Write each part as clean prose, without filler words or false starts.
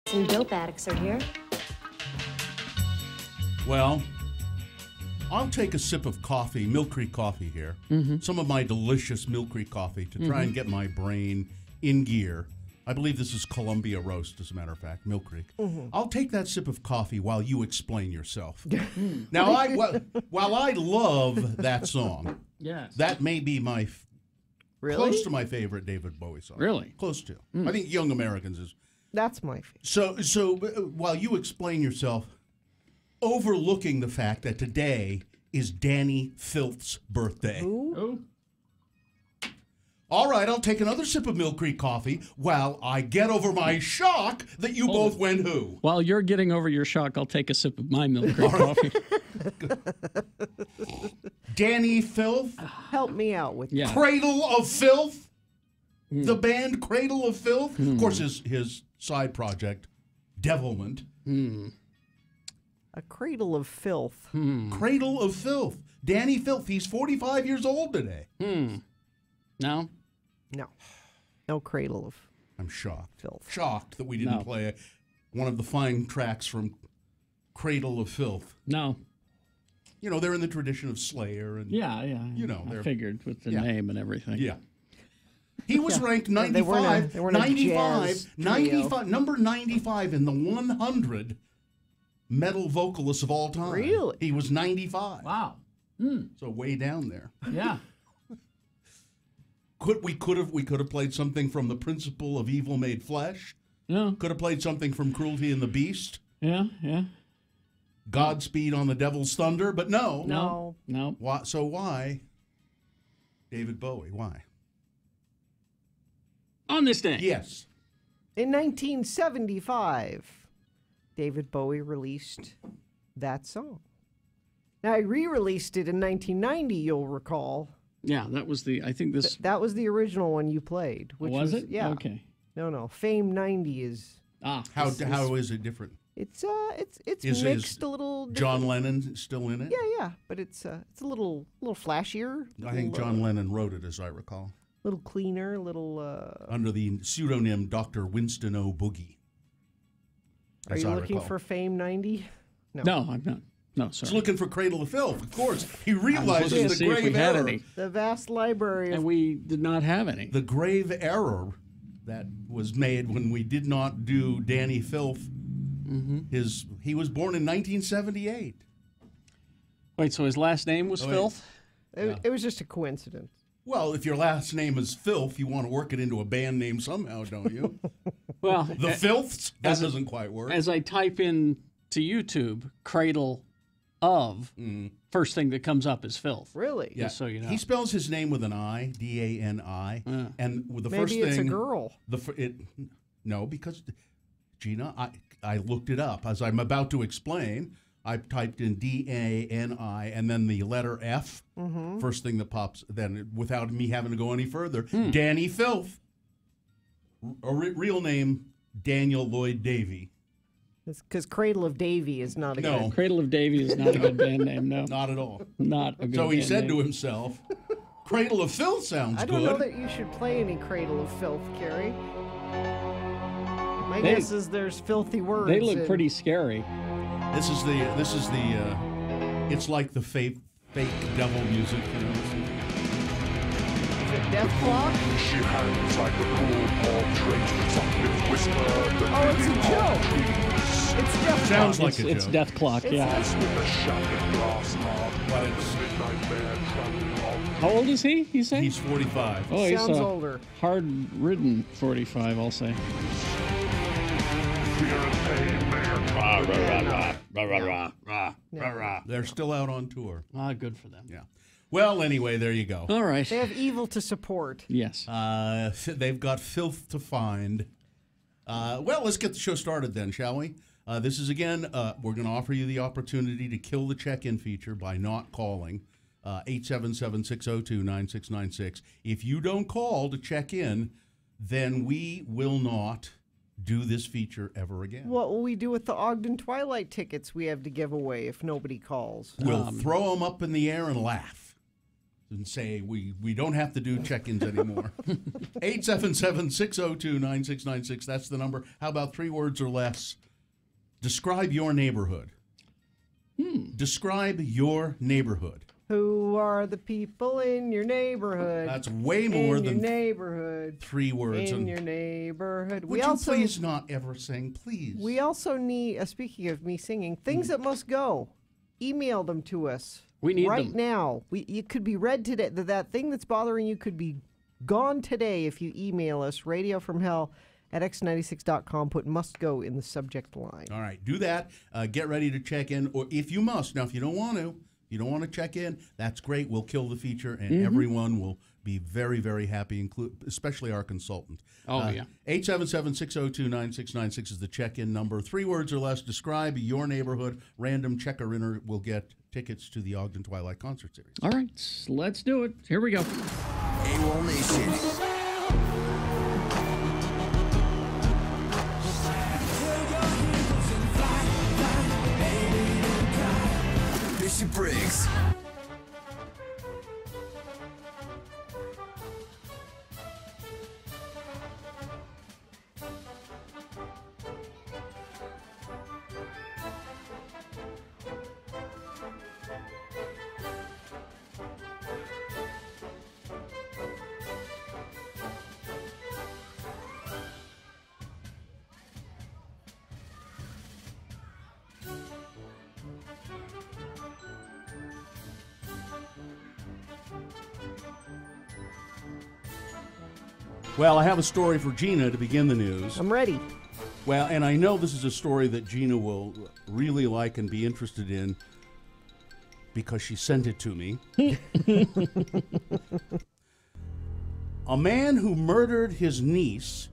Some dope addicts are here. Well, I'll take a sip of coffee, Mill Creek coffee here. Some of my delicious Mill Creek coffee to try and get my brain in gear. I believe this is Columbia Roast, as a matter of fact, Mill Creek. I'll take that sip of coffee while you explain yourself. Now, while I love that song, Yes. that may be my Really? close to my favorite David Bowie song. Really? Close to. I think Young Americans is. That's my favorite. So while you explain yourself, overlooking the fact that today is Danny Filth's birthday. Oh. All right, I'll take another sip of Mill Creek coffee while I get over my shock that you both went who. While you're getting over your shock, I'll take a sip of my Mill Creek coffee. Danny Filth, Help me out with Yeah. Cradle of Filth, the band Cradle of Filth. Of course, his side project, Devilment. a cradle of filth. Cradle of Filth. Danny Filth, he's 45 years old today. No? No. No cradle of I'm shocked. filth. Shocked that we didn't No. play one of the fine tracks from Cradle of Filth. No. You know, they're in the tradition of Slayer and Yeah. You know, I they're- figured with the yeah. name and everything. yeah. He was ranked Yeah, they weren't 95, they weren't a 95, jazz 95, number 95 in the 100 metal vocalists of all time. Really? He was 95. Wow. So way down there. Yeah. We could have played something from The Principle of Evil Made Flesh. Yeah. Could have played something from Cruelty and the Beast. Yeah. Yeah. Godspeed on the Devil's Thunder, but no. No. No. Why, so why David Bowie? Why? On this day. Yes. In 1975, David Bowie released that song. Now, I re-released it in 1990, you'll recall. Yeah, that was the, I think this, That was the original one you played. Which was it? Yeah. Okay. No. Fame 90 is... Ah. How is it different? It's Is mixed a little... John Lennon still in it? Yeah, but it's a little flashier. I think John Lennon wrote it, as I recall, Little cleaner, a little... under the pseudonym Dr. Winston O. Boogie. Are as you I looking recall. for Fame 90? No, I'm not. No, He's sorry. looking for Cradle of Filth, of course. He I was looking realizes to the see if we grave had error. any. The vast library And of... we did not have any. The grave error that was made when we did not do Danny Filth. He was born in 1978. Wait, so his last name was wait. Filth? It was just a coincidence. Well, if your last name is Filth, you want to work it into a band name somehow, don't you? Well, The Filths? That doesn't quite work. as I type in to YouTube, Cradle of, first thing that comes up is Filth. Really? Yeah. Just so you know. He spells his name with an I, D-A-N-I, and with the first Maybe thing... it's a girl. No, because, Gina, I looked it up. As I'm about to explain, I typed in D-A-N-I and then the letter F, first thing that pops, then without me having to go any further, Danny Filth. Real name, Daniel Lloyd Davey. Because Cradle of Davy is not a No. good... Cradle of Davy is not a good band name, no. Not at all. Not a good So he band said name. to himself, Cradle of Filth sounds I don't good. know that you should play any Cradle of Filth, Carrie. My They- guess is there's filthy words. They look in- pretty scary. This is the it's like the fake devil music. You know? Is it Death Clock? She hangs like the cool portrait, softly whisper the Oh, it's a joke. It's Death Sounds Clock. like a It's joke. Death Clock, yeah. with a shattered glass heart. But it's, Midnight bear trampling on. How old is he, you say? he's 45. Oh, he's Sounds older. hard-ridden 45, I'll say. Fear and pain bear They're still out on tour. Ah, good for them. Yeah. Well, anyway, there you go. All right. They have evil to support. Yes. They've got filth to find. Well, let's get the show started then, shall we? This is, again, we're going to offer you the opportunity to kill the check-in feature by not calling 877-602-9696. If you don't call to check in, then we will not do this feature ever again. What will we do with the Ogden Twilight tickets we have to give away if nobody calls? We'll throw them up in the air and laugh. and say we don't have to do check-ins anymore. 877-602-9696. That's the number. How about 3 words or less? Describe your neighborhood. Describe your neighborhood. Who are the people in your neighborhood? That's way more in than your neighborhood. 3 words. In your neighborhood. Would you please not ever sing, please? We also need, speaking of me singing, things that must go. Email them to us. We need right them. now. It could be read today. That thing that's bothering you could be gone today if you email us, radiofromhell@x96.com. Put must go in the subject line. All right, do that. Get ready to check in, or if you must. Now, if you don't want to check in, that's great. We'll kill the feature, and everyone will be very, very happy, especially our consultant. Oh, yeah. 877-602-9696 is the check-in number. 3 words or less. Describe your neighborhood. Random checker-inner will get tickets to the Ogden Twilight Concert Series. All right, let's do it. Here we go. AWOL Nation. Bishop Briggs. Well, I have a story for Gina to begin the news. I'm ready. Well, and I know this is a story that Gina will really like and be interested in because she sent it to me. A man who murdered his niece,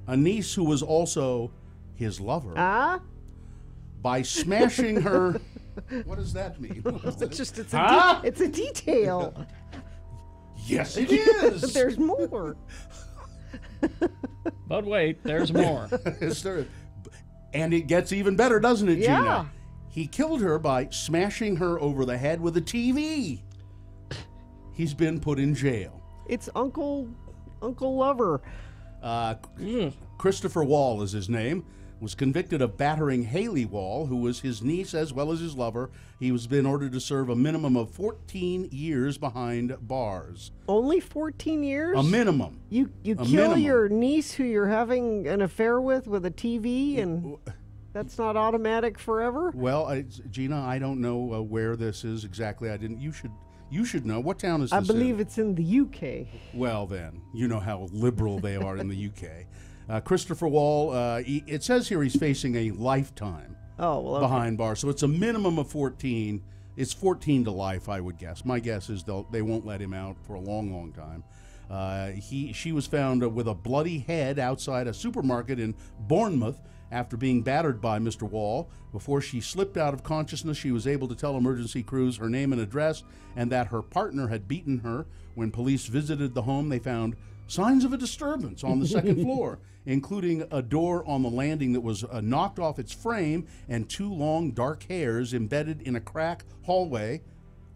a niece who was also his lover, by smashing her. What does that mean? It's a detail. Yes, it is. There's more. But wait, there's more. And it gets even better, doesn't it, Gina? Yeah. He killed her by smashing her over the head with a TV. He's been put in jail. It's Uncle Lover. Christopher Wall is his name. Was convicted of battering Haley Wall, who was his niece as well as his lover. He was been ordered to serve a minimum of 14 years behind bars. Only 14 years? A minimum. You kill minimum. your niece who you're having an affair with a TV, and that's not automatic forever? Well, Gina, I don't know where this is exactly. I didn't. You should know. What town is this I believe in? it's in the UK. Well, then, you know how liberal they are in the UK. Christopher Wall, it says here he's facing a lifetime behind bars. So it's a minimum of 14. It's 14 to life, I would guess. My guess is they won't let him out for a long, long time. She was found with a bloody head outside a supermarket in Bournemouth after being battered by Mr. Wall. Before she slipped out of consciousness, she was able to tell emergency crews her name and address and that her partner had beaten her. When police visited the home, they found signs of a disturbance on the second floor, including a door on the landing that was knocked off its frame and 2 long dark hairs embedded in a crack hallway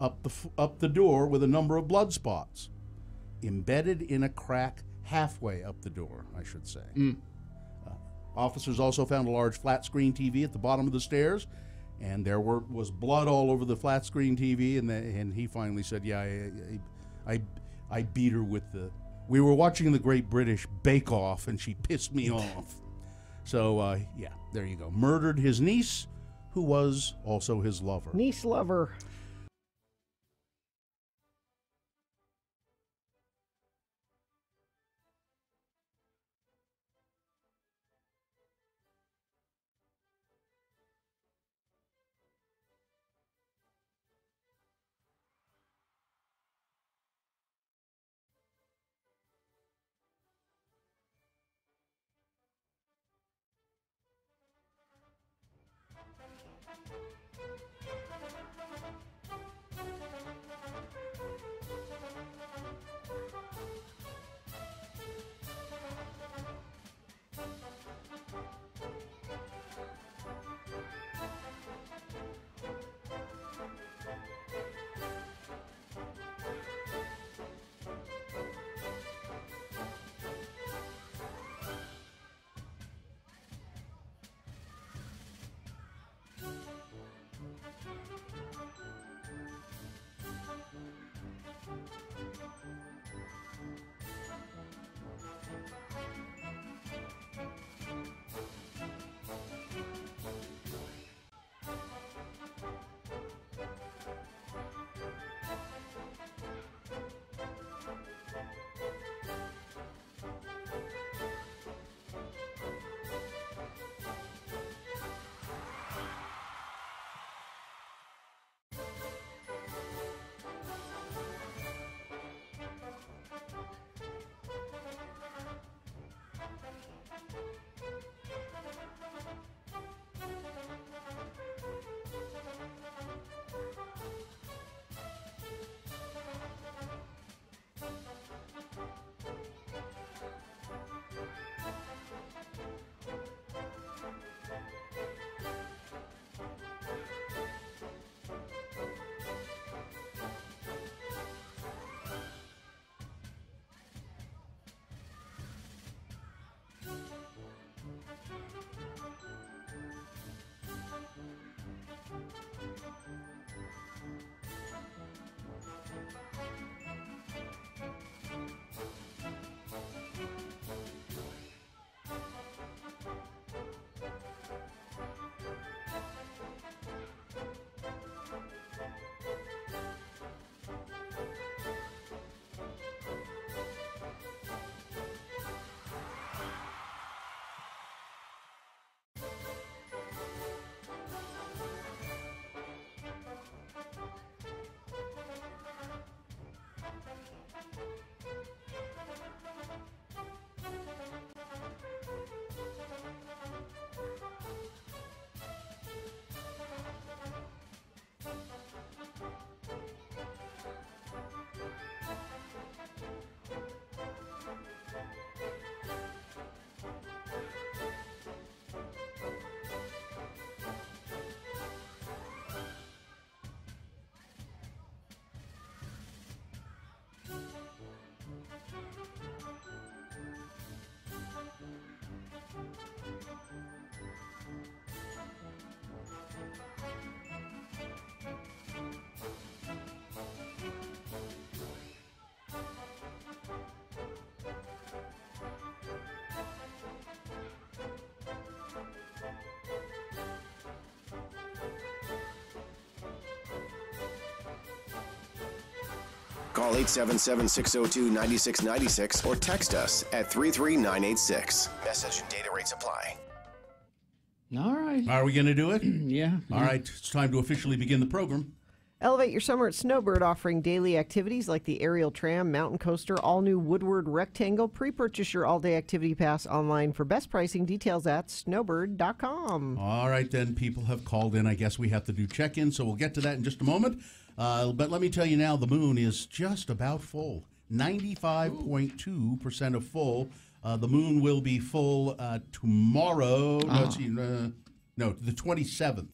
up the door with a number of blood spots. Embedded in a crack halfway up the door, I should say. Officers also found a large flat screen TV at the bottom of the stairs, and there was blood all over the flat screen TV, and he finally said, yeah, I beat her with the... We were watching the Great British Bake Off, and she pissed me off. So, yeah, there you go. Murdered his niece, who was also his lover. Niece lover. Call 877-602-9696 or text us at 33986. Message and data rates apply. All right. Are we going to do it? Yeah. All right. It's time to officially begin the program. Elevate your summer at Snowbird, offering daily activities like the aerial tram, mountain coaster, all-new Woodward Rectangle. Pre-purchase your all-day activity pass online for best pricing. Details at snowbird.com. All right, then. People have called in. I guess we have to do check-in, so we'll get to that in just a moment. But let me tell you now, the moon is just about full. 95.2% of full. The moon will be full tomorrow. The 27th.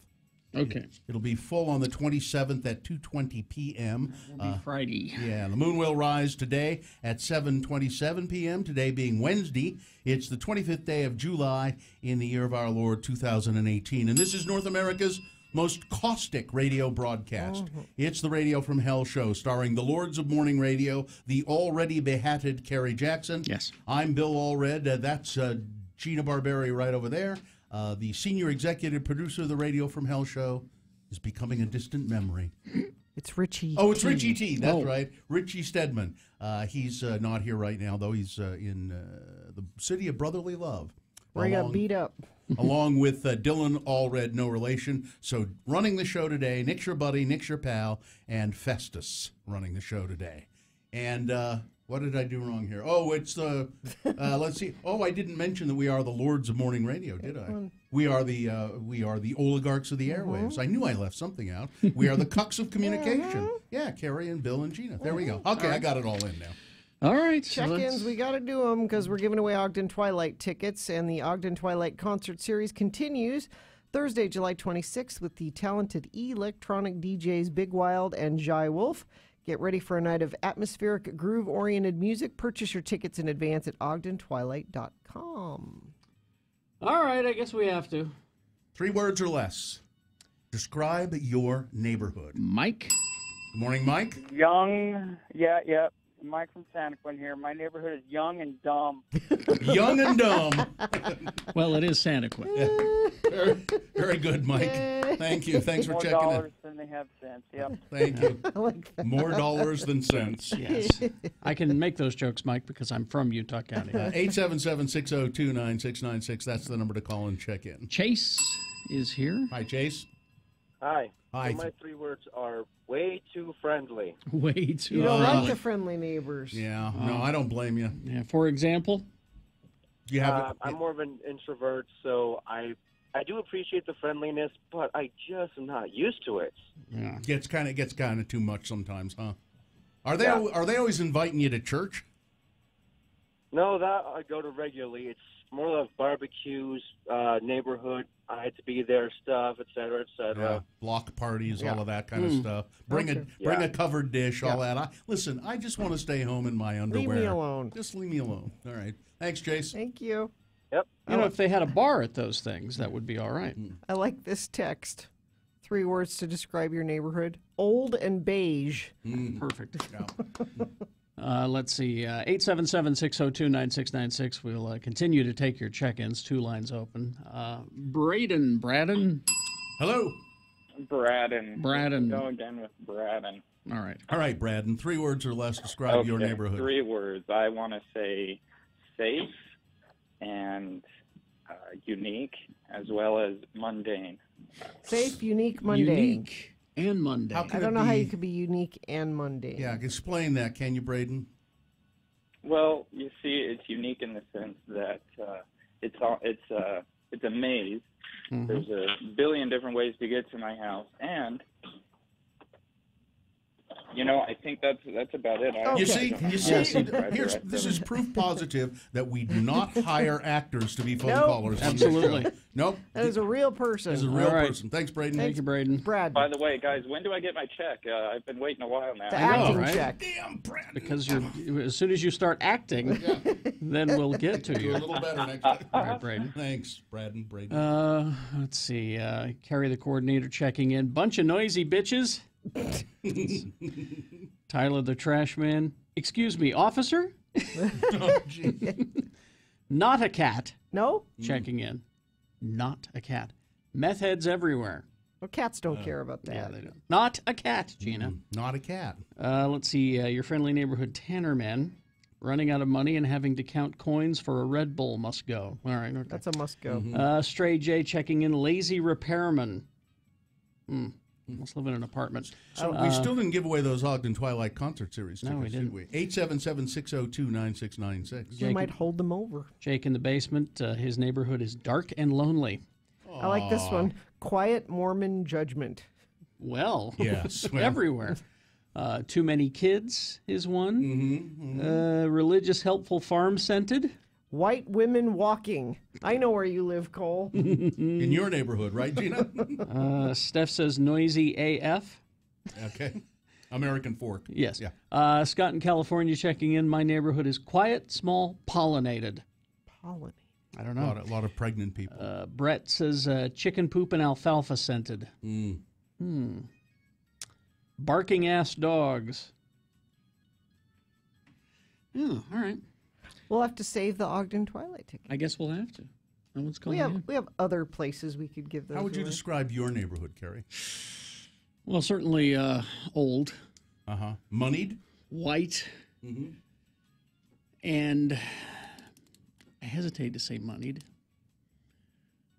Okay. It'll be full on the 27th at 2:20 p.m. It'll be Friday. Yeah, the moon will rise today at 7:27 p.m. Today being Wednesday. It's the 25th day of July in the year of our Lord 2018. And this is North America's most caustic radio broadcast. It's the Radio from Hell show starring the Lords of Morning Radio, the already behatted Kerry Jackson. Yes. I'm Bill Allred. That's Gina Barberi right over there. The senior executive producer of the Radio from Hell show is becoming a distant memory. It's Richie. Oh, it's Richie T. That's Oh. right. Richie Stedman. He's not here right now, though. He's in the city of brotherly love. Where he got beat up. Along with Dylan Allred, no relation. So running the show today, Nick's your buddy, Nick's your pal, and Festus running the show today. And what did I do wrong here? Oh, it's the, let's see. Oh, I didn't mention that we are the Lords of Morning Radio, did I? We are the oligarchs of the airwaves. I knew I left something out. We are the cucks of communication. Yeah, Kerry and Bill and Gina. There we go. Okay, I got it all in now. All right. Check-ins, we got to do them because we're giving away Ogden Twilight tickets, and the Ogden Twilight concert series continues Thursday, July 26th with the talented electronic DJs Big Wild and Jai Wolf. Get ready for a night of atmospheric, groove-oriented music. Purchase your tickets in advance at ogdentwilight.com. All right, I guess we have to. 3 words or less. Describe your neighborhood. Mike? Good morning, Mike. Young, yeah. Mike from Santaquin here. My neighborhood is young and dumb. Young and dumb. Well, it is Santaquin. Very, very good, Mike. Thank you. Thanks for More checking dollars than they have cents. Yep. Thank you. I like that. More dollars than cents. Yes. I can make those jokes, Mike, because I'm from Utah County. 877-602-9696. That's the number to call and check in. Chase is here. Hi, Chase. Hi. Hi. So my 3 words are way too friendly. Way too. You don't Uh, like the friendly neighbors. Yeah. No, I don't blame you. Yeah. For example. You have I'm more of an introvert, so I do appreciate the friendliness, but I just am not used to it. Yeah. gets kind of too much sometimes, huh? Are they Yeah. are they always inviting you to church? No, that I go to regularly. It's more of barbecues, neighborhood. I had to be there, stuff, et cetera, et cetera. Block parties, all Yeah. of that kind of stuff. Bring Okay. bring Yeah. a covered dish, all that. Listen, I just want to stay home in my underwear. Leave me alone. Just leave me alone. All right. Thanks, Chase. Thank you. Yep. You know, if they had a bar at those things, that would be all right. I like this text. 3 words to describe your neighborhood. Old and beige. Perfect. Yeah. Let's see. 877-602-9696. We'll continue to take your check-ins. 2 lines open. Braden. Hello. Braden. Braden. Go again with Braden. All right. All right, Brad. In 3 words or less, describe your neighborhood. 3 words. I want to say safe and unique, as well as mundane. Safe, unique, mundane. Unique and mundane. How could I don't it know how be- you could be unique and mundane. Yeah, explain that, can you, Braden? Well, you see, it's unique in the sense that it's a maze. There's a billion different ways to get to my house, and I think that's about it. You see, Yes, this is proof positive that we do not hire actors to be phone Nope. callers. on this Absolutely. show. Nope. That is a real person. This is a real All right. person. Thanks, Braden. Thank you, Braden. Brad. By the way, guys, when do I get my check? I've been waiting a while now. The I know, acting right? check. Damn, Brad. Because as soon as you start acting, then we'll get to Do a you. little better next time. All right, Braden. Thanks, Braden. Let's see. Carrie, the coordinator, checking in. Bunch of noisy bitches. Tyler, the trash man. Excuse me, officer? Oh, gee. Not a cat. No? Checking in. Not a cat. Meth heads everywhere. Well, cats don't care about that. Yeah, they don't. Not a cat, Gina. Not a cat. Let's see. Your friendly neighborhood Tannerman. Running out of money and having to count coins for a Red Bull must go. All right. Okay. That's a must go. Stray J checking in. Lazy repairman. Must live in an apartment. So we still didn't give away those Ogden Twilight concert series tickets, No, we didn't. did we? 877-602-9696. We might hold them over. Jake in the basement. His neighborhood is dark and lonely. I like this one. Quiet Mormon judgment. Well, Yes, well. everywhere. Too many kids is one. Religious, helpful, farm scented. White women walking. I know where you live, Cole. In your neighborhood, right, Gina? Steph says noisy AF. Okay. American Fork. Yes. Yeah. Scott in California checking in. My neighborhood is quiet, small, pollinated. Pollinate. I don't A know. lot of pregnant people. Brett says chicken poop and alfalfa scented. Barking ass dogs. Oh, all right. We'll have to save the Ogden Twilight ticket. I guess we'll have to. No one's calling We have in. other places we could give those. How would you away. describe your neighborhood, Carrie? Well, certainly old, Uh-huh. Moneyed? white, and I hesitate to say moneyed.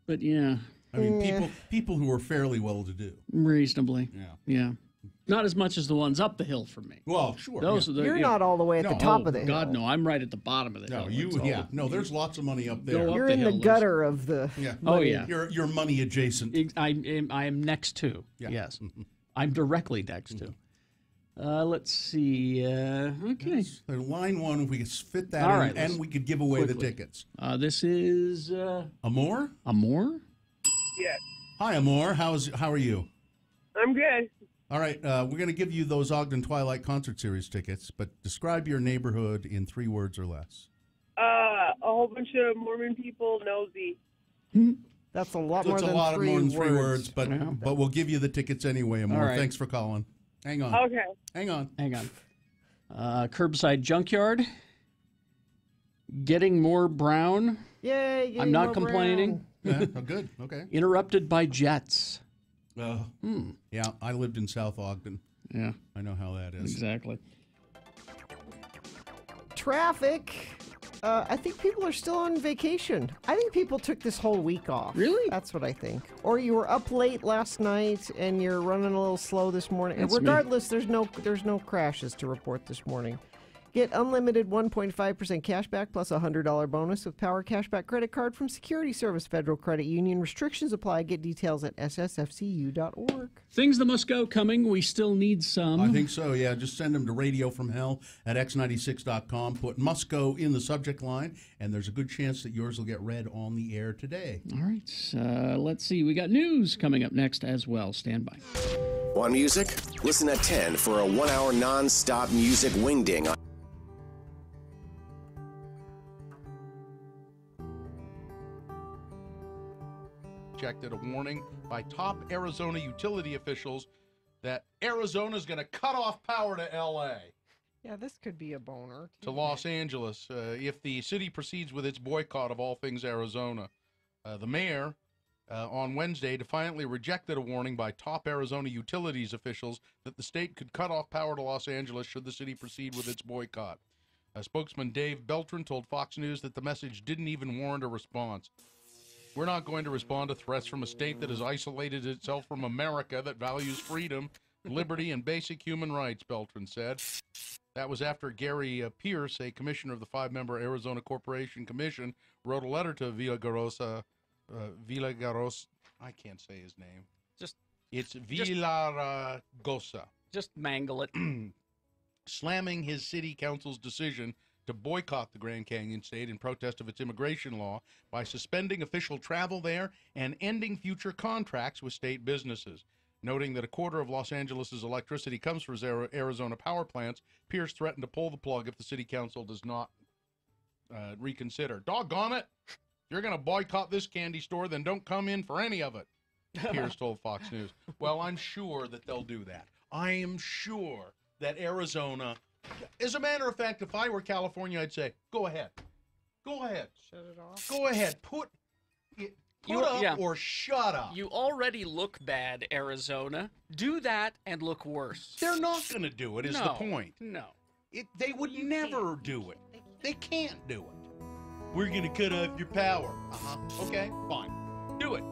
But yeah, I mean, people who are fairly well-to-do. reasonably. Yeah. Yeah. Not as much as the ones up the hill from me. Well, sure. Those yeah. are the, You're you know- not all the way at the No. top Oh, of the hill. God, no. I'm right at the bottom of the No, hill. It's all- no, there's lots of money up there. Go up You're the in the hill, there's- gutter of the. Yeah. Oh, yeah. You're money adjacent. I am next to. Yeah. Yes. I'm directly next to. Let's see. Okay. So line one, if we could fit that All in, right, let's- and we could give away the quickly. tickets. This is Amor? Amor? Yes. Hi, Amor. How are you? I'm good. All right, we're going to give you those Ogden Twilight concert series tickets, but describe your neighborhood in 3 words or less. A whole bunch of Mormon people nosy. That's a lot So more it's than a lot three more than 3 words, words. but we'll give you the tickets anyway, Amor. All right. Thanks for calling. Hang on. Okay. Hang on. Hang on. Curbside junkyard. Getting more brown. Yay! Getting I'm not more complaining. Yeah, oh, good. Okay. Interrupted by jets. Yeah, I lived in South Ogden. Yeah, I know how that is. exactly. Traffic. I think people are still on vacation. I think people took this whole week off. Really? That's what I think. Or you were up late last night and you're running a little slow this morning. That's me. Regardless, there's no crashes to report this morning. Get unlimited 1.5% cash back plus a $100 bonus with Power Cashback credit card from Security Service Federal Credit Union. Restrictions apply. Get details at ssfcu.org. Things that must go coming. We still need some. I think so, yeah. Just send them to Radio from Hell at x96.com. Put "must go" in the subject line, and there's a good chance that yours will get read on the air today. All right. Let's see. We got news coming up next as well. Stand by. Want music? Listen at 10 for a 1-hour non-stop music wingding. Rejected a warning by top Arizona utility officials that Arizona is going to cut off power to L.A. Yeah, this could be a boner. to Los Angeles if the city proceeds with its boycott of all things Arizona. The mayor on Wednesday defiantly rejected a warning by top Arizona utilities officials that the state could cut off power to Los Angeles should the city proceed with its boycott. Spokesman Dave Beltran told Fox News that the message didn't even warrant a response. We're not going to respond to threats from a state that has isolated itself from America that values freedom, liberty, and basic human rights, Beltran said. That was after Gary Pierce, a commissioner of the 5-member Arizona Corporation Commission, wrote a letter to Villagarosa. I can't say his name. It's Villaragosa. Just mangle it. Slamming his city council's decision to boycott the Grand Canyon State in protest of its immigration law by suspending official travel there and ending future contracts with state businesses. Noting that a quarter of Los Angeles' electricity comes from Arizona power plants, Pierce threatened to pull the plug if the city council does not reconsider. Doggone it! If you're going to boycott this candy store, then don't come in for any of it, Pierce told Fox News. Well, I'm sure that they'll do that. I am sure that Arizona... As a matter of fact, if I were California, I'd say, go ahead. Go ahead. Shut it off. Go ahead. Put up or shut up. You already look bad, Arizona. Do that and look worse. They're not going to do it, is the point. No. They would never do it. They can't do it. We're going to cut off your power. Okay, fine. Do it.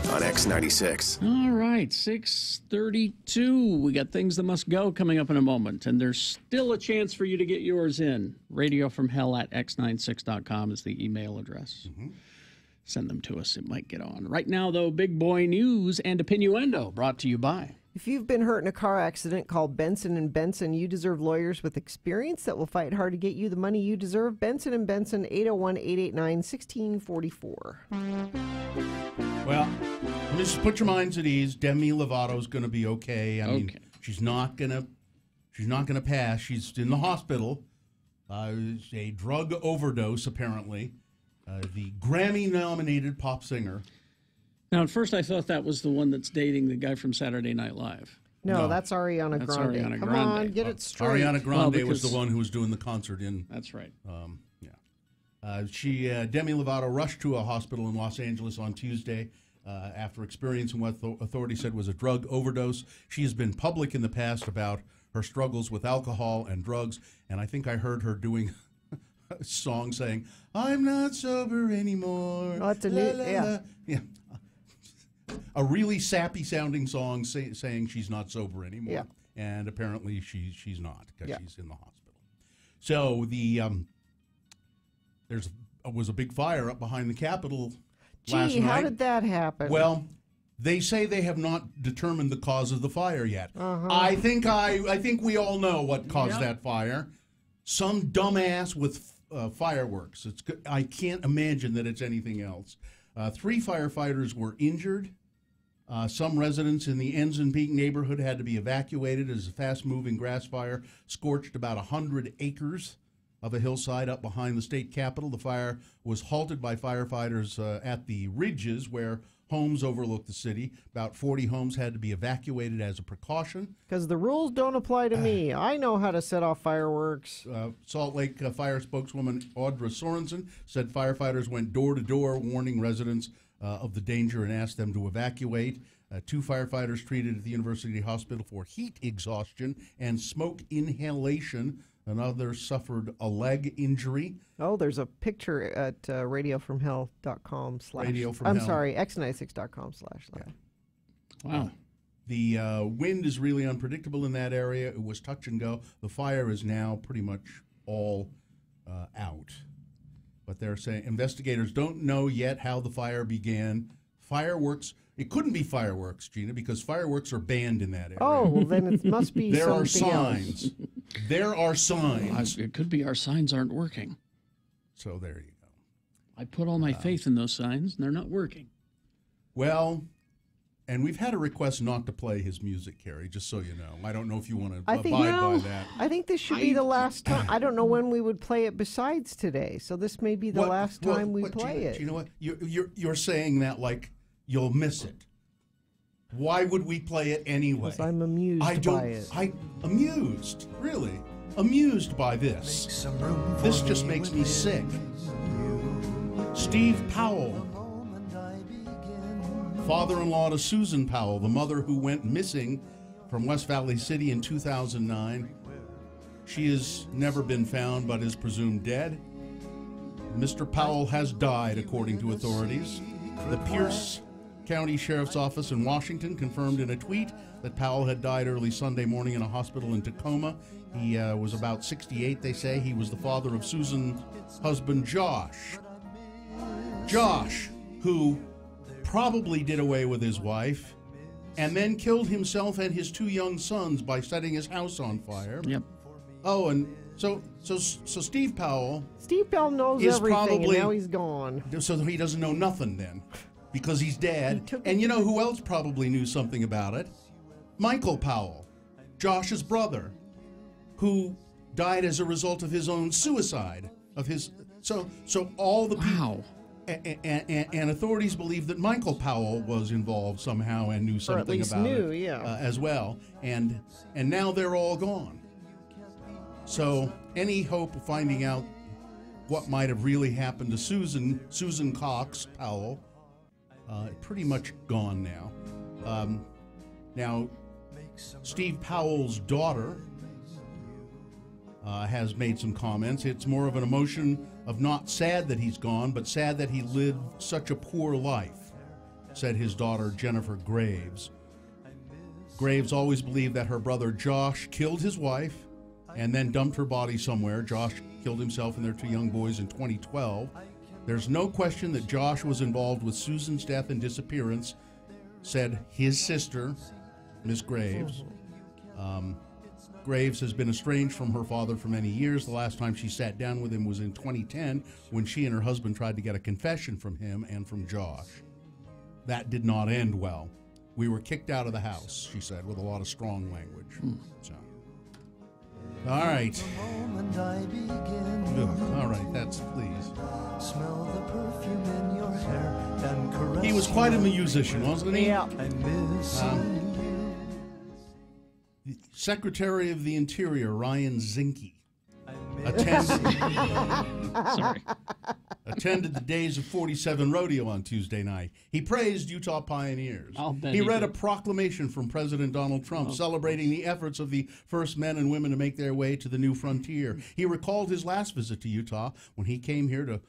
on X96. All right, 6:32. We got Things That Must Go coming up in a moment, and there's still a chance for you to get yours in. radiofromhell@x96.com is the email address. Send them to us. It might get on. Right now, though, big boy news and Opinioendo brought to you by... If you've been hurt in a car accident, call Benson & Benson. You deserve lawyers with experience that will fight hard to get you the money you deserve. Benson & Benson, 801-889-1644. Well, just put your minds at ease. Demi Lovato's going to be okay. I mean, she's not going to pass. She's in the hospital. It's a drug overdose, apparently. The Grammy-nominated pop singer. Now, at first I thought that was the one that's dating the guy from Saturday Night Live. No, that's Ariana That's Grande. Ariana Come Grande. on, get it straight. Ariana Grande Well, was the one who was doing the concert in. That's right. Demi Lovato rushed to a hospital in Los Angeles on Tuesday after experiencing what authorities said was a drug overdose. She has been public in the past about her struggles with alcohol and drugs, and I think I heard her doing a song saying, "I'm not sober anymore." Oh, that's a new, yeah. A really sappy sounding song saying she's not sober anymore. Yeah. And apparently she's not because she's in the hospital. So there was a big fire up behind the Capitol last night. How did that happen? Well, they say they have not determined the cause of the fire yet. I think we all know what caused that fire. Some dumbass with fireworks. I can't imagine that it's anything else. 3 firefighters were injured. Some residents in the Ensign Peak neighborhood had to be evacuated as a fast-moving grass fire scorched about 100 acres of a hillside up behind the state capitol. The fire was halted by firefighters at the ridges where homes overlook the city. About 40 homes had to be evacuated as a precaution. Because the rules don't apply to me. I know how to set off fireworks. Salt Lake Fire spokeswoman Audra Sorensen said firefighters went door to door warning residents of the danger and asked them to evacuate. 2 firefighters treated at the University Hospital for heat exhaustion and smoke inhalation. Another suffered a leg injury. Oh, there's a picture at radiofromhell.com / Radio from I'm Hell. sorry, x96.com / Wow. The wind is really unpredictable in that area. It was touch and go. The fire is now pretty much all out. But they're saying investigators don't know yet how the fire began. Fireworks, it couldn't be fireworks, Gina, because fireworks are banned in that area. Oh, well, then it must be there are something signs. else. There are signs. It could be our signs aren't working. So there you go. I put all my faith in those signs, and they're not working. Well, and we've had a request not to play his music, Carrie, just so you know. I don't know if you want to abide by that. I think this should be the last time. I don't know when we would play it besides today, so this may be the last time we play it. You know what? You're saying that like you'll miss it. Why would we play it anyway? Because I'm amused by it. Amused, really. Amused by this. This just makes me sick. Steve Powell, father-in-law to Susan Powell, the mother who went missing from West Valley City in 2009. She has never been found but is presumed dead. Mr. Powell has died, according to authorities. The Pierce County Sheriff's Office in Washington confirmed in a tweet that Powell had died early Sunday morning in a hospital in Tacoma. He was about 68, they say. He was the father of Susan's husband, Josh. Josh, who probably did away with his wife and then killed himself and his 2 young sons by setting his house on fire. Yep. Oh, and so Steve Powell... Steve Powell knows everything, and now he's gone. So he doesn't know nothing then, because he's dead. And you know who else probably knew something about it? Michael Powell, Josh's brother, who died as a result of his own suicide. So all the people... And authorities believe that Michael Powell was involved somehow and knew something about it as well. And now they're all gone. So any hope of finding out what might have really happened to Susan Cox Powell, pretty much gone now. Now, Steve Powell's daughter has made some comments. It's more of an emotion of not sad that he's gone, but sad that he lived such a poor life. said his daughter Jennifer Graves. Graves always believed that her brother Josh killed his wife and then dumped her body somewhere. Josh killed himself and their 2 young boys in 2012. There's no question that Josh was involved with Susan's death and disappearance, said his sister, Miss Graves. Graves has been estranged from her father for many years. The last time she sat down with him was in 2010 when she and her husband tried to get a confession from him and from Josh. That did not end well. We were kicked out of the house, she said, with a lot of strong language. So. All right. All right, that's please. Smell the perfume in your hair and caress. He was quite a musician, wasn't he? Yeah. The Secretary of the Interior, Ryan Zinke, attended the Days of 47 rodeo on Tuesday night. He praised Utah pioneers. He read a proclamation from President Donald Trump celebrating the efforts of the first men and women to make their way to the new frontier. He recalled his last visit to Utah when he came here to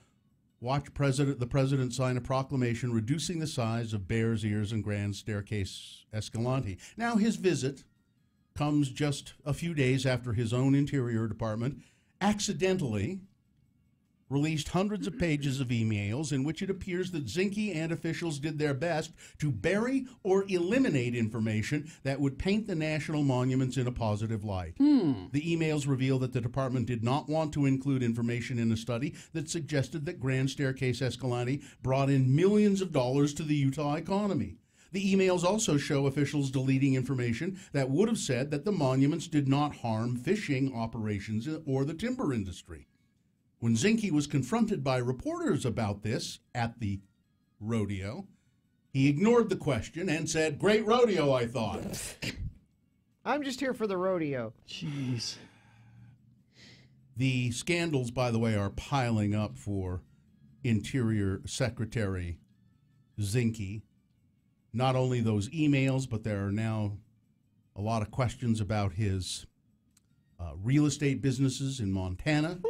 watch the president sign a proclamation reducing the size of Bears Ears and Grand Staircase Escalante. Now his visit comes just a few days after his own Interior Department accidentally released hundreds of pages of emails in which it appears that Zinke and officials did their best to bury or eliminate information that would paint the national monuments in a positive light. The emails reveal that the department did not want to include information in a study that suggested that Grand Staircase Escalante brought in millions of dollars to the Utah economy. The emails also show officials deleting information that would have said that the monuments did not harm fishing operations or the timber industry. When Zinke was confronted by reporters about this at the rodeo, he ignored the question and said, "Great rodeo, I thought." I'm just here for the rodeo. Jeez. The scandals, by the way, are piling up for Interior Secretary Zinke. Not only those emails, but there are now a lot of questions about his real estate businesses in Montana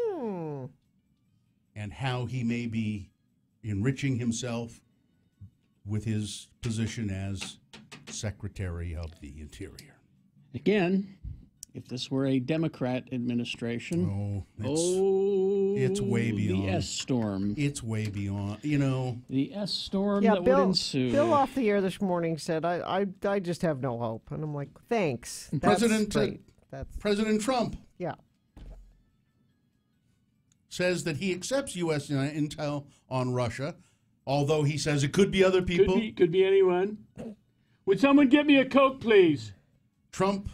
and how he may be enriching himself with his position as Secretary of the Interior. Again, if this were a Democrat administration, it's way beyond. The S storm. It's way beyond, The S storm Yeah, that Bill, would ensue. Bill off the air this morning said, I just have no hope. And I'm like, thanks. That's President great. President Trump Yeah. says that he accepts U.S. intel on Russia, although he says it could be other people. Could be anyone. Would someone get me a Coke, please? Trump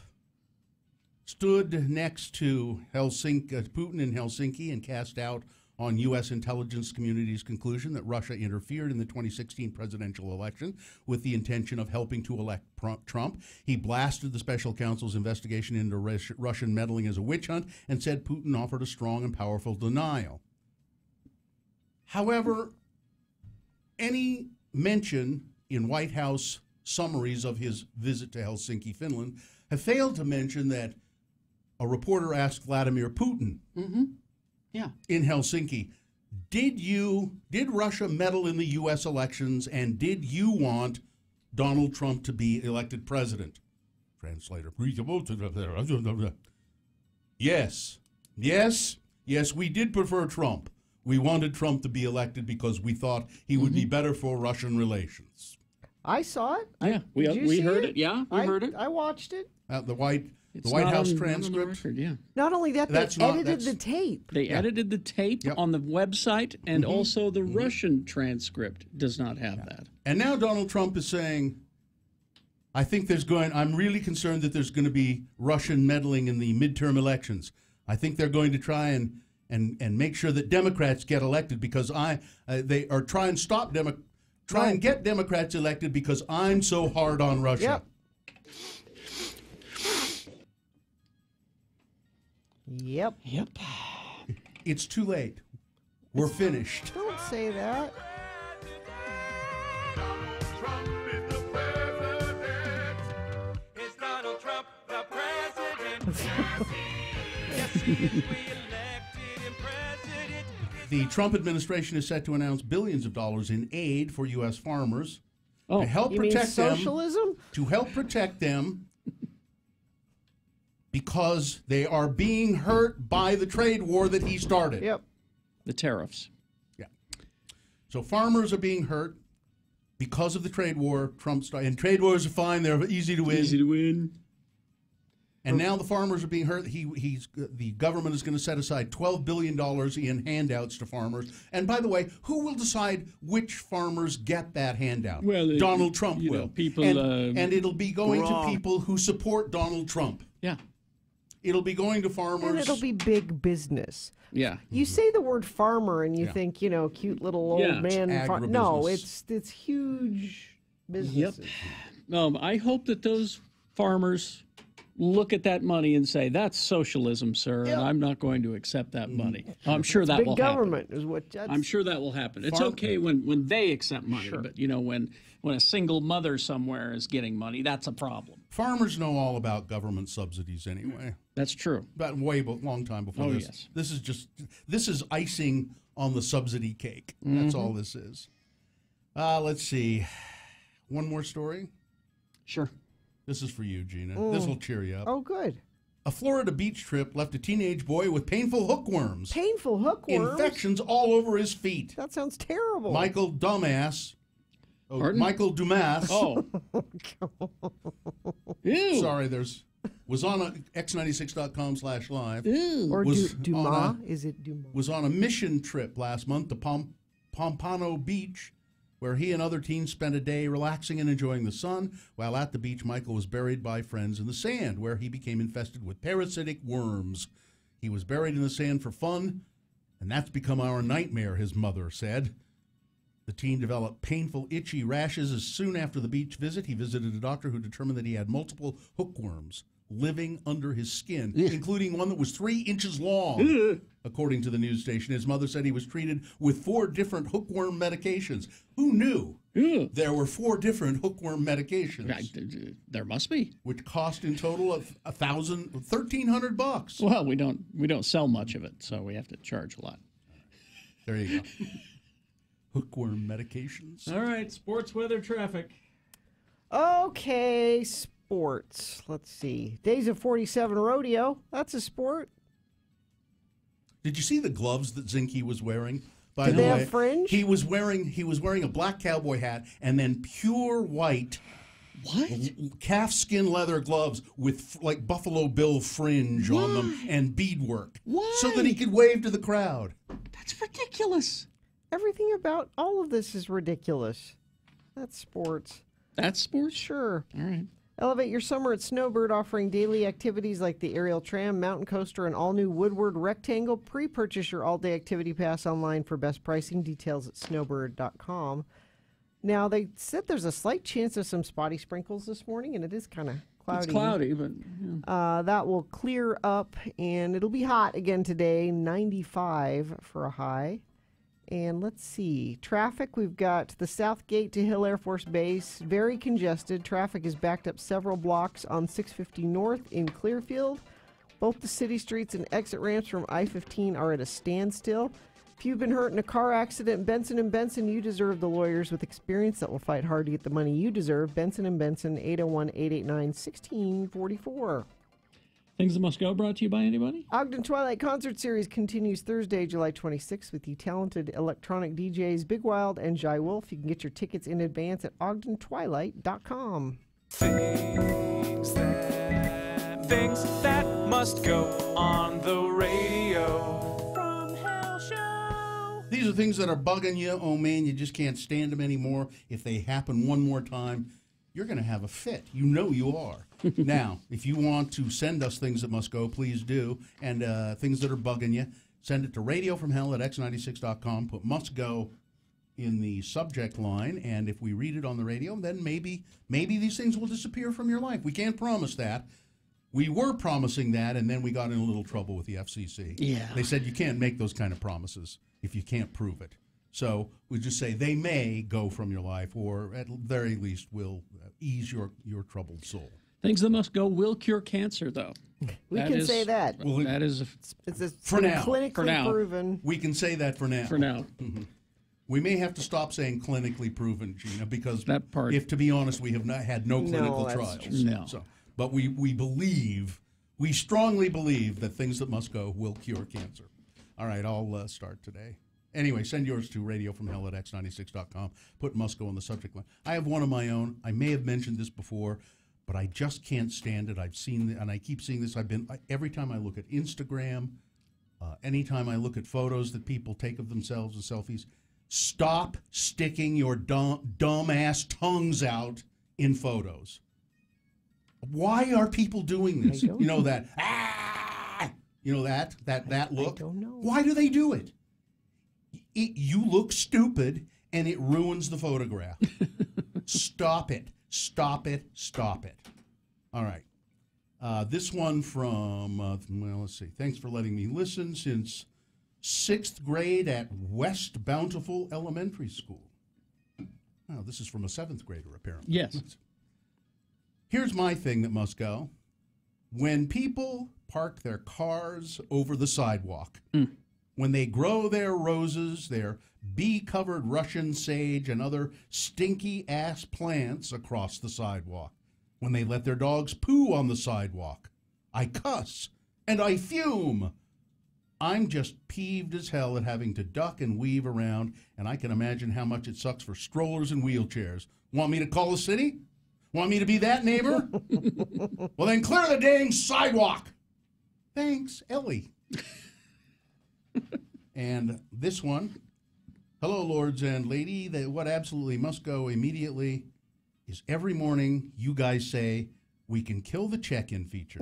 stood next to Putin in Helsinki and cast doubt on U.S. intelligence community's conclusion that Russia interfered in the 2016 presidential election with the intention of helping to elect Trump. He blasted the special counsel's investigation into Russian meddling as a witch hunt and said Putin offered a strong and powerful denial. However, any mention in White House summaries of his visit to Helsinki, Finland, have failed to mention that a reporter asked Vladimir Putin in Helsinki, did Russia meddle in the U.S. elections, and did you want Donald Trump to be elected president? Translator. Yes, we did prefer Trump. We wanted Trump to be elected because we thought he would be better for Russian relations. I saw it. Yeah, we heard it. Yeah, we heard it. I watched it. The White House transcript. Not only that, they edited the tape. They edited the tape on the website, and also the Russian transcript does not have that. And now Donald Trump is saying, I'm really concerned that there's going to be Russian meddling in the midterm elections. I think they're going to try and make sure that Democrats get elected because they are trying and get Democrats elected because I'm so hard on Russia. Yep. It's too late. We're finished. Don't say that. Is Donald Trump the president? The Trump administration is set to announce billions of dollars in aid for U.S. farmers. To help You mean protect them. socialism? To help protect them because they are being hurt by the trade war that he started. Yep. The tariffs. Yeah. So farmers are being hurt because of the trade war Trump started. And trade wars are fine. They're easy to win. Easy to win. And now the farmers are being hurt. The government is going to set aside $12 billion in handouts to farmers. And by the way, who will decide which farmers get that handout? Well, Donald Trump you will. know, people, and it'll be going Wrong. to people who support Donald Trump. Yeah. It'll be going to farmers. And it'll be big business. Yeah. You say the word farmer and you Yeah. think, cute little old Yeah. man. It's No, agribusiness. it's huge businesses. I hope that those farmers look at that money and say, that's socialism, sir, and I'm not going to accept that money. I'm sure that Big will government is what. I'm sure that will happen. It's okay when they accept money, but when a single mother somewhere is getting money, that's a problem. Farmers know all about government subsidies anyway. That's true. But long time before Oh, this. yes. This is icing on the subsidy cake. That's all this is. Let's see. One more story. Sure. This is for you, Gina. This will cheer you up. Oh, good. A Florida beach trip left a teenage boy with painful hookworms. Painful hookworms? Infections all over his feet. That sounds terrible. Michael Dumas. Pardon? Michael Dumas. Oh. Ew. Sorry, was on x96.com/live. Or was Dumas? Is it Dumas? Was on a mission trip last month to Pompano Beach, where he and other teens spent a day relaxing and enjoying the sun. While at the beach, Michael was buried by friends in the sand, where he became infested with parasitic worms. He was buried in the sand for fun, and that's become our nightmare, his mother said. The teen developed painful, itchy rashes as soon after the beach visit. He visited a doctor who determined that he had multiple hookworms living under his skin, including one that was 3 inches long, according to the news station. His mother said he was treated with 4 different hookworm medications. Who knew there were 4 different hookworm medications? There must be. Which cost in total of $1,300. Well, we don't sell much of it, so we have to charge a lot. There you go. Hookworm medications. All right, sports, weather, traffic. Okay, sports. Let's see. Days of 47 rodeo. That's a sport. Did you see the gloves that Zinke was wearing? By Did the they way, have fringe? He was wearing a black cowboy hat and then pure white calfskin leather gloves with like Buffalo Bill fringe on them and beadwork. Why? So that he could wave to the crowd. That's ridiculous. Everything about all of this is ridiculous. That's sports. That's sports? Sure. All right. Elevate your summer at Snowbird, offering daily activities like the aerial tram, mountain coaster, and all-new Woodward Rectangle. Pre-purchase your all-day activity pass online for best pricing. Details at snowbird.com. Now, they said there's a slight chance of some spotty sprinkles this morning, and it is kind of cloudy. It's cloudy, but... Yeah. That will clear up, and it'll be hot again today, 95 for a high. And let's see, traffic, we've got the South Gate to Hill Air Force Base, very congested. Traffic is backed up several blocks on 650 North in Clearfield. Both the city streets and exit ramps from I-15 are at a standstill. If you've been hurt in a car accident in Benson & Benson, you deserve the lawyers with experience that will fight hard to get the money you deserve. Benson & Benson, 801-889-1644. Things That Must Go, brought to you by anybody? Ogden Twilight Concert Series continues Thursday, July 26th with the talented electronic DJs Big Wild and Jai Wolf. You can get your tickets in advance at ogdentwilight.com. Things that must go on the radio. From Hell Show. These are things that are bugging you. Oh, man, you just can't stand them anymore. If they happen one more time, you're going to have a fit. You know you are. Now, if you want to send us things that must go, please do. And things that are bugging you, send it to radiofromhell@x96.com. Put must go in the subject line. And if we read it on the radio, then maybe these things will disappear from your life. We can't promise that. We were promising that, and then we got in a little trouble with the FCC. Yeah. They said you can't make those kind of promises if you can't prove it. So we just say they may go from your life, or at the very least will ease your troubled soul. Things That Must Go will cure cancer, though. We can say that. Well, that is it's for now. Clinically For now. proven. We can say that for now. For now. Mm-hmm. We may have to stop saying clinically proven, Gina, because that part. If to be honest, we have not had no clinical that's trials. true. No. So, but we strongly believe that things that must go will cure cancer. All right, I'll start today. Anyway, send yours to radiofromhell@x96.com. Put must go on the subject line. I have one of my own. I may have mentioned this before, but I just can't stand it. I've seen it, and I keep seeing this. Every time I look at Instagram, anytime I look at photos that people take of themselves and selfies, stop sticking your dumb-ass tongues out in photos. Why are people doing this? You know that, you know that look? I don't know. Why do they do it? You look stupid, and it ruins the photograph. Stop it. Stop it. Stop it. All right. This one from, let's see. Thanks for letting me listen since 6th grade at West Bountiful Elementary School. Oh, this is from a 7th grader, apparently. Yes. Here's my thing that must go. When people park their cars over the sidewalk, when they grow their roses, their bee-covered Russian sage, and other stinky-ass plants across the sidewalk, when they let their dogs poo on the sidewalk, I cuss and I fume. I'm just peeved as hell at having to duck and weave around, and I can imagine how much it sucks for strollers and wheelchairs. Want me to call the city? Want me to be that neighbor? Well, then clear the dang sidewalk. Thanks, Ellie. And this one, hello, lords and lady. What absolutely must go immediately is every morning you guys say, we can kill the check-in feature.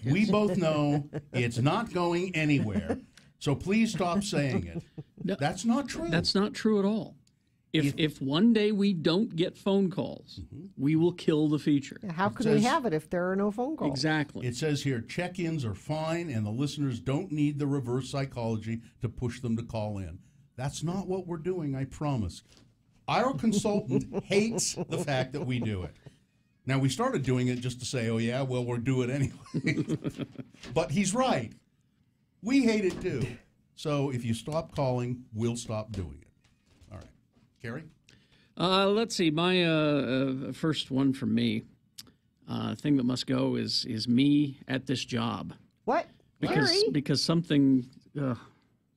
We both know it's not going anywhere. So please stop saying it. No, that's not true. That's not true at all. If one day we don't get phone calls, we will kill the feature. How could we have it if there are no phone calls? Exactly. It says here, check-ins are fine, and the listeners don't need the reverse psychology to push them to call in. That's not what we're doing, I promise. Our consultant hates the fact that we do it. Now, we started doing it just to say, oh, yeah, well, we'll do it anyway. But he's right. We hate it, too. So if you stop calling, we'll stop doing it. All right. Carrie? Let's see. My first one from me, thing that must go is me at this job. What? Because something...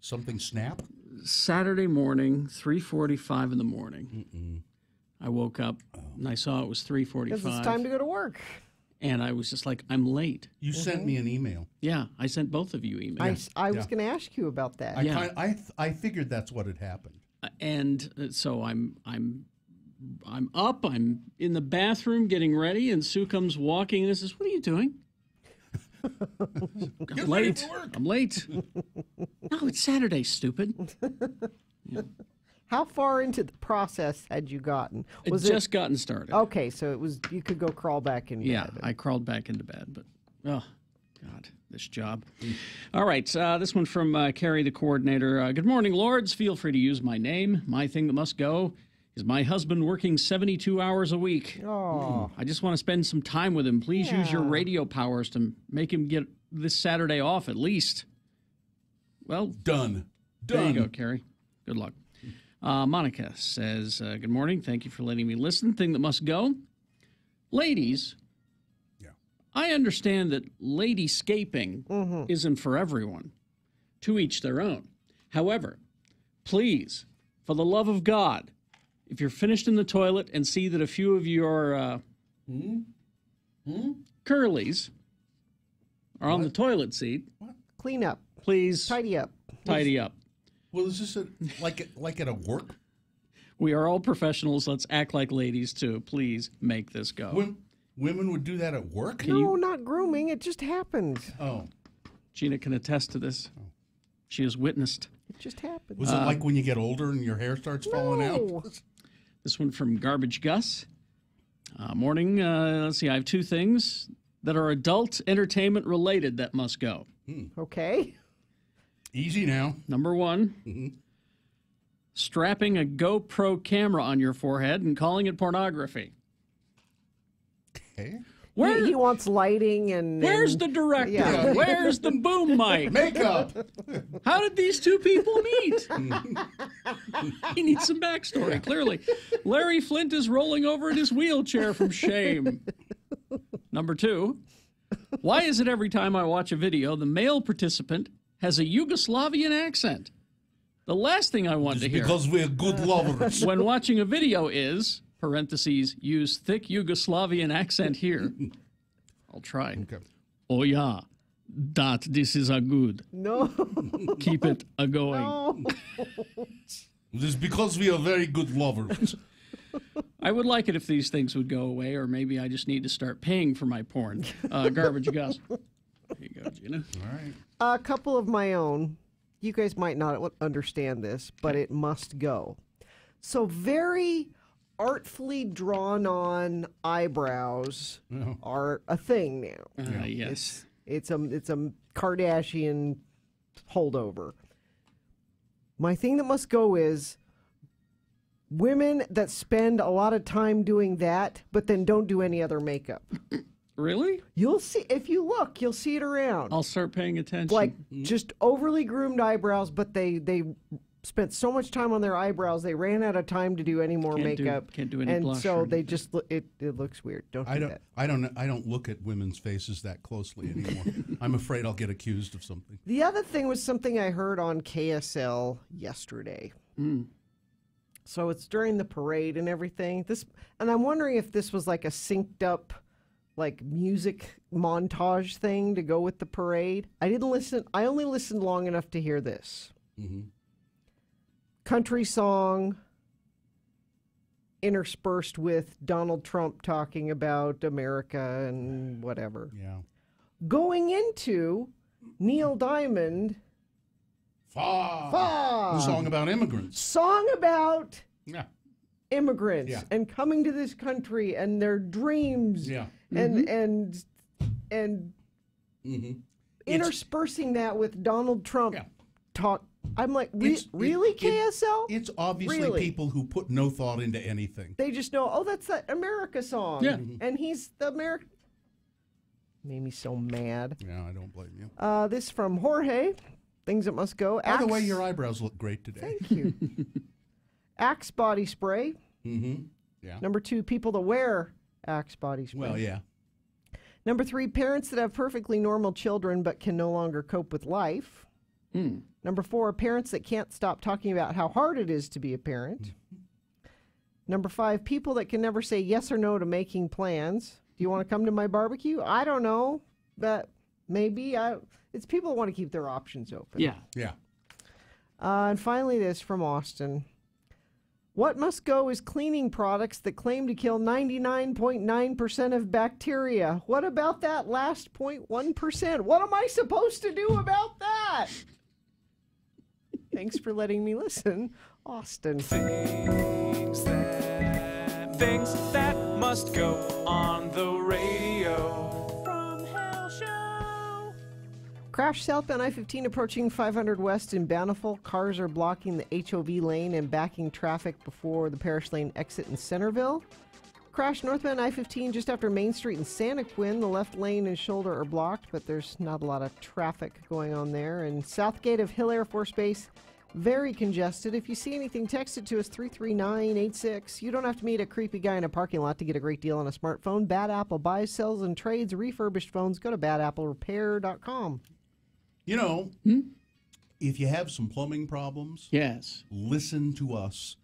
something snap? Saturday morning, 3:45 in the morning. I woke up and I saw it was 3:45. Because it's time to go to work. And I was just like, I'm late. You sent me an email. Yeah, I sent both of you emails. I was going to ask you about that. I figured that's what had happened. And so I'm up. I'm in the bathroom getting ready, and Sue comes walking and says, "What are you doing?" I'm late. I'm late. No, it's Saturday, stupid. Yeah. How far into the process had you gotten? Was it just gotten started? Okay, so it was. You could go crawl back in bed. Yeah, I crawled back into bed, but oh, God, this job. All right, this one from Carrie, the coordinator. Good morning, lords. Feel free to use my name. My thing that must go is my husband working 72 hours a week. Oh. I just want to spend some time with him. Please use your radio powers to make him get this Saturday off at least. Well, done. There you go, Carrie. Good luck. Monica says, good morning. Thank you for letting me listen. Thing that must go. Ladies, I understand that ladyscaping isn't for everyone. To each their own. However, please, for the love of God, if you're finished in the toilet and see that a few of your curlies are on the toilet seat, clean up. Please tidy up. Tidy up. Well, is this like at a work? We are all professionals. Let's act like ladies too. Please make this go. Women would do that at work? No, not grooming. It just happened. Oh. Gina can attest to this. She has witnessed. It just happened. Was it like when you get older and your hair starts falling out? This one from Garbage Gus. Morning. Let's see. I have two things that are adult entertainment related that must go. Okay. Easy now. Number one, strapping a GoPro camera on your forehead and calling it pornography. Okay. He wants lighting and... Where's the director? Yeah. Where's the boom mic? Makeup. How did these two people meet? He needs some backstory, clearly. Larry Flint is rolling over in his wheelchair from shame. Number 2, why is it every time I watch a video, the male participant has a Yugoslavian accent? The last thing I want to hear, Because we're good lovers. when watching a video is, parentheses, use thick Yugoslavian accent here. I'll try. Okay. Oh yeah, this is a good. No. Keep it a going. No. This is because we are very good lovers. I would like it if these things would go away, or maybe I just need to start paying for my porn. Garbage Gus. There you go, Gina. All right. A couple of my own. You guys might not understand this, but it must go. So very artfully drawn on eyebrows are a thing now. Yes. It's a Kardashian holdover. My thing that must go is women that spend a lot of time doing that, but then don't do any other makeup. Really? You'll see, if you look, you'll see it around. I'll start paying attention. Like just overly groomed eyebrows, but they spent so much time on their eyebrows, they ran out of time to do any more makeup. Can't do any and blush so or they just it looks weird. Don't do that. I don't look at women's faces that closely anymore. I'm afraid I'll get accused of something. The other thing was something I heard on KSL yesterday. So it's during the parade and everything. And I'm wondering if this was like a synced up like music montage thing to go with the parade. I didn't listen. I only listened long enough to hear this. Country song interspersed with Donald Trump talking about America and whatever. Yeah. Going into Neil Diamond. Song about immigrants. Song about Yeah. immigrants Yeah. and coming to this country and their dreams. Yeah. And interspersing that with Donald Trump talk. I'm like, really, KSL? It's obviously Really? people who put no thought into anything. They just know, oh, that's that America song. Yeah. And he's the American. Made me so mad. Yeah, I don't blame you. This from Jorge. Things that must go. By the way, your eyebrows look great today. Thank you. Axe body spray. Yeah. Number 2, people that wear Axe body spray. Well, yeah. Number 3, parents that have perfectly normal children but can no longer cope with life. Number 4, parents that can't stop talking about how hard it is to be a parent. Number 5, people that can never say yes or no to making plans. Do you want to come to my barbecue? I don't know, but maybe. It's people that want to keep their options open. Yeah. Yeah. And finally, this from Austin. What must go is cleaning products that claim to kill 99.9% of bacteria. What about that last 0.1%? What am I supposed to do about that? Thanks for letting me listen, Austin. Things that must go on the radio from Hell Show. Crash southbound I-15 approaching 500 West in Bountiful. Cars are blocking the HOV lane and backing traffic before the Parish Lane exit in Centerville. Crash northbound I-15 just after Main Street in Santa Quin. The left lane and shoulder are blocked, but there's not a lot of traffic going on there. And Southgate of Hill Air Force Base, very congested. If you see anything, text it to us 33986. You don't have to meet a creepy guy in a parking lot to get a great deal on a smartphone. Bad Apple buys, sells, and trades refurbished phones. Go to badapplerepair.com. You know, if you have some plumbing problems, listen to us.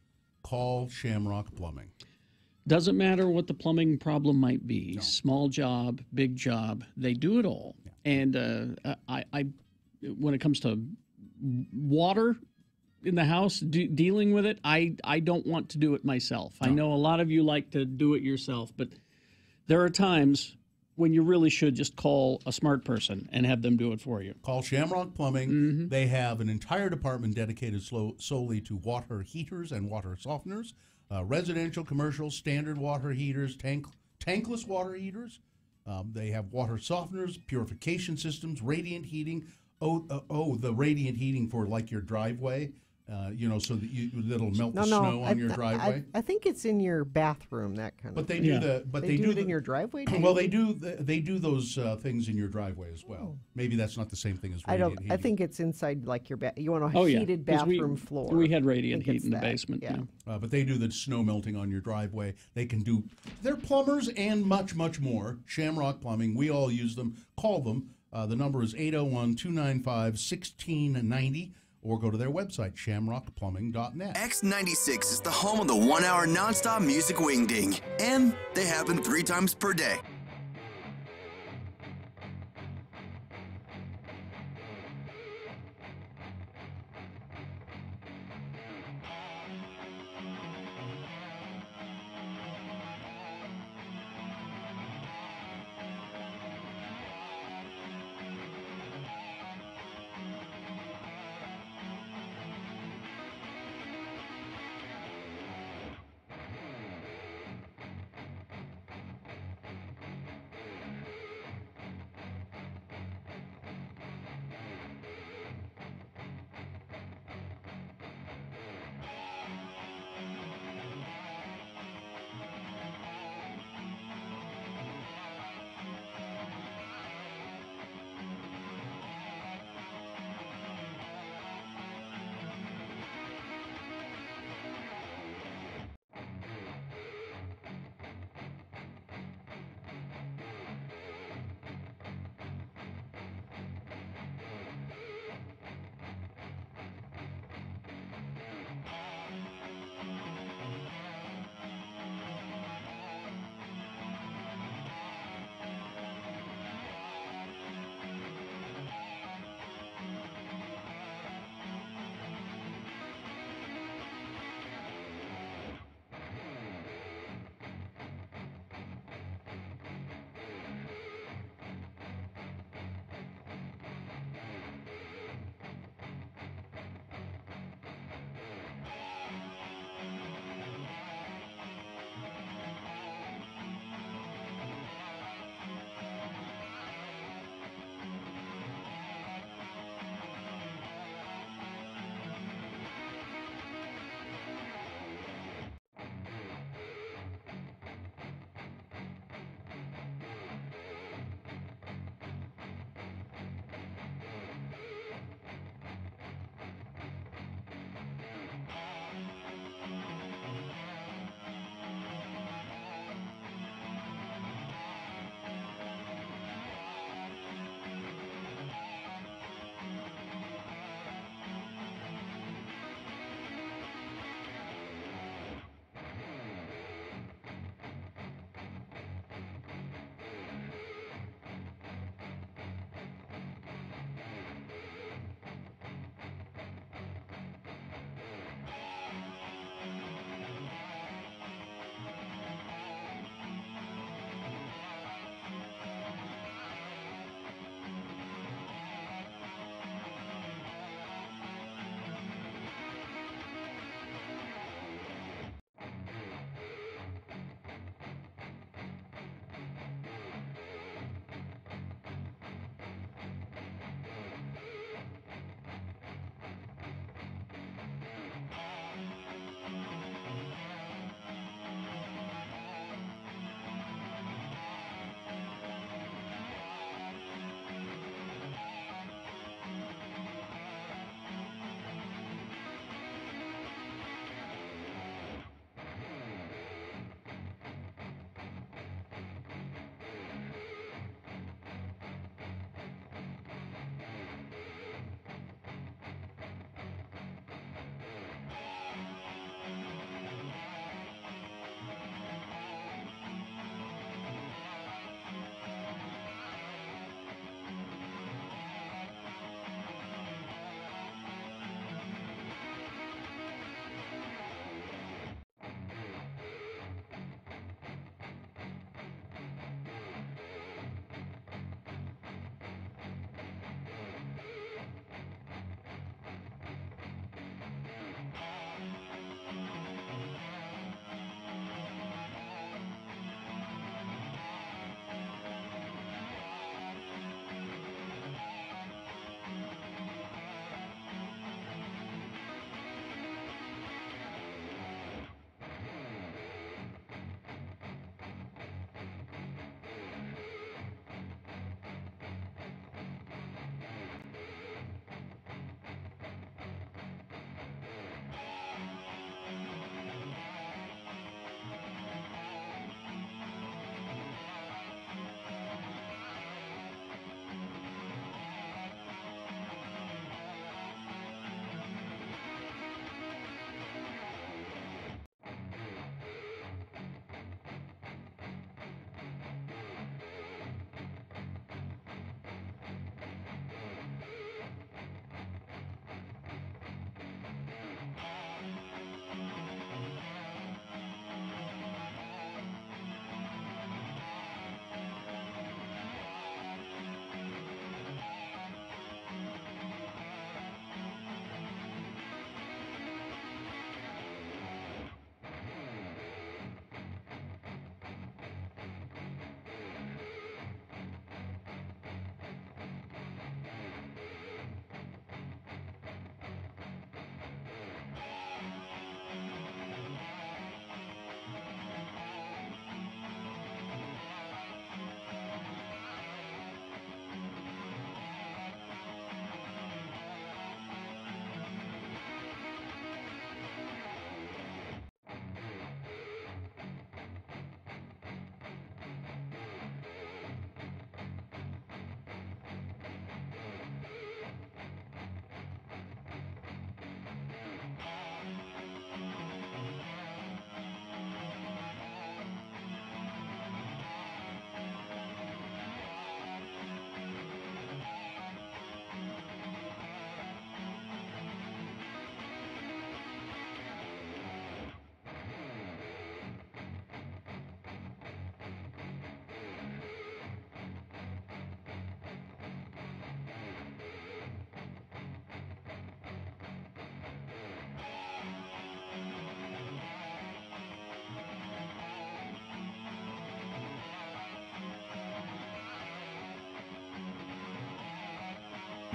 Call Shamrock Plumbing. Doesn't matter what the plumbing problem might be. Small job, big job, they do it all. And I when it comes to water in the house, dealing with it, I don't want to do it myself. I know a lot of you like to do it yourself, but there are times when you really should just call a smart person and have them do it for you. Call Shamrock Plumbing. They have an entire department dedicated solely to water heaters and water softeners, residential, commercial, standard water heaters, tankless water heaters. They have water softeners, purification systems, radiant heating. The radiant heating for like your driveway. So that that'll melt No, the no. snow on your driveway. I think it's in your bathroom, that kind But of they thing. do They do it in your driveway, too? Well, they do those things in your driveway as well. Maybe that's not the same thing as I radiant don't. heating. I think it's inside, like your you want a Oh, yeah. heated 'Cause bathroom floor. We had I radiant think heat it's in the that. basement. Yeah. But they do the snow melting on your driveway. They can do. They're plumbers and much, much more. Shamrock Plumbing. We all use them. Call them. The number is 801-295-1690. Or go to their website, shamrockplumbing.net. X96 is the home of the 1-hour nonstop music wingding, and they happen 3 times per day.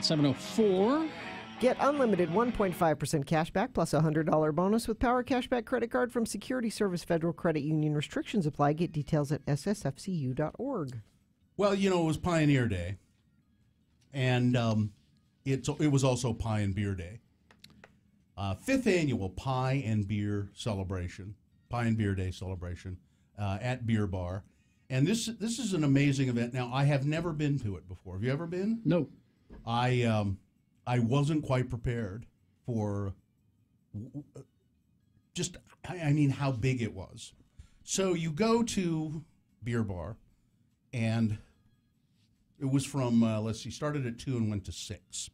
7:04. Get unlimited 1.5% cash back plus a $100 bonus with Power Cashback Credit Card from Security Service Federal Credit Union. Restrictions apply. Get details at ssfcu.org. Well, you know, it was Pioneer Day, and it was also Pie and Beer Day. 5th annual Pie and Beer celebration, Pie and Beer Day celebration at Beer Bar. And this is an amazing event. Now, I have never been to it before. Have you ever been? No. I wasn't quite prepared for how big it was. So you go to Beer Bar, and it was from, started at 2 and went to 6.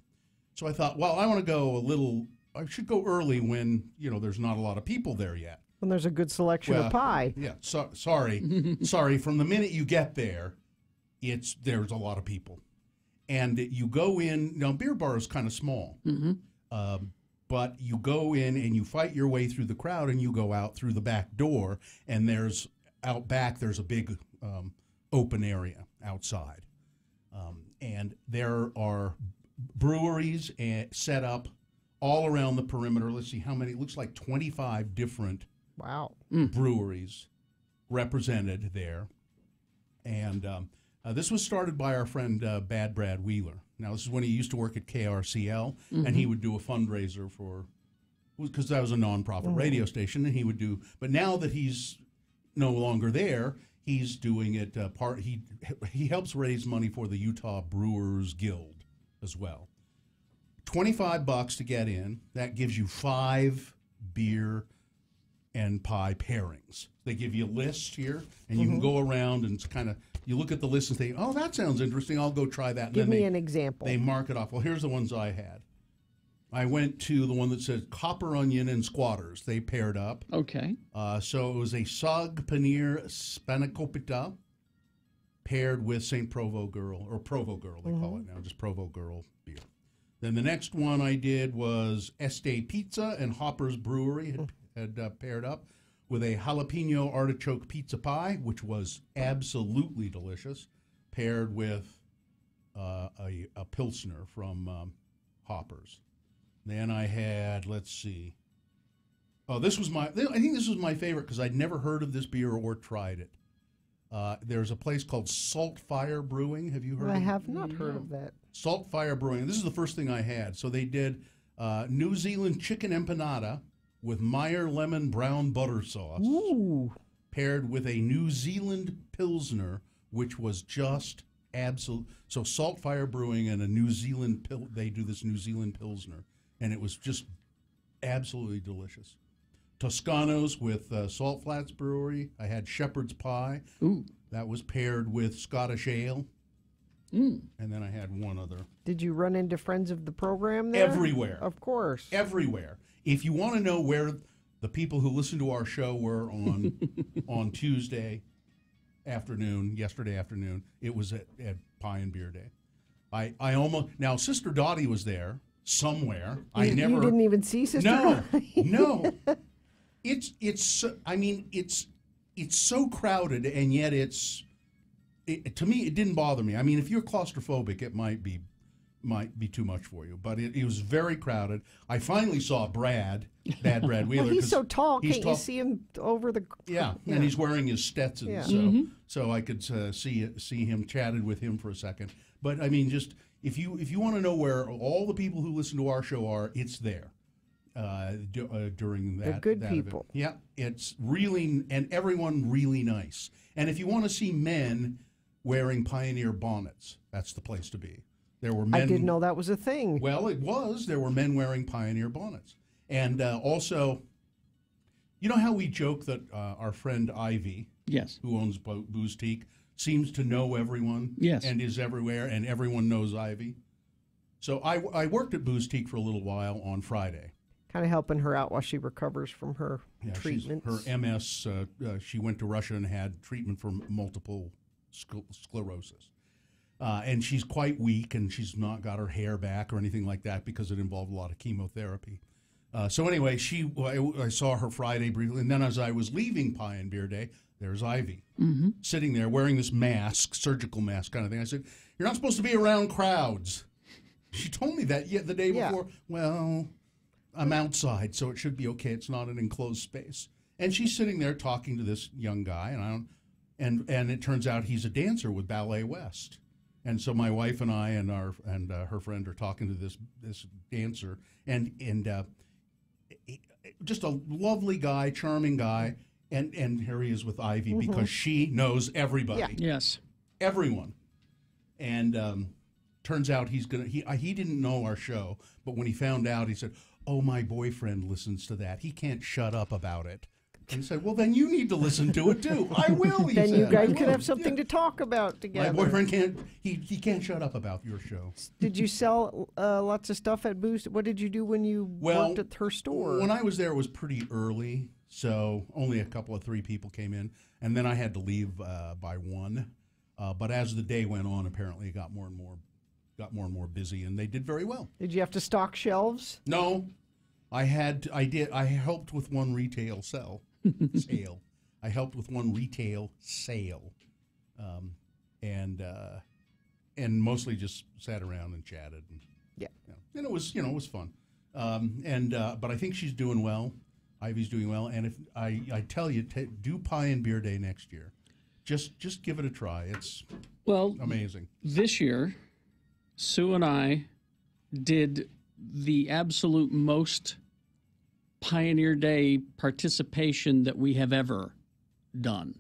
So I thought, well, I should go early when, there's not a lot of people there yet. When there's a good selection of pie. Yeah, sorry. Sorry, from the minute you get there, there's a lot of people. And you go in, now Beer Bar is kind of small, but you go in and you fight your way through the crowd and you go out through the back door, and out back there's a big open area outside. And there are breweries set up all around the perimeter. Let's see how many, it looks like 25 different breweries represented there. And this was started by our friend Bad Brad Wheeler. Now, this is when he used to work at KRCL, and he would do a fundraiser because that was a nonprofit radio station, and he would do, but now that he's no longer there, he's doing it he helps raise money for the Utah Brewers Guild as well. $25 to get in. That gives you 5 beer and pie pairings. They give you a list here, and you can go around and you look at the list and think, oh, that sounds interesting. I'll go try that. And Give me an example. They mark it off. Well, here's the ones I had. I went to the one that says Copper Onion and Squatters. They paired up. Okay. So it was a Sag Paneer Spanakopita paired with St. Provo Girl, or Provo Girl, they call it now, just Provo Girl beer. Then the next one I did was Este Pizza and Hopper's Brewery had paired up with a jalapeno artichoke pizza pie, which was absolutely delicious, paired with a Pilsner from Hopper's. Then I had, let's see. Oh, I think this was my favorite because I'd never heard of this beer or tried it. There's a place called Salt Fire Brewing. Have you heard of it? I have not heard of that. Salt Fire Brewing. This is the first thing I had. So they did New Zealand chicken empanada with Meyer lemon brown butter sauce, paired with a New Zealand Pilsner, which was just absolute. So Salt Fire Brewing and a New Zealand they do this New Zealand Pilsner, and it was just absolutely delicious. Toscanos with Salt Flats Brewery. I had Shepherd's Pie. Ooh. That was paired with Scottish Ale. And then I had one other. Did you run into friends of the program there? Everywhere. Of course. Everywhere. If you want to know where the people who listen to our show were on Tuesday afternoon, yesterday afternoon, it was at Pie and Beer Day. I almost, now Sister Dottie was there somewhere. You didn't even see Sister Dottie? No. It's so crowded, and yet to me, it didn't bother me. I mean, if you're claustrophobic, it might be too much for you. But it was very crowded. I finally saw Bad Brad Wheeler. Well, he's so tall. Can't you see him over the? Yeah, and he's wearing his Stetson, Yeah. so I could see him, chatted with him for a second. But I mean, just if you want to know where all the people who listen to our show are, it's there. During that, they're good that people. Event. Yeah, it's really, and everyone really nice. And if you want to see men wearing Pioneer bonnets, that's the place to be. There were men. I didn't know that was a thing. Well, it was. There were men wearing Pioneer bonnets, and also, you know how we joke that our friend Ivy, yes, who owns Boozteak, seems to know everyone, yes, and is everywhere, and everyone knows Ivy. So I worked at Boozteak for a little while on Friday. Kind of helping her out while she recovers from her treatment. Her MS, she went to Russia and had treatment for multiple sclerosis. And she's quite weak, and she's not got her hair back or anything like that because it involved a lot of chemotherapy. So anyway, I saw her Friday briefly, and then as I was leaving Pie and Beer Day, there's Ivy sitting there wearing this mask, surgical mask kind of thing. I said, "You're not supposed to be around crowds." She told me that the day before. Well, I'm outside, so it should be okay. It's not an enclosed space. And she's sitting there talking to this young guy, and it turns out he's a dancer with Ballet West. And so my wife and I and her friend are talking to this dancer, and just a lovely guy, charming guy, and here he is with Ivy because she knows everybody. Yeah. Yes, everyone. And turns out he didn't know our show, but when he found out, he said, "Oh, my boyfriend listens to that. He can't shut up about it." And he said, "Well, then you need to listen to it too." "I will," he then said. you guys could have something to talk about together. My boyfriend can't. He can't shut up about your show. Did you sell lots of stuff at Boost? What did you do when you worked at her store? When I was there, it was pretty early, so only a couple of 3 people came in, and then I had to leave by 1. But as the day went on, apparently it got more and more busy, and they did very well. Did you have to stock shelves? No, I did. I helped with one retail sale. I helped with one retail sale, and mostly just sat around and chatted. And it was fun. But I think she's doing well. Ivy's doing well, and if I tell you, do Pie and Beer Day next year. Just give it a try. It's amazing. This year, Sue and I did the absolute most Pioneer Day participation that we have ever done.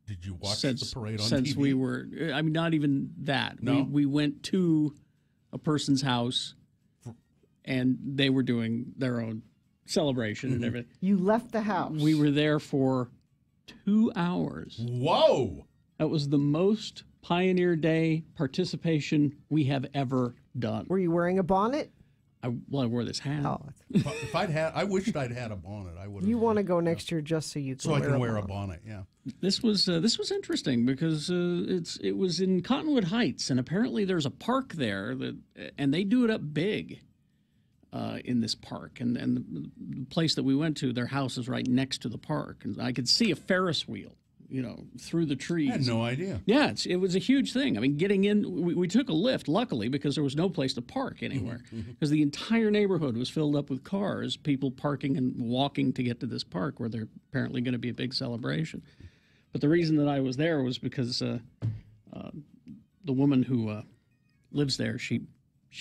Did you watch the parade on since TV? We were, I mean, not even that. No? We went to a person's house, and they were doing their own celebration and everything. You left the house. We were there for 2 hours. Whoa! That was the most Pioneer Day participation we have ever done. Were you wearing a bonnet? I wore this hat. Oh. If I wished I'd had a bonnet. I would. You want to go next year just so you can. So I can wear a bonnet. Yeah. This was interesting because it was in Cottonwood Heights, and apparently there's a park there and they do it up big. In this park, and the place that we went to, their house is right next to the park, and I could see a Ferris wheel, through the trees. I had no idea. Yeah, it was a huge thing. I mean, getting in, we took a lift, luckily, because there was no place to park anywhere, because the entire neighborhood was filled up with cars, people parking and walking to get to this park where they're apparently going to be a big celebration. But the reason that I was there was because the woman who lives there, she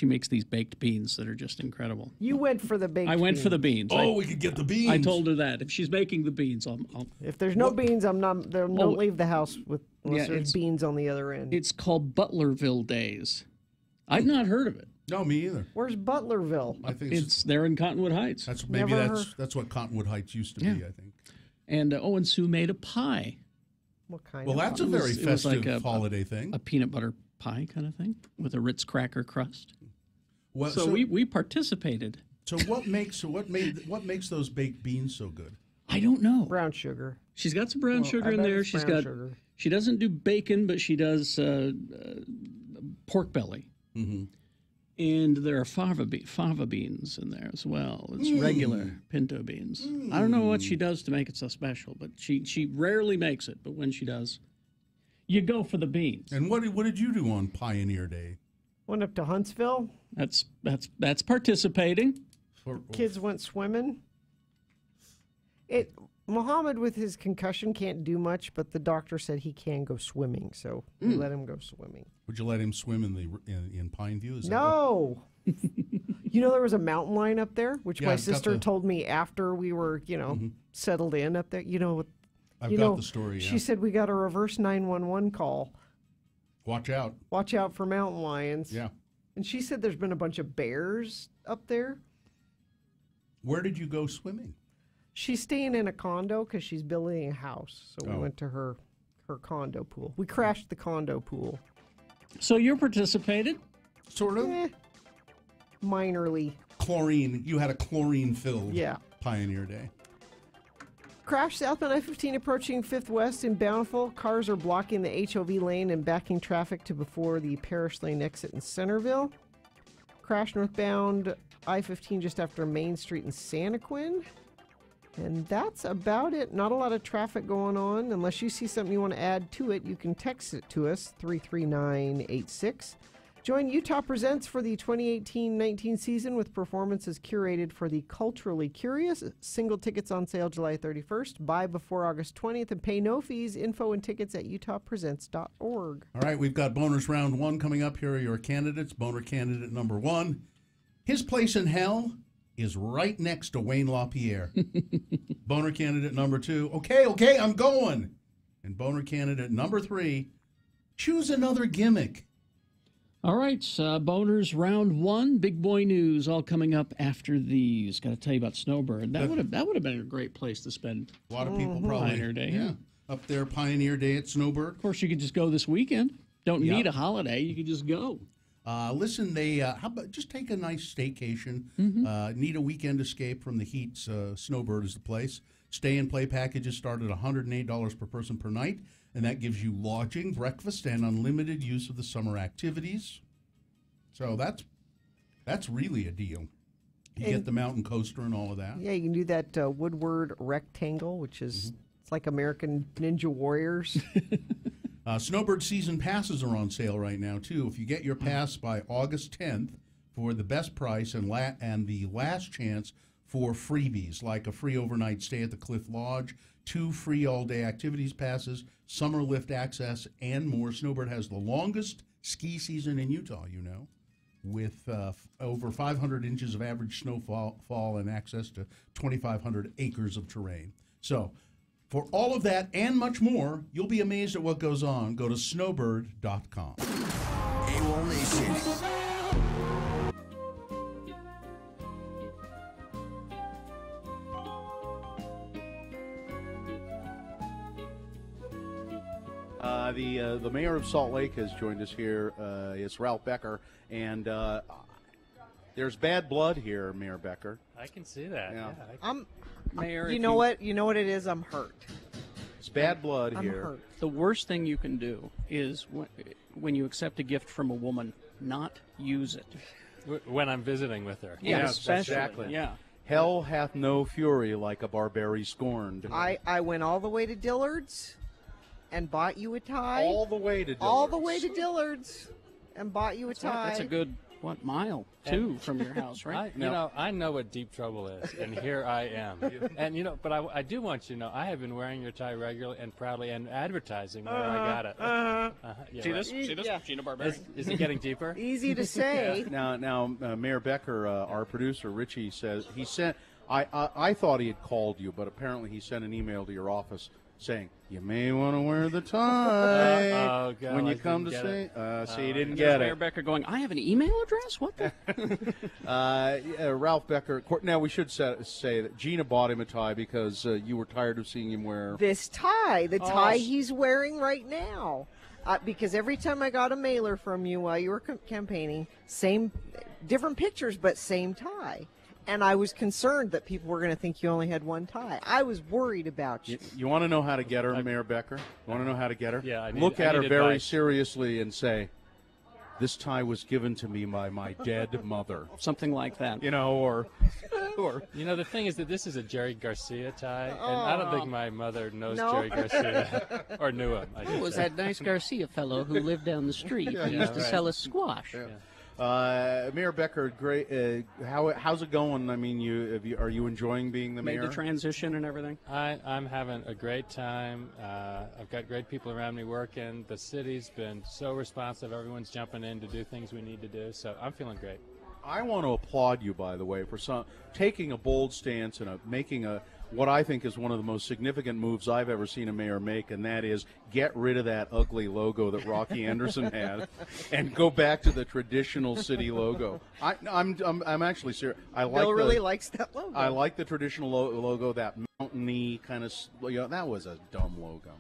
makes these baked beans that are just incredible. You went for the baked beans. I went for the beans. We could get the beans. I told her that. If she's making the beans, I'll if there's no beans, I'm not. Don't leave the house unless there's beans on the other end. It's called Butlerville Days. I've not heard of it. No, me either. Where's Butlerville? I think it's there in Cottonwood Heights. That's what Cottonwood Heights used to be. I think. And and Sue made a pie. What kind? Well, that's a very festive holiday thing. A peanut butter pie kind of thing with a Ritz cracker crust. Well, so we participated. So what makes those baked beans so good? I don't know. Brown sugar. She's got some brown sugar in there. She's got sugar. She doesn't do bacon, but she does pork belly. Mm-hmm. And there are fava beans in there as well. It's regular pinto beans. I don't know what she does to make it so special, but she rarely makes it. But when she does, you go for the beans. And what did you do on Pioneer Day? Went up to Huntsville. That's participating. Kids went swimming. Muhammad with his concussion can't do much, but the doctor said he can go swimming, so we let him go swimming. Would you let him swim in Pineview? No. There was a mountain lion up there, which my sister told me after we were, settled in up there. I've got the story. Yeah. She said we got a reverse 911 call. Watch out. Watch out for mountain lions. Yeah. And she said there's been a bunch of bears up there. Where did you go swimming? She's staying in a condo because she's building a house. So we went to her condo pool. We crashed the condo pool. So you participated? Sort of? Minorly. Chlorine. You had a chlorine-filled Pioneer Day. Crash southbound I-15 approaching 5th West in Bountiful. Cars are blocking the HOV lane and backing traffic to before the Parish Lane exit in Centerville. Crash northbound I-15 just after Main Street in Santaquin. And that's about it. Not a lot of traffic going on. Unless you see something you want to add to it, you can text it to us, 33986. Join Utah Presents for the 2018-19 season with performances curated for the culturally curious. Single tickets on sale July 31st. Buy before August 20th and pay no fees. Info and tickets at utahpresents.org. All right, we've got Boners Round 1 coming up. Here are your candidates. Boner candidate number 1. His place in hell is right next to Wayne LaPierre. Boner candidate number 2. Okay, I'm going. And boner candidate number 3. Choose another gimmick. All right, Boners Round 1, big boy news, all coming up after these. Got to tell you about Snowbird. That would have been a great place to spend a lot of people probably. Pioneer Day. Yeah, up there, Pioneer Day at Snowbird. Of course, you could just go this weekend. Don't need a holiday. You could just go. Listen, how about just take a nice staycation? Need a weekend escape from the heat? Snowbird is the place. Stay and play packages start at $108 per person per night, and that gives you lodging, breakfast, and unlimited use of the summer activities. So that's really a deal. You get the mountain coaster and all of that. Yeah, you can do that Woodward Rectangle, which is it's like American Ninja Warriors. Snowbird season passes are on sale right now, too. If you get your pass by August 10th for the best price and the last chance for freebies, like a free overnight stay at the Cliff Lodge, 2 free all-day activities passes, summer lift access, and more. Snowbird has the longest ski season in Utah, with over 500 inches of average snowfall and access to 2,500 acres of terrain. So, for all of that and much more, you'll be amazed at what goes on. Go to snowbird.com. AWOL Nation. The mayor of Salt Lake has joined us here. It's Ralph Becker, and there's bad blood here, Mayor Becker. I can see that. Yeah. Mayor, you know what? You know what it is? I'm hurt. It's bad blood I'm here. hurt. The worst thing you can do is when you accept a gift from a woman, not use it. When I'm visiting with her. Yeah, Yes, especially. exactly. Yeah. Hell hath no fury like a Barbary scorned. I went all the way to Dillard's and bought you a tie. All the way to Dillard's. All the way to Dillard's and bought you a tie. That's a good, mile, too, from your house, right? I know what deep trouble is, and here I am. And, but I do want you to know, I have been wearing your tie regularly and proudly and advertising where I got it. Yeah, See this? See this? Yeah. Gina Barbera. Is it getting deeper? Easy to say. Now, Mayor Becker, our producer, Richie, says he sent, I thought he had called you, but apparently he sent an email to your office saying, you may want to wear the tie when you come to say. See, you didn't get Mayor it. Becker going, I have an email address? What the? Ralph Becker. Now, we should say that Gina bought him a tie because you were tired of seeing him wear This tie, the tie he's wearing right now. Because every time I got a mailer from you while you were campaigning, different pictures, but same tie. And I was concerned that people were going to think you only had one tie. I was worried about you. You want to know how to get her, Mayor Becker? You want to know how to get her? Yeah, Look at her very advice. seriously and say, this tie was given to me by my dead mother. Something like that. Or the thing is that this is a Jerry Garcia tie, and I don't think my mother knows Jerry Garcia or knew him. Who was that nice Garcia fellow who lived down the street? He used to sell us squash. Yeah. Mayor Becker, great. How's it going? I mean, are you enjoying being the mayor? Made the transition and everything? I'm having a great time. I've got great people around me working. The city's been so responsive. Everyone's jumping in to do things we need to do. So I'm feeling great. I want to applaud you, by the way, for taking a bold stance and making what I think is one of the most significant moves I've ever seen a mayor make, and that is get rid of that ugly logo that Rocky Anderson had and go back to the traditional city logo. I'm actually serious. Bill really likes that logo. I like the traditional logo, that mountainy kind of. That was a dumb logo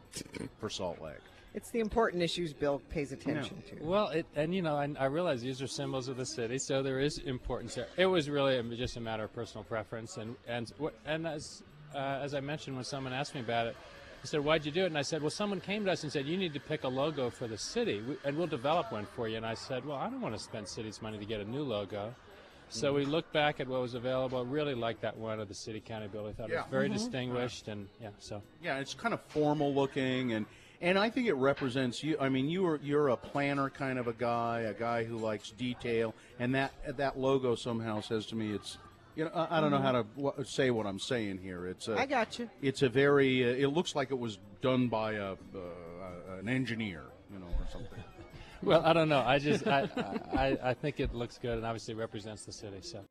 for Salt Lake. It's the important issues Bill pays attention to. Well, I realize these are symbols of the city, so there is importance there. It was really just a matter of personal preference, and as I mentioned when someone asked me about it, he said, why'd you do it? And I said, well, someone came to us and said, you need to pick a logo for the city, and we'll develop one for you. And I said, well, I don't want to spend city's money to get a new logo. So we looked back at what was available, really liked that one of the city county building. Thought it was very distinguished, and Yeah, it's kind of formal looking, And I think it represents you. I mean, you're a planner kind of a guy who likes detail, and that logo somehow says to me it's. I don't know how to say what I'm saying here. I got you. It's a very. It looks like it was done by an engineer, or something. Well, I don't know. I think it looks good and obviously represents the city. So.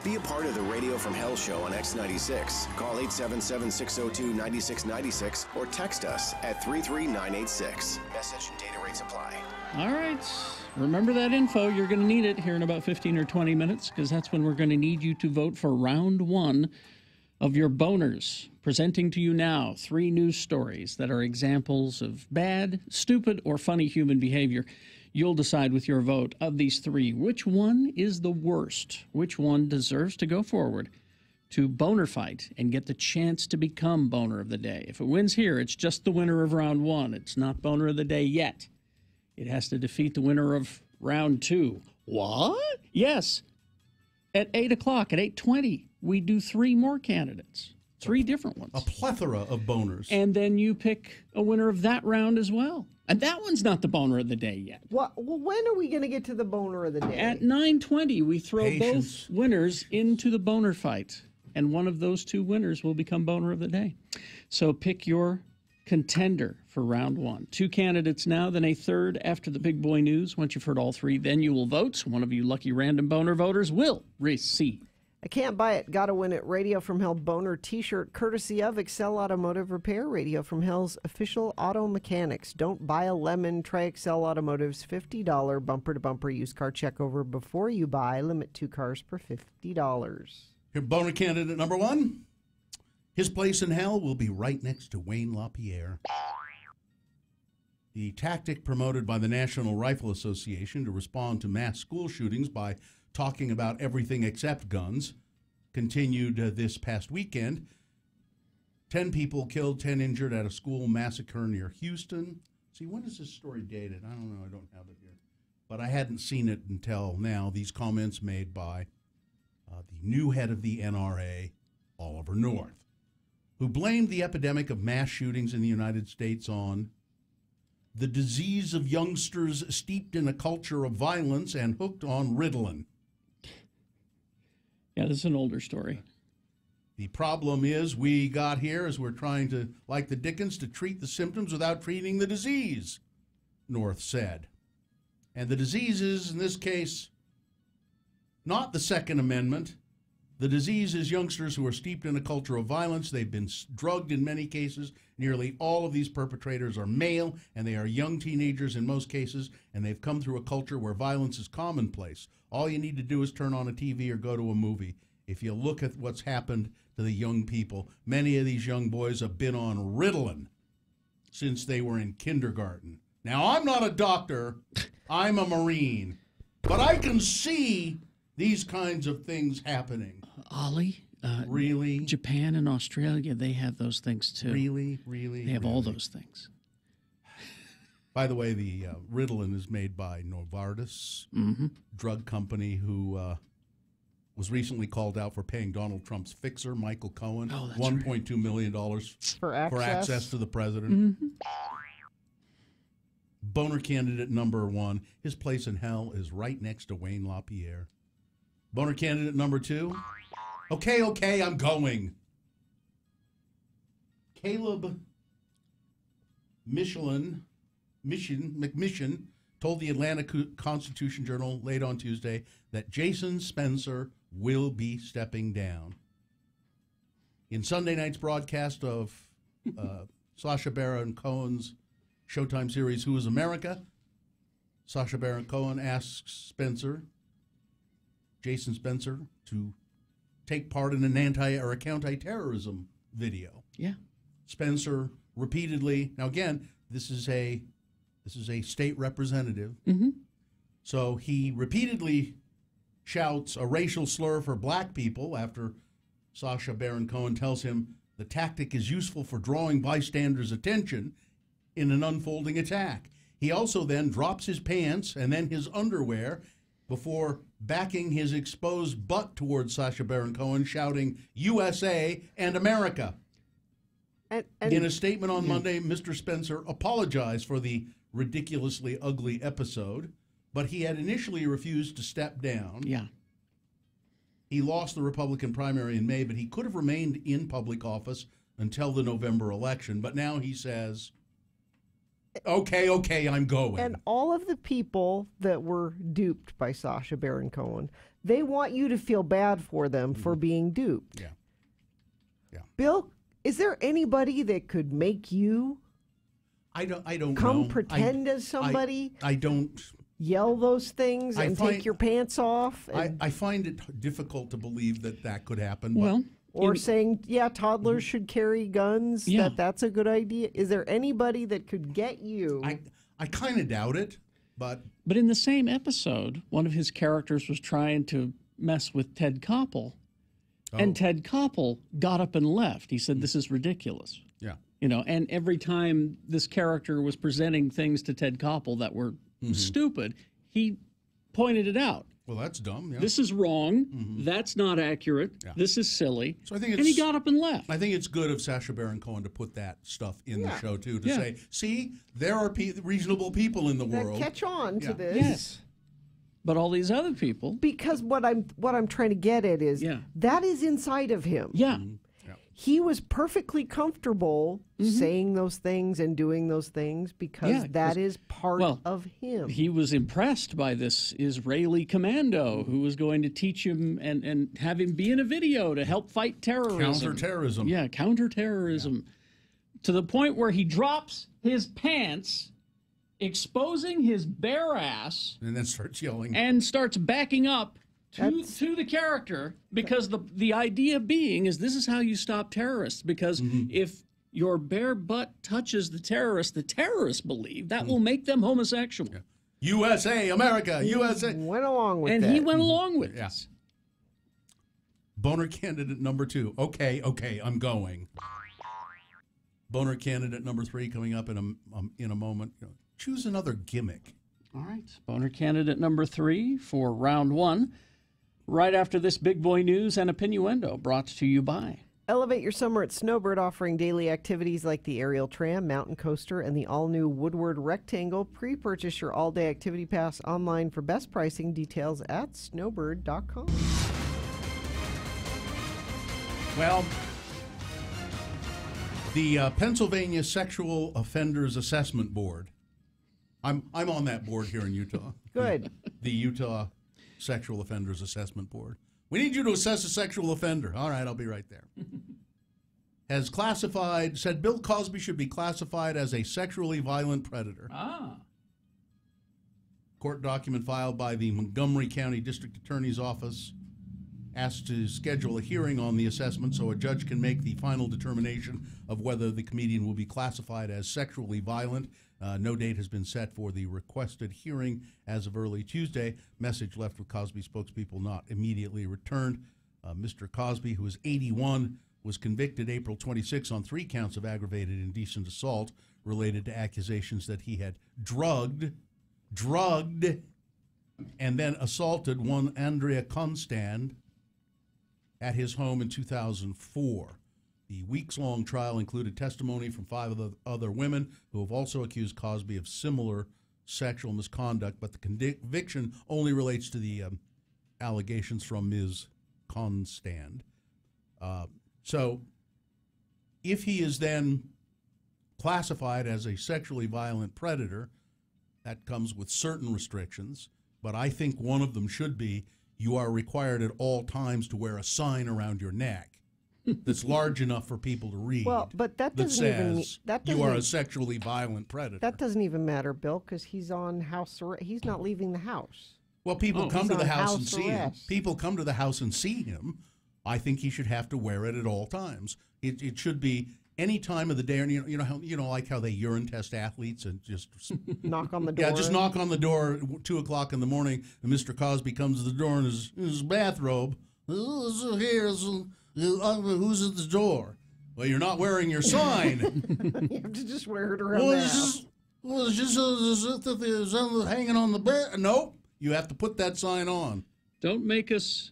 Be a part of the Radio from Hell show on X96. Call 877-602-9696 or text us at 33986. Message and data rates apply. All right. Remember that info. You're going to need it here in about 15 or 20 minutes because that's when we're going to need you to vote for round one of your boners. Presenting to you now 3 news stories that are examples of bad, stupid, or funny human behavior. You'll decide with your vote of these 3 which one is the worst, which one deserves to go forward to Boner Fight and get the chance to become Boner of the Day. If it wins here, it's just the winner of round 1. It's not Boner of the Day yet. It has to defeat the winner of round 2. What? Yes. At 8 o'clock, at 8:20, we do 3 more candidates. 3 different ones. A plethora of boners. And then you pick a winner of that round as well. And that one's not the Boner of the Day yet. Well, when are we going to get to the Boner of the Day? At 9:20, we throw both winners into the Boner Fight. And one of those 2 winners will become Boner of the Day. So pick your contender for round 1. 2 candidates now, then a third after the big boy news. Once you've heard all 3, then you will vote. One of you lucky random Boner voters will receive I can't buy it. Gotta win it. Radio from Hell Boner t-shirt courtesy of Excel Automotive Repair. Radio from Hell's official auto mechanics. Don't buy a lemon. Try Excel Automotive's $50 bumper-to-bumper used car check over before you buy. Limit 2 cars per $50. Your boner candidate number 1. His place in hell will be right next to Wayne LaPierre. The tactic promoted by the National Rifle Association to respond to mass school shootings by talking about everything except guns continued this past weekend. 10 people killed, 10 injured at a school massacre near Houston. See, when is this story dated? I don't know. I don't have it here. But I hadn't seen it until now. These comments made by the new head of the NRA, Oliver North, who blamed the epidemic of mass shootings in the United States on the disease of youngsters steeped in a culture of violence and hooked on Ritalin. Yeah, this is an older story. The problem is we got here as we're trying to, like the Dickens, to treat the symptoms without treating the disease, North said. And the disease is, in this case, not the Second Amendment. The disease is youngsters who are steeped in a culture of violence. They've been drugged in many cases. Nearly all of these perpetrators are male, and they are young teenagers in most cases, and they've come through a culture where violence is commonplace. All you need to do is turn on a TV or go to a movie. If you look at what's happened to the young people. Many of these young boys have been on Ritalin since they were in kindergarten. Now, I'm not a doctor. I'm a Marine. But I can see these kinds of things happening. Ollie? Really? Japan and Australia, they have those things too. Really? They have all those things. By the way, the Ritalin is made by Novartis, drug company who was recently called out for paying Donald Trump's fixer, Michael Cohen, $1.2 million for access to the president. Boner candidate number 1, his place in hell is right next to Wayne LaPierre. Boner candidate number 2, okay, I'm going. Caleb McMission told the Atlanta Constitution Journal late on Tuesday that Jason Spencer will be stepping down. In Sunday night's broadcast of Sacha Baron Cohen's Showtime series Who is America, Sacha Baron Cohen asks Jason Spencer, to take part in an counter-terrorism video. Yeah. Spencer repeatedly, now again, this is a state representative, so he repeatedly shouts a racial slur for black people after Sacha Baron Cohen tells him the tactic is useful for drawing bystanders' attention in an unfolding attack. He also then drops his pants and then his underwear before backing his exposed butt towards Sacha Baron Cohen, shouting, USA and America. And in a statement on Monday, Mr. Spencer apologized for the ridiculously ugly episode, but he had initially refused to step down. Yeah. He lost the Republican primary in May, but he could have remained in public office until the November election. But now he says, okay, I'm going. And all of the people that were duped by Sacha Baron Cohen, they want you to feel bad for them for being duped. Yeah. Bill, is there anybody that could make you I don't come know. pretend as somebody? I don't yell those things and take your pants off? I find it difficult to believe that could happen. Well, or saying, toddlers should carry guns, that's a good idea. Is there anybody that could get you? I kind of doubt it, but in the same episode, one of his characters was trying to mess with Ted Koppel, and Ted Koppel got up and left. He said, "This is ridiculous." Yeah. And every time this character was presenting things to Ted Koppel that were stupid, he pointed it out. Well, that's dumb. Yeah. This is wrong. That's not accurate. Yeah. This is silly. So I think and he got up and left. I think it's good of Sacha Baron Cohen to put that stuff in the show too, to say, see, there are reasonable people in the world that catch on to this. Yes. But all these other people, because what I'm trying to get at is that is inside of him. Yeah. He was perfectly comfortable saying those things and doing those things because that is part of him. He was impressed by this Israeli commando who was going to teach him and have him be in a video to help fight terrorism. Counterterrorism. Yeah, counterterrorism. Yeah. To the point where he drops his pants, exposing his bare ass. And then starts yelling. And starts backing up to the character, because the idea being is this is how you stop terrorists, because if your bare butt touches the terrorists believe that will make them homosexual. Yeah. USA, America, USA. Went along with that. And he went along with this. Boner candidate number 2. Okay, I'm going. Boner candidate number 3 coming up in a moment. Choose another gimmick. All right. Boner candidate number 3 for round 1. Right after this big boy news and opinioendo, brought to you by Elevate your summer at Snowbird, offering daily activities like the aerial tram, mountain coaster, and the all-new Woodward Rectangle. Pre-purchase your all-day activity pass online for best pricing. Details at snowbird.com. Well, the Pennsylvania Sexual Offenders Assessment Board. I'm on that board here in Utah. Good. The Utah Sexual Offenders Assessment Board. We need you to assess a sexual offender. All right, I'll be right there. Has said Bill Cosby should be classified as a sexually violent predator. Court document filed by the Montgomery County District Attorney's Office asked to schedule a hearing on the assessment so a judge can make the final determination of whether the comedian will be classified as sexually violent. No date has been set for the requested hearing as of early Tuesday. Message left with Cosby spokespeople not immediately returned. Mr. Cosby, who is 81, was convicted April 26 on 3 counts of aggravated indecent assault related to accusations that he had drugged, and then assaulted one Andrea Constand at his home in 2004. The weeks-long trial included testimony from 5 other women who have also accused Cosby of similar sexual misconduct, but the conviction only relates to the allegations from Ms. Constand. So if he is then classified as a sexually violent predator, that comes with certain restrictions, but I think one of them should be you are required at all times to wear a sign around your neck that's large enough for people to read. Well, but that doesn't even you are a sexually violent predator. That doesn't even matter, Bill, because he's on house arrest. He's not leaving the house. Well, people come to the house and house see him. arrest. People come to the house and see him. I think he should have to wear it at all times. It should be any time of the day. And you know, like how they urine test athletes and just knock on the door. Yeah, just knock on the door at 2:00 in the morning, and Mr. Cosby comes to the door in his bathrobe. Who's at the door? Well, you're not wearing your sign. You have to just wear it around the house. It's just hanging on the bed. Nope, you have to put that sign on. Don't make us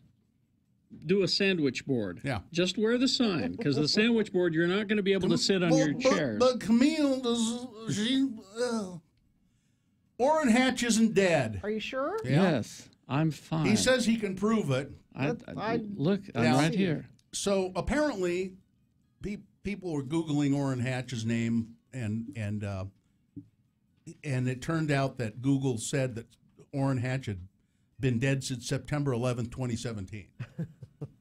do a sandwich board. Yeah. Just wear the sign, because the sandwich board, you're not going to be able to sit on your chairs. But Camille, Orrin Hatch isn't dead. Are you sure? Yeah. Yes, I'm fine. He says he can prove it. Look, I'm right here. So apparently, people were Googling Orrin Hatch's name, and it turned out that Google said that Orrin Hatch had been dead since September 11th, 2017.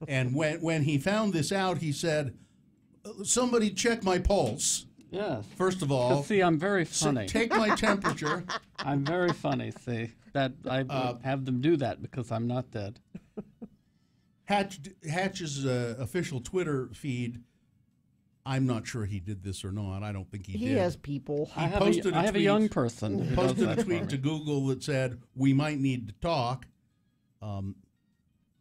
And when he found this out, he said, somebody check my pulse. Yes. First of all. See, I'm very funny. Take my temperature. I'm very funny, see. That I have them do that because I'm not dead. Hatch's official Twitter feed, I'm not sure he did this or not. I don't think he did. He has people. I have a young person. He posted a tweet to Google that said, we might need to talk.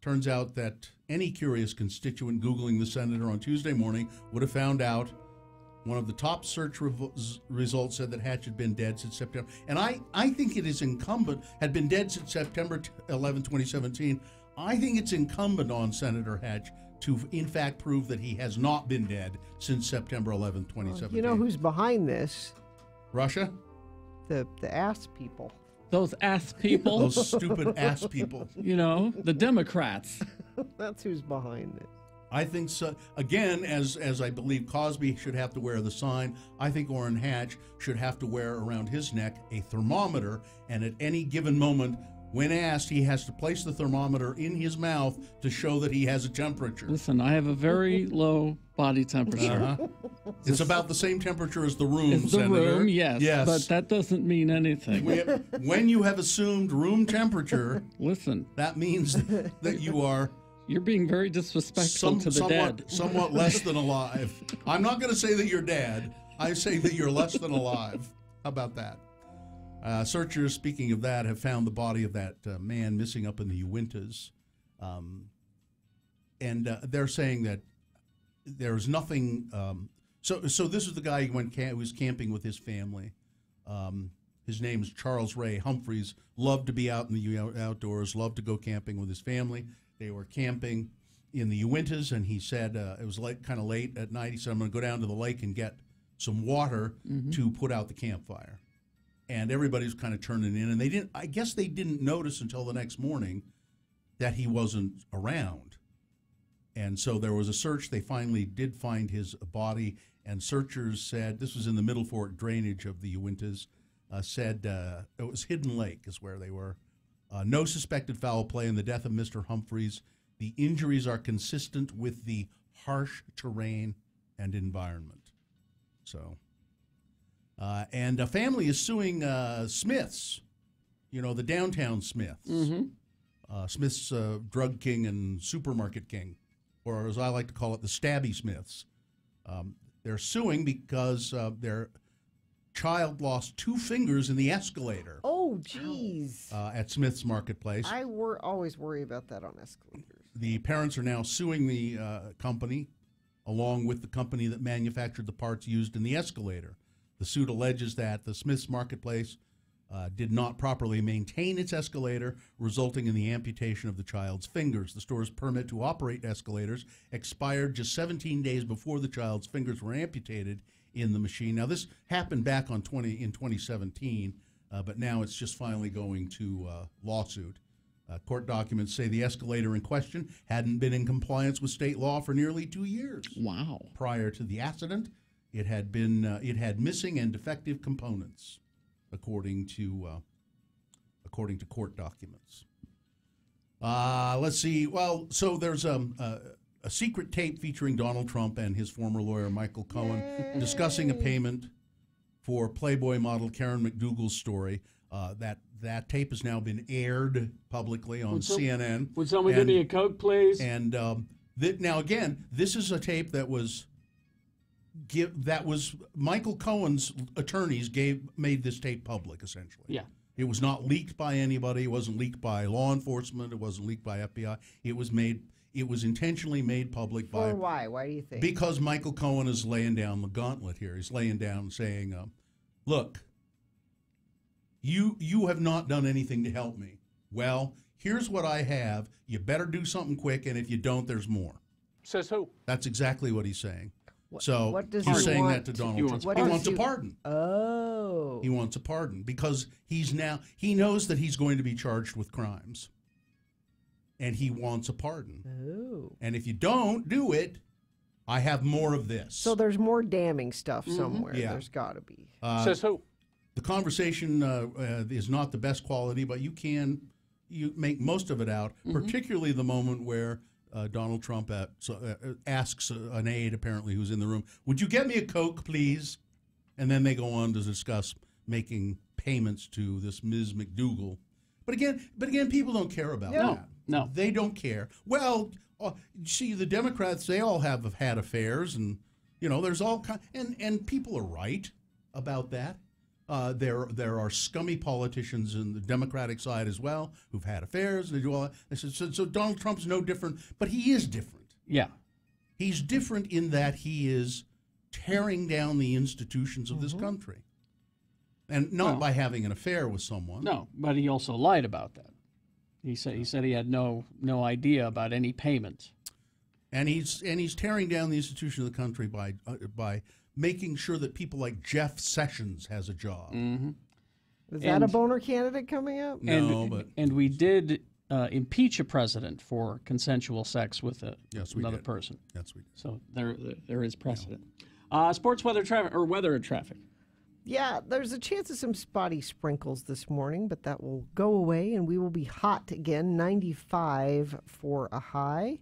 Turns out that any curious constituent Googling the senator on Tuesday morning would have found out one of the top search results said that Hatch had been dead since September. And I think it is incumbent, had been dead since September 11, 2017. I think it's incumbent on Senator Hatch to, in fact, prove that he has not been dead since September 11, 2017. You know who's behind this? Russia? The ass people. Those ass people. Those stupid ass people. You know, the Democrats. That's who's behind it. I think so. Again, as I believe Cosby should have to wear the sign, I think Orrin Hatch should have to wear around his neck a thermometer, and at any given moment, when asked, he has to place the thermometer in his mouth to show that he has a temperature. Listen, I have a very low body temperature. It's about the same temperature as the room, It's the Senator. room, yes, but that doesn't mean anything. When you have assumed room temperature, listen, that means that you are... You're being very disrespectful to the dead. Somewhat less than alive. I'm not going to say that you're dead. I say that you're less than alive. How about that? Searchers, speaking of that, have found the body of that man missing up in the Uintas. And they're saying that there's nothing... So this is the guy who was camping with his family. His name is Charles Ray Humphreys. Loved to be out in the outdoors, loved to go camping with his family. They were camping in the Uintas, and he said it was kind of late at night. He said, I'm going to go down to the lake and get some water to put out the campfire. And everybody's kind of turning in, and I guess they didn't notice until the next morning that he wasn't around. And so there was a search. They finally did find his body, and searchers said, this was in the Middle Fork drainage of the Uintas, said it was Hidden Lake is where they were. No suspected foul play in the death of Mr. Humphreys. The injuries are consistent with the harsh terrain and environment. So, and a family is suing Smiths, the downtown Smiths. Smith's Drug King and Supermarket King, or as I like to call it, the Stabby Smiths. They're suing because their child lost 2 fingers in the escalator. Oh, jeez. At Smith's Marketplace. I always worry about that on escalators. The parents are now suing the company, along with the company that manufactured the parts used in the escalator. The suit alleges that the Smith's Marketplace did not properly maintain its escalator, resulting in the amputation of the child's fingers. The store's permit to operate escalators expired just 17 days before the child's fingers were amputated in the machine. Now, this happened back in 2017, but now it's just finally going to lawsuit. Court documents say the escalator in question hadn't been in compliance with state law for nearly 2 years. Wow. Prior to the accident, it had missing and defective components, according to court documents. Let's see. Well, so there's a secret tape featuring Donald Trump and his former lawyer Michael Cohen discussing a payment for Playboy model Karen McDougal's story. That tape has now been aired publicly on CNN. Would someone give me a Coke, please? And now again, this is a tape that was Michael Cohen's attorneys made this tape public, essentially. Yeah. It was not leaked by anybody. It wasn't leaked by law enforcement. It wasn't leaked by FBI. It was intentionally made public by. For why? Why do you think? Because Michael Cohen is laying down the gauntlet here. He's laying down saying, look, you have not done anything to help me. Well, here's what I have. You better do something quick, and if you don't, there's more. Says who? That's exactly what he's saying. What does he's he saying want? that to Donald Trump. He wants a pardon. Oh. He wants a pardon because he knows that he's going to be charged with crimes. And he wants a pardon. Oh. And if you don't do it, I have more of this. So there's more damning stuff somewhere. Yeah. There's got to be. Says who? The conversation is not the best quality, but you make most of it out, particularly the moment where Donald Trump asks an aide, apparently, who's in the room, would you get me a Coke, please? And then they go on to discuss making payments to this Ms. McDougal. But again, people don't care about that. No. They don't care. Well, see, the Democrats, they all have had affairs, and, there's all kind, and people are right about that. There are scummy politicians in the Democratic side as well who've had affairs. They do all that. They said, so Donald Trump's no different, but he is different. Yeah. He's different in that he is tearing down the institutions of this country. And not by having an affair with someone. No, but he also lied about that. He said he had no idea about any payment. And he's tearing down the institution of the country by making sure that people like Jeff Sessions has a job. Mm-hmm. Is that a boner candidate coming up? And we did impeach a president for consensual sex with another person. Yes, we did. So there is precedent. Sports, weather, traffic, or weather and traffic. Yeah, there's a chance of some spotty sprinkles this morning, but that will go away, and we will be hot again, 95 for a high.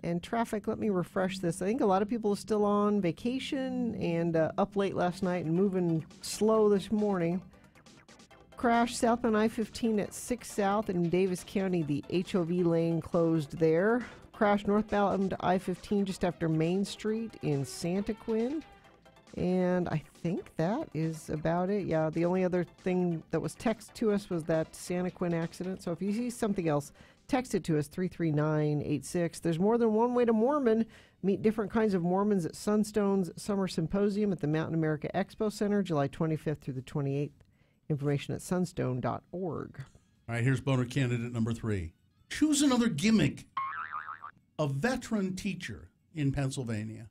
And traffic, let me refresh this. I think a lot of people are still on vacation and up late last night and moving slow this morning. Crash southbound I-15 at 6 South in Davis County. The HOV lane closed there. Crash northbound I-15 just after Main Street in Santaquin. And I think that is about it. Yeah, the only other thing that was texted to us was that Santaquin accident. So if you see something else, text it to us, 33986. There's more than one way to Mormon. Meet different kinds of Mormons at Sunstone's Summer Symposium at the Mountain America Expo Center, July 25th through the 28th. Information at sunstone.org. All right, here's boner candidate number 3. Choose another gimmick. A veteran teacher in Pennsylvania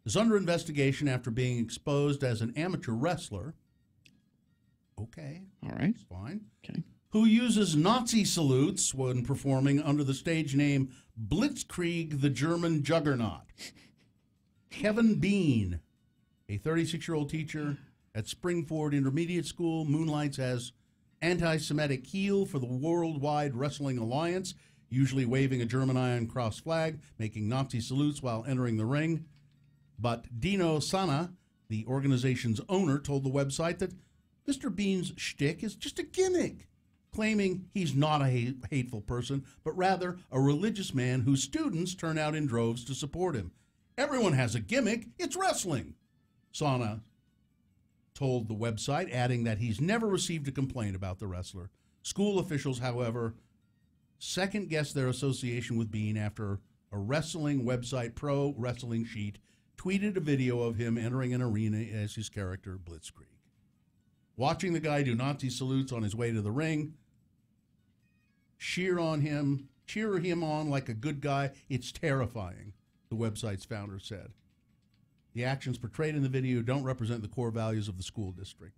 is under investigation after being exposed as an amateur wrestler. Okay. All right. That's fine. Okay. Who uses Nazi salutes when performing under the stage name Blitzkrieg the German Juggernaut. Kevin Bean, a 36-year-old teacher at Springford Intermediate School, moonlights as anti-Semitic heel for the Worldwide Wrestling Alliance, usually waving a German Iron Cross flag, making Nazi salutes while entering the ring. But Dino Sana, the organization's owner, told the website that Mr. Bean's shtick is just a gimmick, claiming he's not a hateful person, but rather a religious man whose students turn out in droves to support him. Everyone has a gimmick. It's wrestling, Sana told the website, adding that he's never received a complaint about the wrestler. School officials, however, second-guessed their association with Bean after a wrestling website, Pro Wrestling Sheet, tweeted a video of him entering an arena as his character, Blitzkrieg. Watching the guy do Nazi salutes on his way to the ring, cheer him on like a good guy, it's terrifying, the website's founder said. The actions portrayed in the video don't represent the core values of the school district.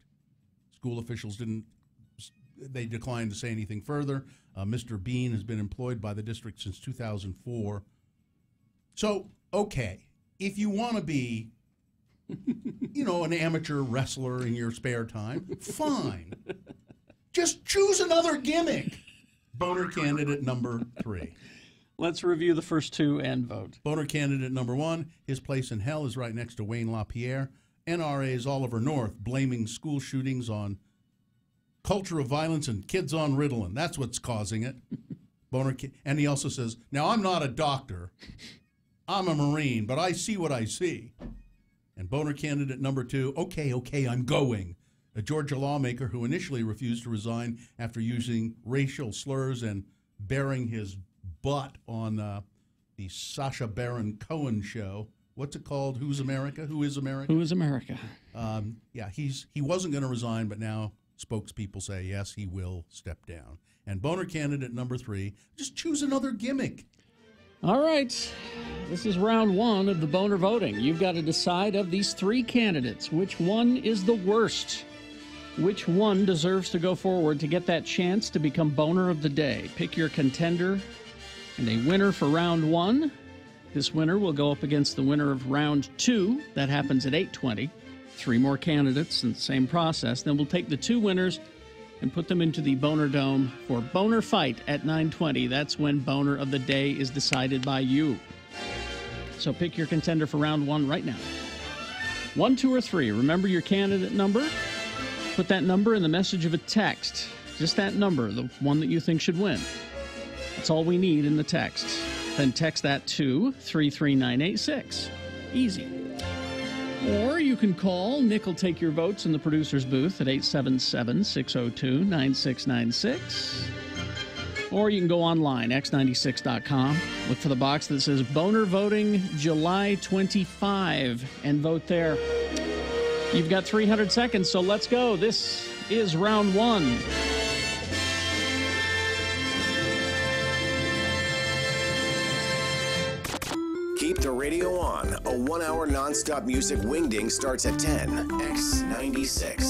School officials declined to say anything further. Mr. Bean has been employed by the district since 2004. So, okay, if you want to be, an amateur wrestler in your spare time, fine. Just choose another gimmick. Boner candidate number 3. Let's review the first two and vote. Boner candidate number 1, his place in hell is right next to Wayne LaPierre. NRA's Oliver North blaming school shootings on culture of violence and kids on Ritalin. That's what's causing it. And he also says, now I'm not a doctor. I'm a Marine, but I see what I see. And Boner candidate number 2, okay, I'm going. A Georgia lawmaker who initially refused to resign after using racial slurs and bearing his butt on the Sacha Baron Cohen show. What's it called? Who's America? Who is America? Who is America? He wasn't going to resign, but now spokespeople say, yes, he will step down. And Boner candidate number 3, just choose another gimmick. All right. This is round 1 of the Boner voting. You've got to decide of these 3 candidates, which one is the worst? Which one deserves to go forward to get that chance to become Boner of the Day? Pick your contender and a winner for round 1. This winner will go up against the winner of round 2. That happens at 8:20. 3 more candidates in the same process. Then we'll take the 2 winners and put them into the Boner Dome for Boner Fight at 9:20. That's when Boner of the Day is decided by you. So pick your contender for round 1 right now. 1, 2, or 3. Remember your candidate number. Put that number in the message of a text. Just that number, the one that you think should win. That's all we need in the text. Then text that to 33986. Easy. Or you can call. Nick will take your votes in the producer's booth at 877-602-9696. Or you can go online, x96.com. Look for the box that says Boner Voting July 25 and vote there. You've got 300 seconds, so let's go. This is round 1. Keep the radio on. A 1-hour nonstop music wingding starts at 10. X96.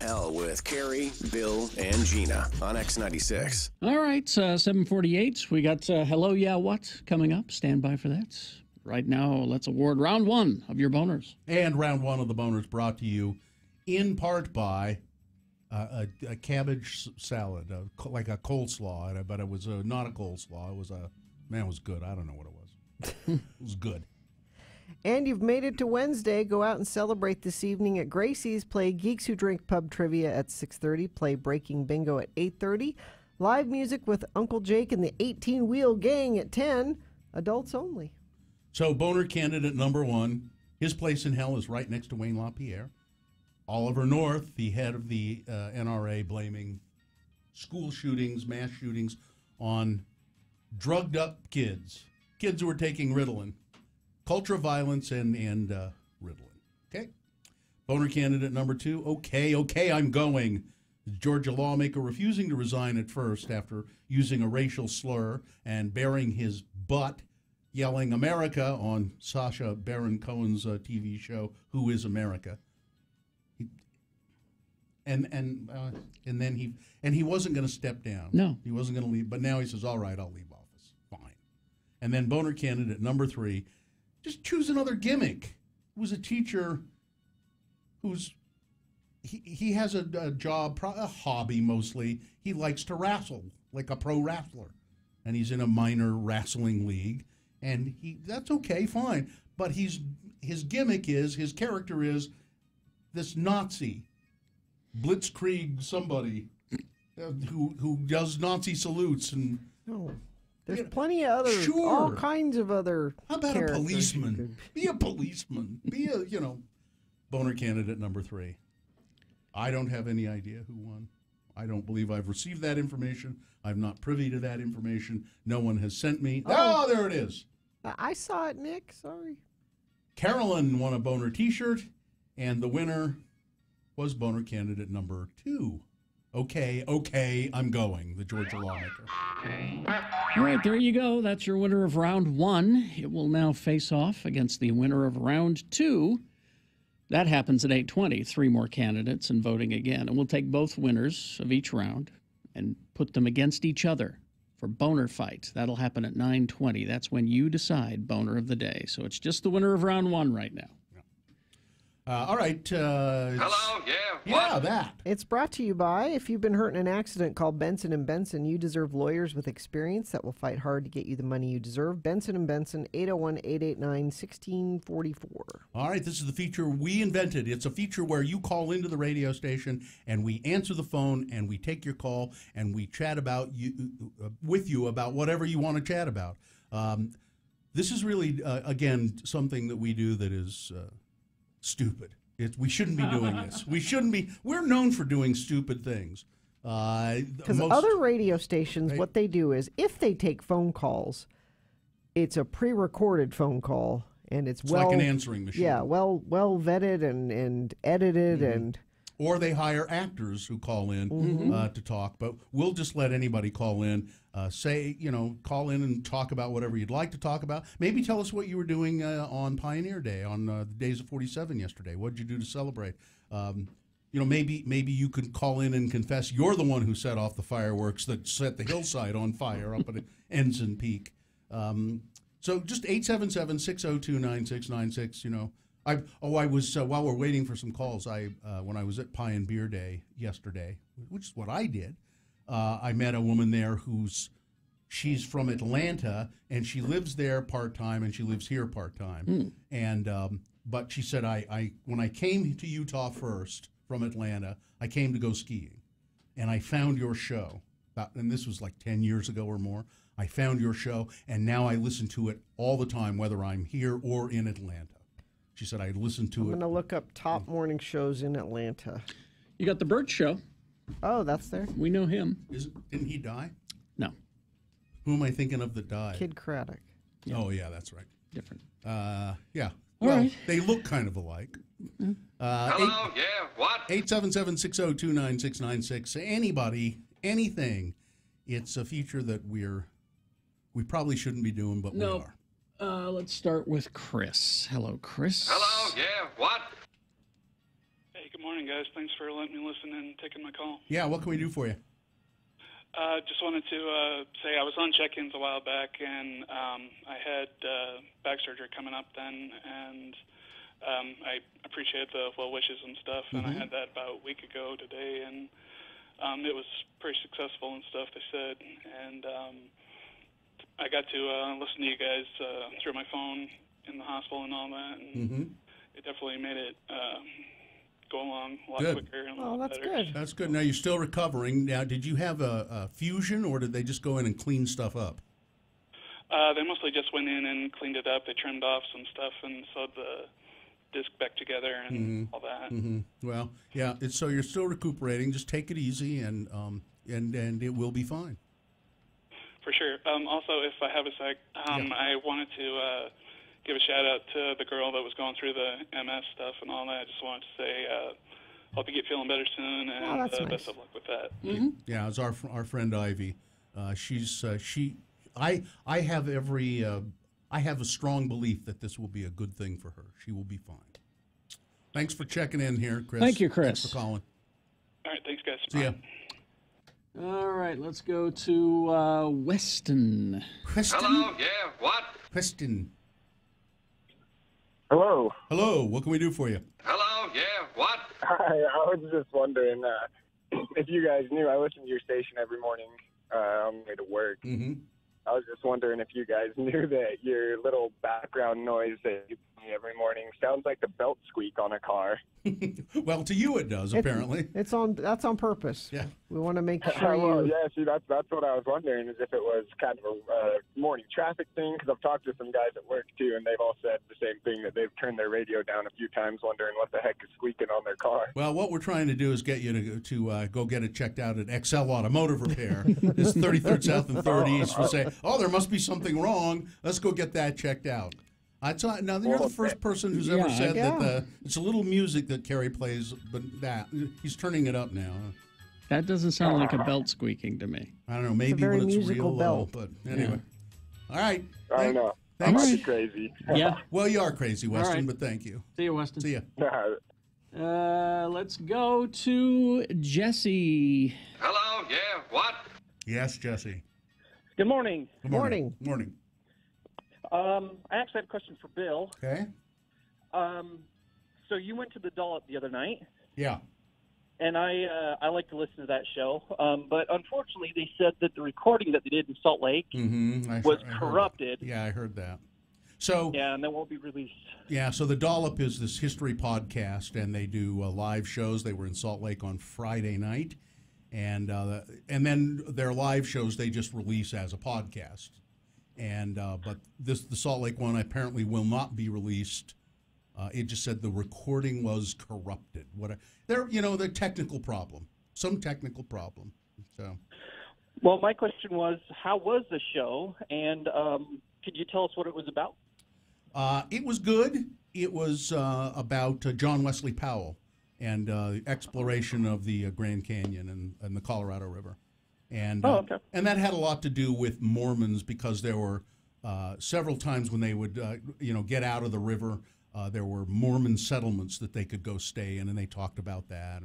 Hell with Carrie, Bill, and Gina on X96. All right, 7:48. We got Hello, Yeah, What coming up. Stand by for that. Right now, let's award round one of your boners. And round one of the boners brought to you in part by a cabbage salad, like a coleslaw, but it was not a coleslaw. It was it was good. I don't know what it was. It was good. And you've made it to Wednesday. Go out and celebrate this evening at Gracie's. Play Geeks Who Drink Pub Trivia at 6:30. Play Breaking Bingo at 8:30. Live music with Uncle Jake and the 18-Wheel Gang at 10. Adults only. So boner candidate number one, his place in hell is right next to Wayne LaPierre. Oliver North, the head of the NRA, blaming school shootings, mass shootings on drugged up kids who were taking Ritalin. Culture of violence and Ritalin. Okay. Boner candidate number two. Okay, I'm going. Georgia lawmaker refusing to resign at first after using a racial slur and baring his butt, yelling America on Sacha Baron Cohen's TV show, Who is America? And then he wasn't going to step down. No. He wasn't going to leave. But now he says, all right, I'll leave office. Fine. And then boner candidate number three. Just choose another gimmick. He was a teacher he has a job, a hobby mostly. He likes to wrestle, like a pro wrestler. And he's in a minor wrestling league. And that's okay, fine. But his gimmick is, his character is this Nazi, blitzkrieg somebody who does Nazi salutes and... No. There's plenty of other, all kinds of other. How about a policeman? Be a policeman. Be a, boner candidate number three. I don't have any idea who won. I don't believe I've received that information. I'm not privy to that information. No one has sent me. Oh, there it is. I saw it, Nick. Sorry. Carolyn won a boner T-shirt, and the winner was boner candidate number two. Okay, I'm going, the Georgia lawmaker. All right, there you go. That's your winner of round one. It will now face off against the winner of round two. That happens at 8:20. 3 more candidates and voting again. And we'll take both winners of each round and put them against each other for boner fight. That'll happen at 9:20. That's when you decide boner of the day. So it's just the winner of round one right now. All right. Hello, yeah. Yeah, that. It's brought to you by, if you've been hurt in an accident, call Benson & Benson. You deserve lawyers with experience that will fight hard to get you the money you deserve. Benson & Benson, 801-889-1644. All right, this is the feature we invented. It's a feature where you call into the radio station, and we answer the phone, and we take your call, and we chat about with you about whatever you want to chat about. This is really, again, something that we do that is... stupid. We shouldn't be doing this. We shouldn't be. We're known for doing stupid things. Because other radio stations, what they do is, if they take phone calls, it's a pre-recorded phone call, and it's like an answering machine. Yeah, well vetted and edited and. Or they hire actors who call in to talk. But we'll just let anybody call in, call in and talk about whatever you'd like to talk about. Maybe tell us what you were doing on Pioneer Day, on the Days of 47 yesterday. What did you do to celebrate? Maybe you could call in and confess you're the one who set off the fireworks that set the hillside on fire up at Ensign Peak. So just 877-602-9696, I was while we're waiting for some calls. When I was at Pie and Beer Day yesterday, which is what I did, I met a woman there she's from Atlanta and she lives there part time and she lives here part time. And but she said when I came to Utah first from Atlanta, I came to go skiing, and I found your show. And this was like 10 years ago or more. I found your show, and now I listen to it all the time, whether I'm here or in Atlanta. She said, I listened to it. I'm going to look up top morning shows in Atlanta. You got the Burt Show. Oh, that's there. We know him. Didn't he die? No. Who am I thinking of that died? Kid Craddock. Yeah. Oh, yeah, that's right. Different. Yeah. All right. They look kind of alike. Hello, yeah, what? 877-602-9696. Anybody, anything. It's a feature that we probably shouldn't be doing, but we are. Let's start with Chris. Hello, Chris. Hello, yeah, what? Hey, Hey, good morning, guys. Thanks for letting me listen and taking my call. Yeah, what can we do for you? Just wanted to say I was on check-ins a while back, and I had back surgery coming up then, and I appreciate the well wishes and stuff, and I had that about a week ago today, and it was pretty successful and stuff, they said, and I got to listen to you guys through my phone in the hospital and all that, and it definitely made it go along a lot quicker and a lot better. Good. That's good. Now, you're still recovering. Now, did you have a fusion, or did they just go in and clean stuff up? They mostly just went in and cleaned it up. They trimmed off some stuff and sewed the disc back together and all that. Well, yeah. So you're still recuperating. Just take it easy, and it will be fine. For sure. Also, if I have a sec, I wanted to give a shout out to the girl that was going through the MS stuff and all that. I just wanted to say, hope you get feeling better soon, and best of luck with that. Yeah, it's our friend Ivy. I have I have a strong belief that this will be a good thing for her. She will be fine. Thanks for checking in here, Chris. Thank you, Chris. Thanks for calling. All right, thanks, guys. See ya. All right, let's go to Weston. Hello, yeah, what? Weston. Hello. Hello, what can we do for you? Hello, yeah, what? Hi, I was just wondering if you guys knew I listen to your station every morning on the way to work. I was just wondering if you guys knew that your little background noise that you play every morning sounds like the belt squeak on a car. Well, to you it does, apparently. That's on purpose. Yeah. We want to make sure Well, you... yeah, see, that's what I was wondering, is if it was kind of a morning traffic thing, because I've talked to some guys at work, too, and they've all said the same thing, that they've turned their radio down a few times wondering what the heck is squeaking on their car. Well, what we're trying to do is get you to go get it checked out at Excel Automotive Repair. It's 33rd South and 3rd East. We'll say, there must be something wrong. Let's go get that checked out. Now, you're the first person who's ever said that it's a little music that Kerry plays, but he's turning it up now. That doesn't sound like a belt squeaking to me. I don't know. Maybe when it's real low, but anyway. All right. I don't know. I Thanks. might be crazy. Yeah. Well, you are crazy, Weston, right. but thank you. See you, Weston. See ya. Let's go to Jesse. Hello, yeah, what? Yes, Jesse. Good morning. Good morning. Morning. I actually have a question for Bill. Okay. So you went to the Dollop the other night. Yeah. And I like to listen to that show. But unfortunately, they said that the recording that they did in Salt Lake was corrupted. Yeah, I heard that. So yeah, and that won't be released. Yeah, so the Dollop is this history podcast, and they do live shows. They were in Salt Lake on Friday night, and then their live shows they just release as a podcast. And but the Salt Lake one apparently will not be released. It just said the recording was corrupted. The technical problem, some technical problem. So, well, my question was, how was the show, and could you tell us what it was about? It was good. It was about John Wesley Powell and exploration of the Grand Canyon and the Colorado River. And and that had a lot to do with Mormons, because there were several times when they would get out of the river, there were Mormon settlements that they could go stay in, and they talked about that,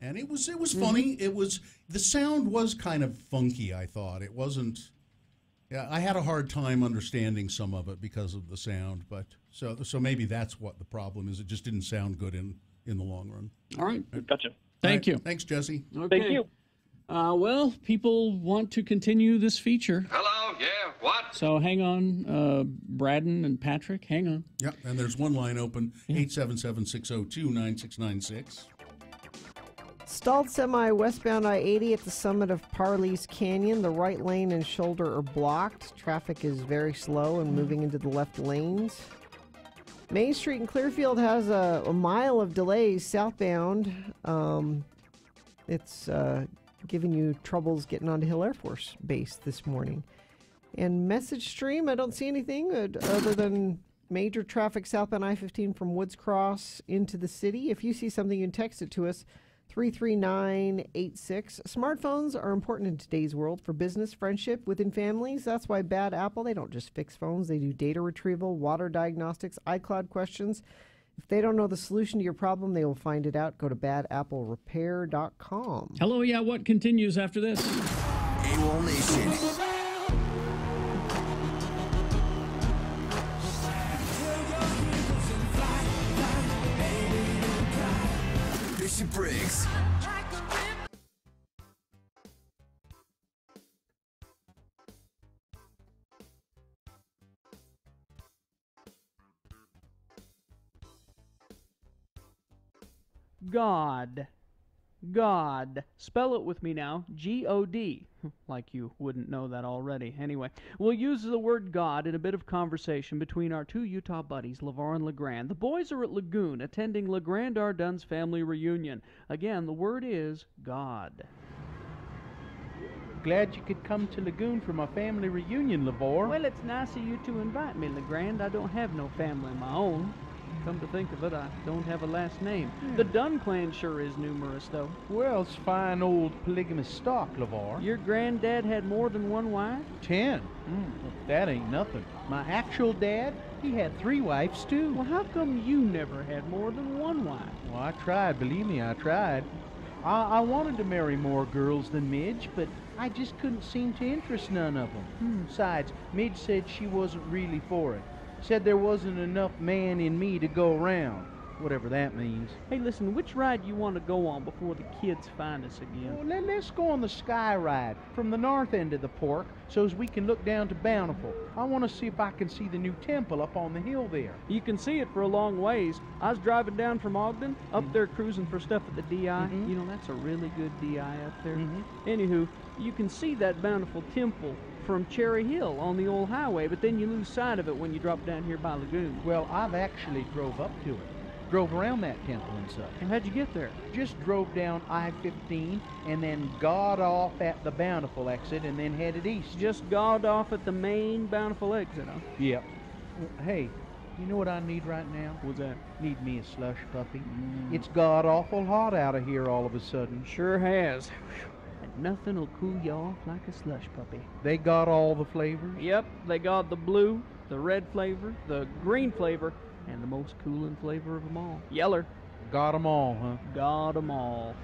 and it was funny. It was, the sound was kind of funky, I thought. It wasn't. Yeah, I had a hard time understanding some of it because of the sound, but so maybe that's what the problem is. It just didn't sound good in the long run. All right, gotcha. Thank you. Thanks, Jesse. Okay. Thank you. Well, people want to continue this feature. Hello, yeah, what? So hang on, Braden and Patrick, hang on. Yeah, and there's one line open, 877-602-9696. Stalled semi westbound I-80 at the summit of Parley's Canyon. The right lane and shoulder are blocked. Traffic is very slow and moving into the left lanes. Main Street in Clearfield has a mile of delays southbound. It's giving you troubles getting onto Hill Air Force Base this morning. And message stream, I don't see anything other than major traffic southbound I-15 from Woods Cross into the city. If you see something, you can text it to us, 33986. Smartphones are important in today's world for business, friendship, within families. That's why Bad Apple, they don't just fix phones. They do data retrieval, water diagnostics, iCloud questions, If they don't know the solution to your problem, they will find it out. Go to badapplerepair.com. Hello, yeah, what continues after this? AWOL Nation. Bishop Briggs. God. God. Spell it with me now. G-O-D. Like you wouldn't know that already. Anyway, we'll use the word God in a bit of conversation between our two Utah buddies, LeVar and LeGrand. The boys are at Lagoon attending LeGrand Ardun's family reunion. Again, the word is God. Glad you could come to Lagoon for my family reunion, LeVar. Well, it's nice of you to invite me, LeGrand. I don't have no family of my own. Come to think of it, I don't have a last name. The Dunn clan sure is numerous, though. Well, it's fine old polygamous stock, LeVar. Your granddad had more than one wife? 10. That ain't nothing. My actual dad, he had 3 wives, too. Well, how come you never had more than one wife? Well, I tried, believe me, I tried. I wanted to marry more girls than Midge, but I just couldn't seem to interest none of them. Besides, Midge said she wasn't really for it. Said there wasn't enough man in me to go around, whatever that means. Hey, listen, which ride you want to go on before the kids find us again? Well, let's go on the Sky Ride from the north end of the park so as we can look down to Bountiful. I want to see if I can see the new temple up on the hill there. You can see it for a long ways. I was driving down from Ogden, up there cruising for stuff at the DI. You know, that's a really good DI up there. Anywho, you can see that Bountiful temple from Cherry Hill on the old highway, but then you lose sight of it when you drop down here by Lagoon. Well, I've actually drove up to it. Drove around that temple and such. And how'd you get there? Just drove down I-15 and then got off at the Bountiful exit and then headed east. Just got off at the main Bountiful exit, huh? Yep. Hey, you know what I need right now? What's that? Need me a slush puppy. It's god-awful hot out of here all of a sudden. Sure has. And nothing will cool you off like a slush puppy. They got all the flavors? Yep, they got the blue, the red flavor, the green flavor, and the most cooling flavor of them all. Yeller. Got 'em all, huh? Got 'em all.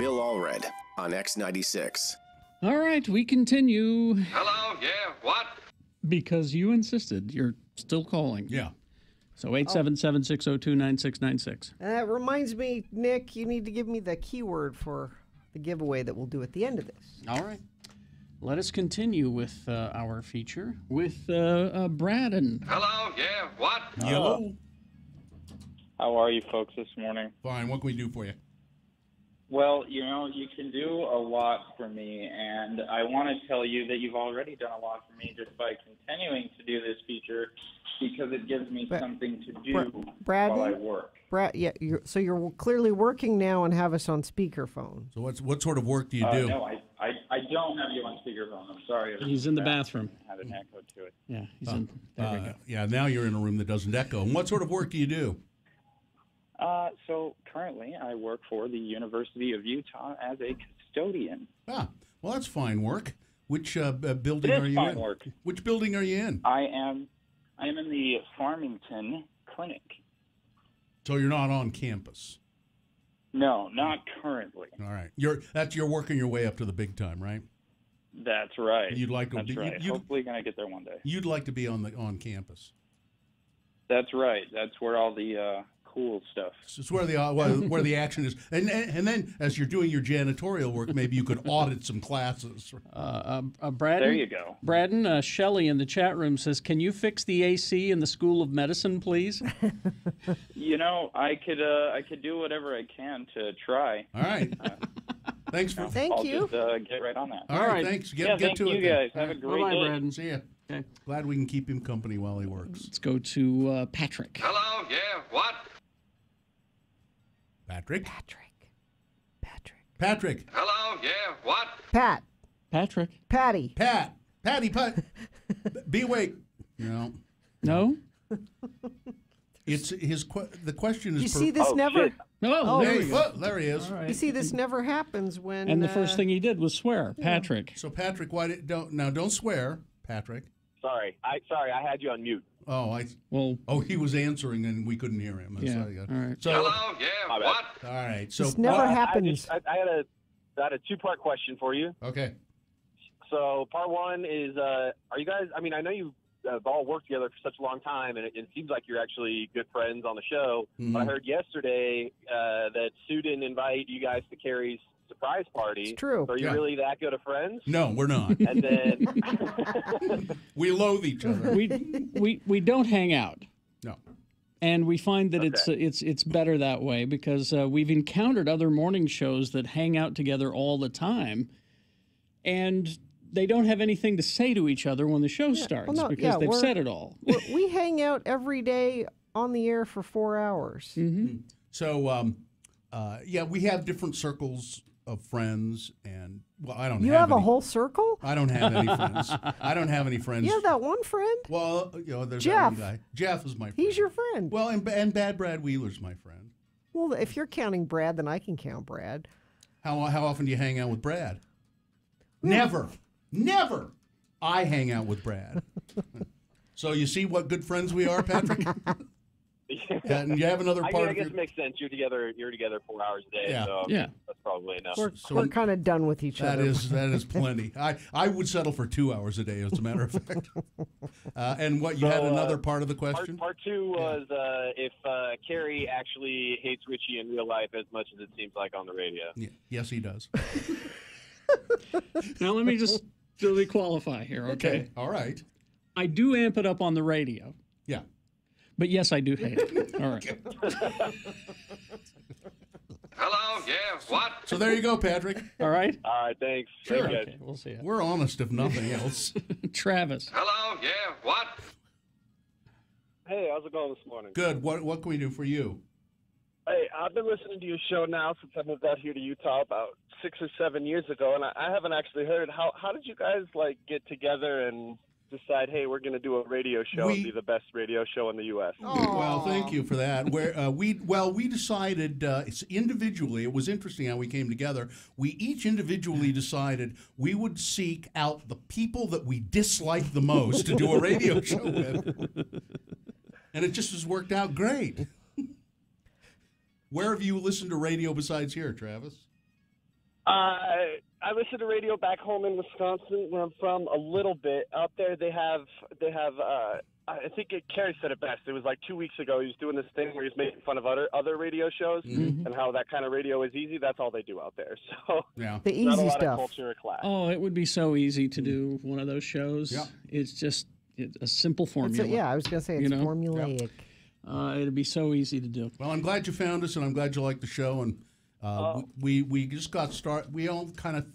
Bill Allred on X96. All right, we continue. Hello, yeah, what? Because you insisted. You're still calling. Yeah. So 877-602-9696. That reminds me, Nick, you need to give me the keyword for the giveaway that we'll do at the end of this. All right. Let us continue with our feature with Braden. Hello, yeah, what? Hello. How are you folks this morning? Fine. What can we do for you? Well, you know, you can do a lot for me, and I want to tell you that you've already done a lot for me just by continuing to do this feature because it gives me something to do while I work. Yeah, so you're clearly working now and have us on speakerphone. So what sort of work do you do? No, I don't have you on speakerphone. I'm sorry. He's in the bathroom. Had an echo to it. Yeah, he's in. There we go. Yeah, now you're in a room that doesn't echo. And what sort of work do you do? So currently I work for the University of Utah as a custodian. Ah, well, that's fine work. Which building It is are you fine in? work. Which building are you in? I am in the Farmington Clinic. So you're not on campus. No, not currently. All right. You're working your way up to the big time, right? That's right. You'd like to That's be, right. Hopefully going to get there one day. You'd like to be on campus. That's right. That's where all the cool stuff. It's where the action is. And then as you're doing your janitorial work, maybe you could audit some classes. Braden, there you go. Braden, Shelley in the chat room says, "Can you fix the AC in the School of Medicine, please?" You know, I could do whatever I can to try. All right. Thanks for. Thank you. Just, get right on that. All right. Thanks. Get thank to you it. guys. Then. Have a great Bye-bye, day. Braden. See ya. Okay. Glad we can keep him company while he works. Let's go to Patrick. Hello, yeah, what? Patrick. Hello, yeah, what? Pat. Patrick. Patty. Patty. Be awake. No. No. It's his. The question is. You see, this never. Shit. Oh, there you go. There he is. Right. You see, this never happens when. And the first thing he did was swear. Yeah. Patrick. So Patrick, don't swear, Patrick. Sorry, I had you on mute. Oh, he was answering and we couldn't hear him. Yeah. All right. So, hello, yeah, what? All right. So this never happens. I had a two-part question for you. Okay. So part one is, are you guys? I mean, I know you all worked together for such a long time, and it seems like you're actually good friends on the show. Mm-hmm. But I heard yesterday that Sue didn't invite you guys to Carrie's surprise party. It's true. So are you really that good of friends? No, we're not. And then we loathe each other. We don't hang out. No. And we find that it's better that way because we've encountered other morning shows that hang out together all the time, and they don't have anything to say to each other when the show starts because they've said it all. We hang out every day on the air for 4 hours. Mm-hmm. So, we have different circles of friends, and I don't. You have a whole circle? I don't have any friends. I don't have any friends. You have that one friend? Well, there's Jeff. that one guy. Jeff is my friend. He's your friend. Well, and Bad Brad Wheeler's my friend. Well, if you're counting Brad, then I can count Brad. How often do you hang out with Brad? Never. I hang out with Brad. So you see what good friends we are, Patrick? And you have another part. I guess it makes sense. You're together 4 hours a day. Yeah. So Yeah. that's probably enough. We're kind of done with each other. That is plenty. I would settle for 2 hours a day, as a matter of fact. And what you had another part of the question? Part two was if Carrie actually hates Richie in real life as much as it seems like on the radio. Yeah. Yes, he does. Now let me just really qualify here, okay? All right. I do amp it up on the radio. Yeah. But yes, I do hate it. All right. Hello, yeah, what? So there you go, Patrick. All right. All right, thanks. Sure. Thanks, guys. Okay, we'll see you. We're honest, if nothing else. Travis. Hello, yeah, what? Hey, how's it going this morning? Good. What can we do for you? Hey, I've been listening to your show now since I moved out here to Utah about 6 or 7 years ago, and I haven't actually heard it. How did you guys get together and decide, hey, we're going to do a radio show and be the best radio show in the U.S.? Well, thank you for that. We decided individually. It was interesting how we came together. We each individually decided we would seek out the people that we dislike the most to do a radio show with, and it just has worked out great. Where have you listened to radio besides here, Travis? I listen to radio back home in Wisconsin, where I'm from, a little bit. Out there, they have. I think Kerry said it best. It was like 2 weeks ago. He was doing this thing where he's making fun of other radio shows and how that kind of radio is easy. That's all they do out there. So yeah, the easy not a lot stuff. Of culture or class. Oh, it would be so easy to do one of those shows. Yep. It's just a simple formula. I was going to say it's formulaic. Yep. It'd be so easy to do. Well, I'm glad you found us, and I'm glad you like the show. And we just got started. We all kind of,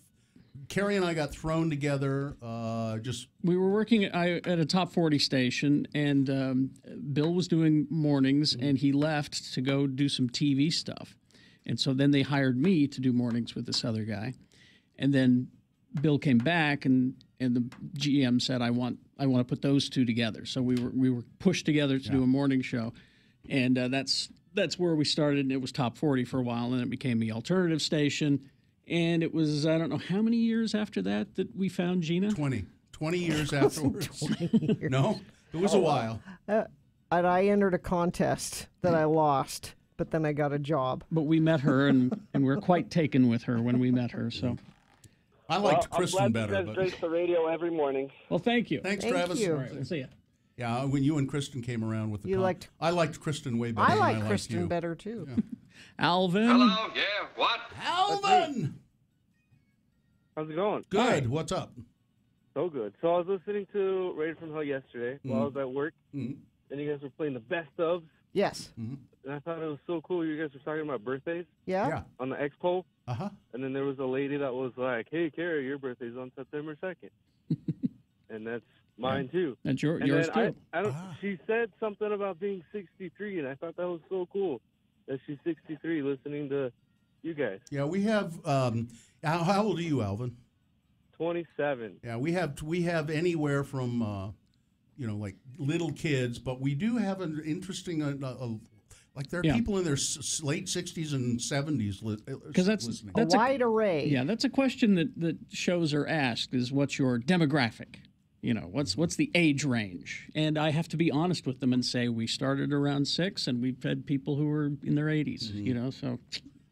Carrie and I got thrown together. We were working at a top 40 station, and Bill was doing mornings, and he left to go do some TV stuff. And so then they hired me to do mornings with this other guy. And then Bill came back, and the GM said, I want to put those two together. So we were pushed together to do a morning show. And that's where we started, and it was top 40 for a while, and it became the alternative station. And it was, I don't know, how many years after that we found Gina? 20 years afterwards. 20 years. No, it was a while. And I entered a contest that I lost, but then I got a job. But we met her, and we're quite taken with her when we met her. So I liked Kristen I'm better. glad you guys grace the radio every morning. Well, thank you. Thanks, Thank Travis. you. All right, we'll see you. Yeah, when you and Kristen came around with the I liked Kristen way better I than like I liked Kristen you. better, too. Yeah. Alvin. Hello, yeah, what? Alvin! How's it going? Good. Hi. What's up? So good. So I was listening to Radio from Hell yesterday while I was at work, and you guys were playing the best ofs. Yes. And I thought it was so cool. You guys were talking about birthdays. Yeah. On the Expo. Uh-huh. And then there was a lady that was like, "Hey, Carrie, your birthday's on September 2nd." And that's mine too. That's yours then too. I don't. She said something about being 63, and I thought that was so cool that she's 63 listening to you guys. Yeah, we have. How old are you, Alvin? 27. Yeah, we have anywhere from, like little kids, but we do have an interesting, like there are people in their late 60s and 70s because that's listening. A wide array. Yeah, that's a question that shows are asked: is what's your demographic? What's the age range? And I have to be honest with them and say we started around 6, and we've had people who are in their 80s. So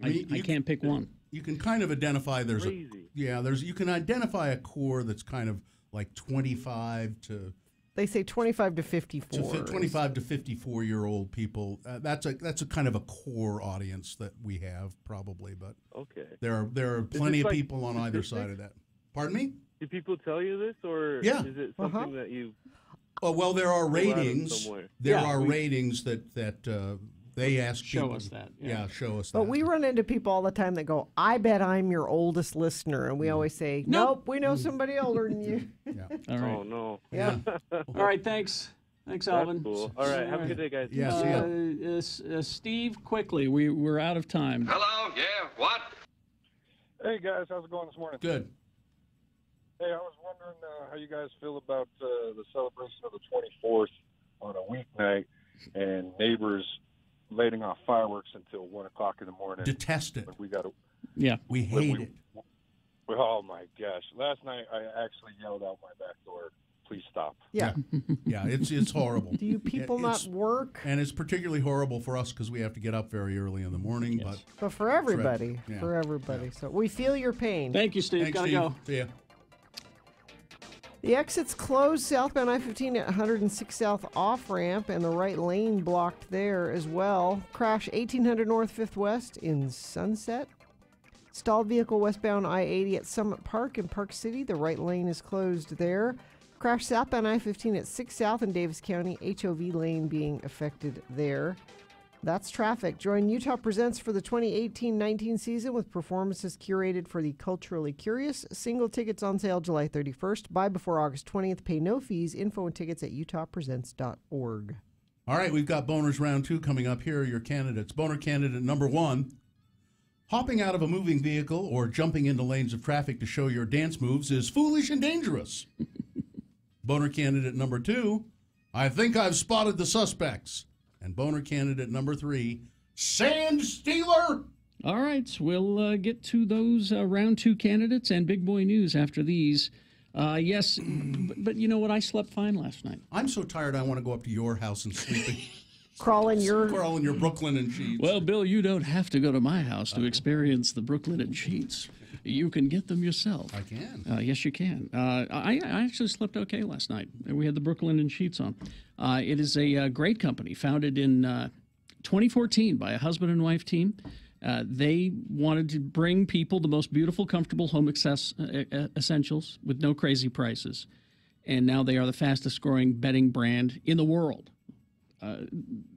I can't pick one. You can kind of identify you can identify a core that's kind of like 25 to. They say 25 to 54. 25 to 54-year-old people. That's a kind of a core audience that we have probably, but okay. There are plenty of people on either side of that. Pardon me? Do people tell you this, or is it something that you? Oh well, there are ratings. There are we- ratings that they ask Show people. us that. Yeah, show us that. But we run into people all the time that go, I bet I'm your oldest listener. And we always say, nope, we know somebody older than you. All right. Oh no. Yeah. All right. Thanks, Alvin. That's cool. All right. Have a good day, guys. Yeah. See ya. Steve, quickly. We're out of time. Hello, yeah, what? Hey guys, how's it going this morning? Good. Hey, I was wondering how you guys feel about the celebration of the 24th on a weeknight and neighbors lighting off fireworks until 1 o'clock in the morning. Detest it. But we got to. Yeah, we hate it. Oh my gosh! Last night I actually yelled out my back door, "Please stop!" Yeah, yeah, it's horrible. Do you people not work? And it's particularly horrible for us because we have to get up very early in the morning. Yes. But for everybody, Yeah. So we feel your pain. Thank you, Steve. Thanks, Gotta Steve. go. See ya. The exit's closed southbound I-15 at 106 South off-ramp, and the right lane blocked there as well. Crash 1800 North 5th West in Sunset. Stalled vehicle westbound I-80 at Summit Park in Park City. The right lane is closed there. Crash southbound I-15 at 6 South in Davis County. HOV lane being affected there. That's traffic. Join Utah Presents for the 2018-19 season with performances curated for the culturally curious. Single tickets on sale July 31st. Buy before August 20th. Pay no fees. Info and tickets at utahpresents.org. All right, we've got Boners Round 2 coming up. Here are your candidates. Boner candidate number 1. Hopping out of a moving vehicle or jumping into lanes of traffic to show your dance moves is foolish and dangerous. Boner candidate number 2. I think I've spotted the suspects. And boner candidate number 3, Sand Stealer. All right, so we'll get to those round 2 candidates and big boy news after these. Yes, but you know what? I slept fine last night. I'm so tired I want to go up to your house and sleep. Crawl in your Brooklyn and sheets. Well, Bill, you don't have to go to my house to experience the Brooklyn and sheets. You can get them yourself. I can. Yes, you can. I actually slept okay last night. We had the Brooklinen sheets on. It is a great company, founded in 2014 by a husband and wife team. They wanted to bring people the most beautiful, comfortable home essentials with no crazy prices. And now they are the fastest growing bedding brand in the world.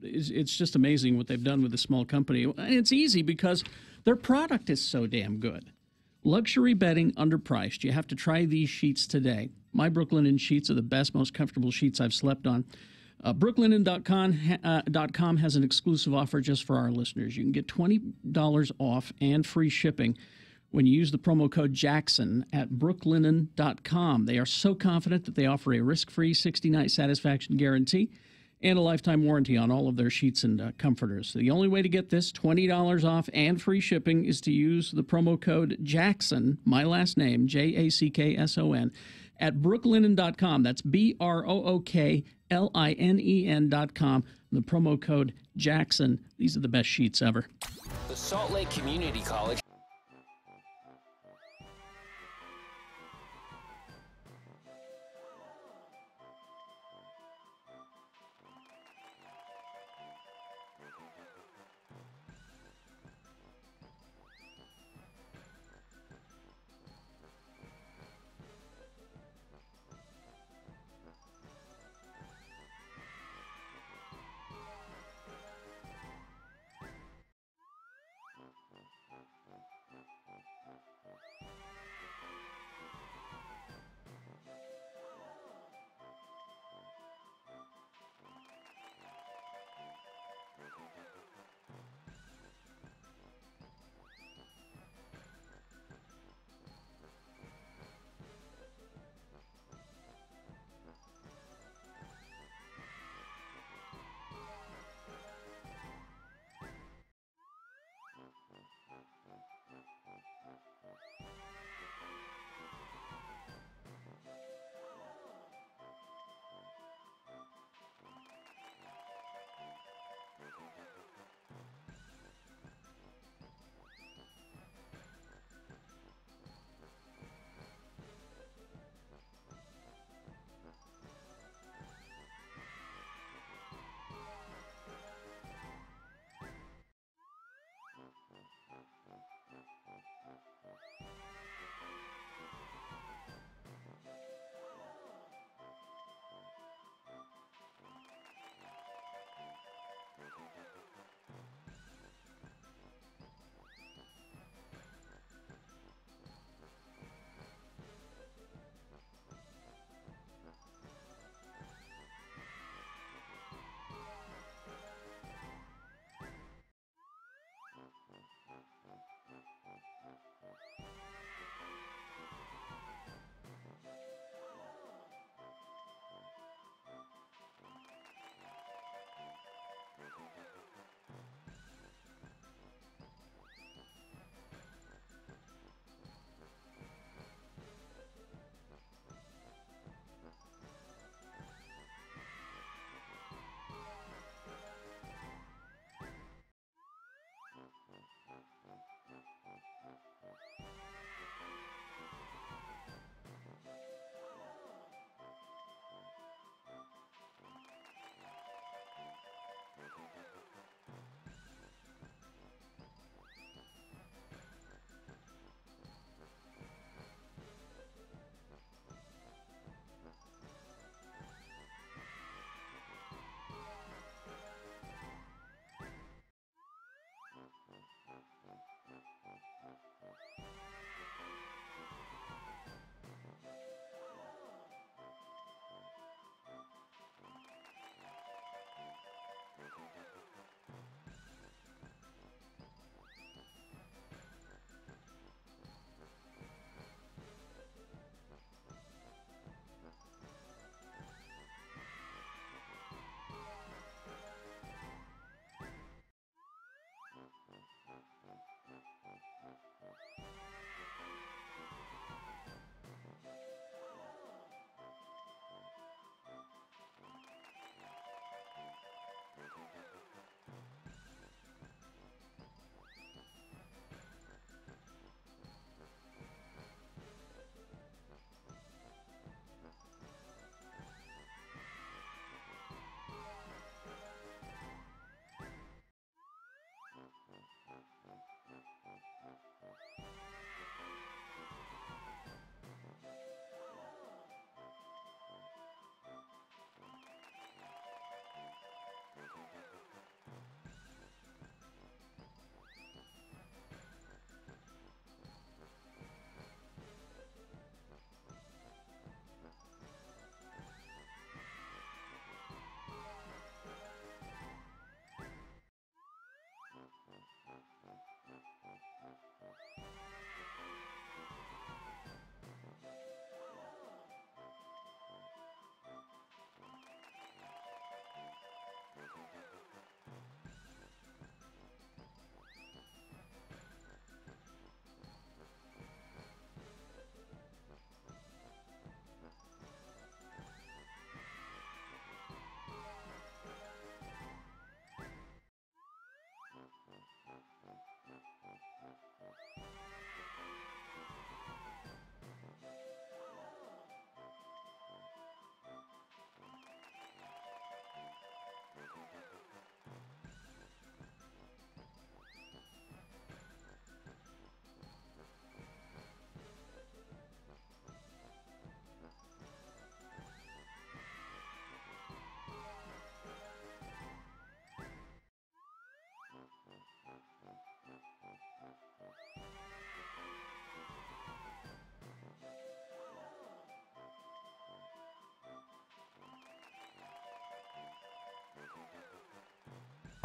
It's just amazing what they've done with a small company. And it's easy because their product is so damn good. Luxury bedding underpriced. You have to try these sheets today. My Brooklinen sheets are the best, most comfortable sheets I've slept on. Brooklinen.com has an exclusive offer just for our listeners. You can get $20 off and free shipping when you use the promo code Jackson at brooklinen.com. They are so confident that they offer a risk-free 60-night satisfaction guarantee and a lifetime warranty on all of their sheets and comforters. The only way to get this $20 off and free shipping is to use the promo code Jackson, my last name, Jackson, at brooklinen.com. That's BROOKLINEN.com. The promo code Jackson. These are the best sheets ever. The Salt Lake Community College.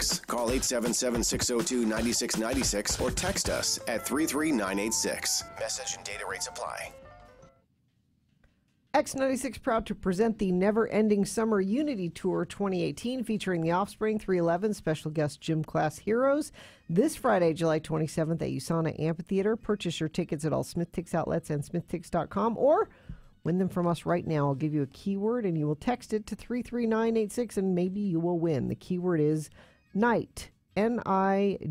topics. Call 877-602-9696 or text us at 33986. Message and data rates apply. X96 proud to present the Never Ending Summer Unity Tour 2018 featuring The Offspring, 311, special guest Gym Class Heroes. This Friday, July 27th at USANA Amphitheater. Purchase your tickets at all SmithTix outlets and SmithTix.com or win them from us right now. I'll give you a keyword and you will text it to 33986 and maybe you will win. The keyword is night, N-I-G-H-T,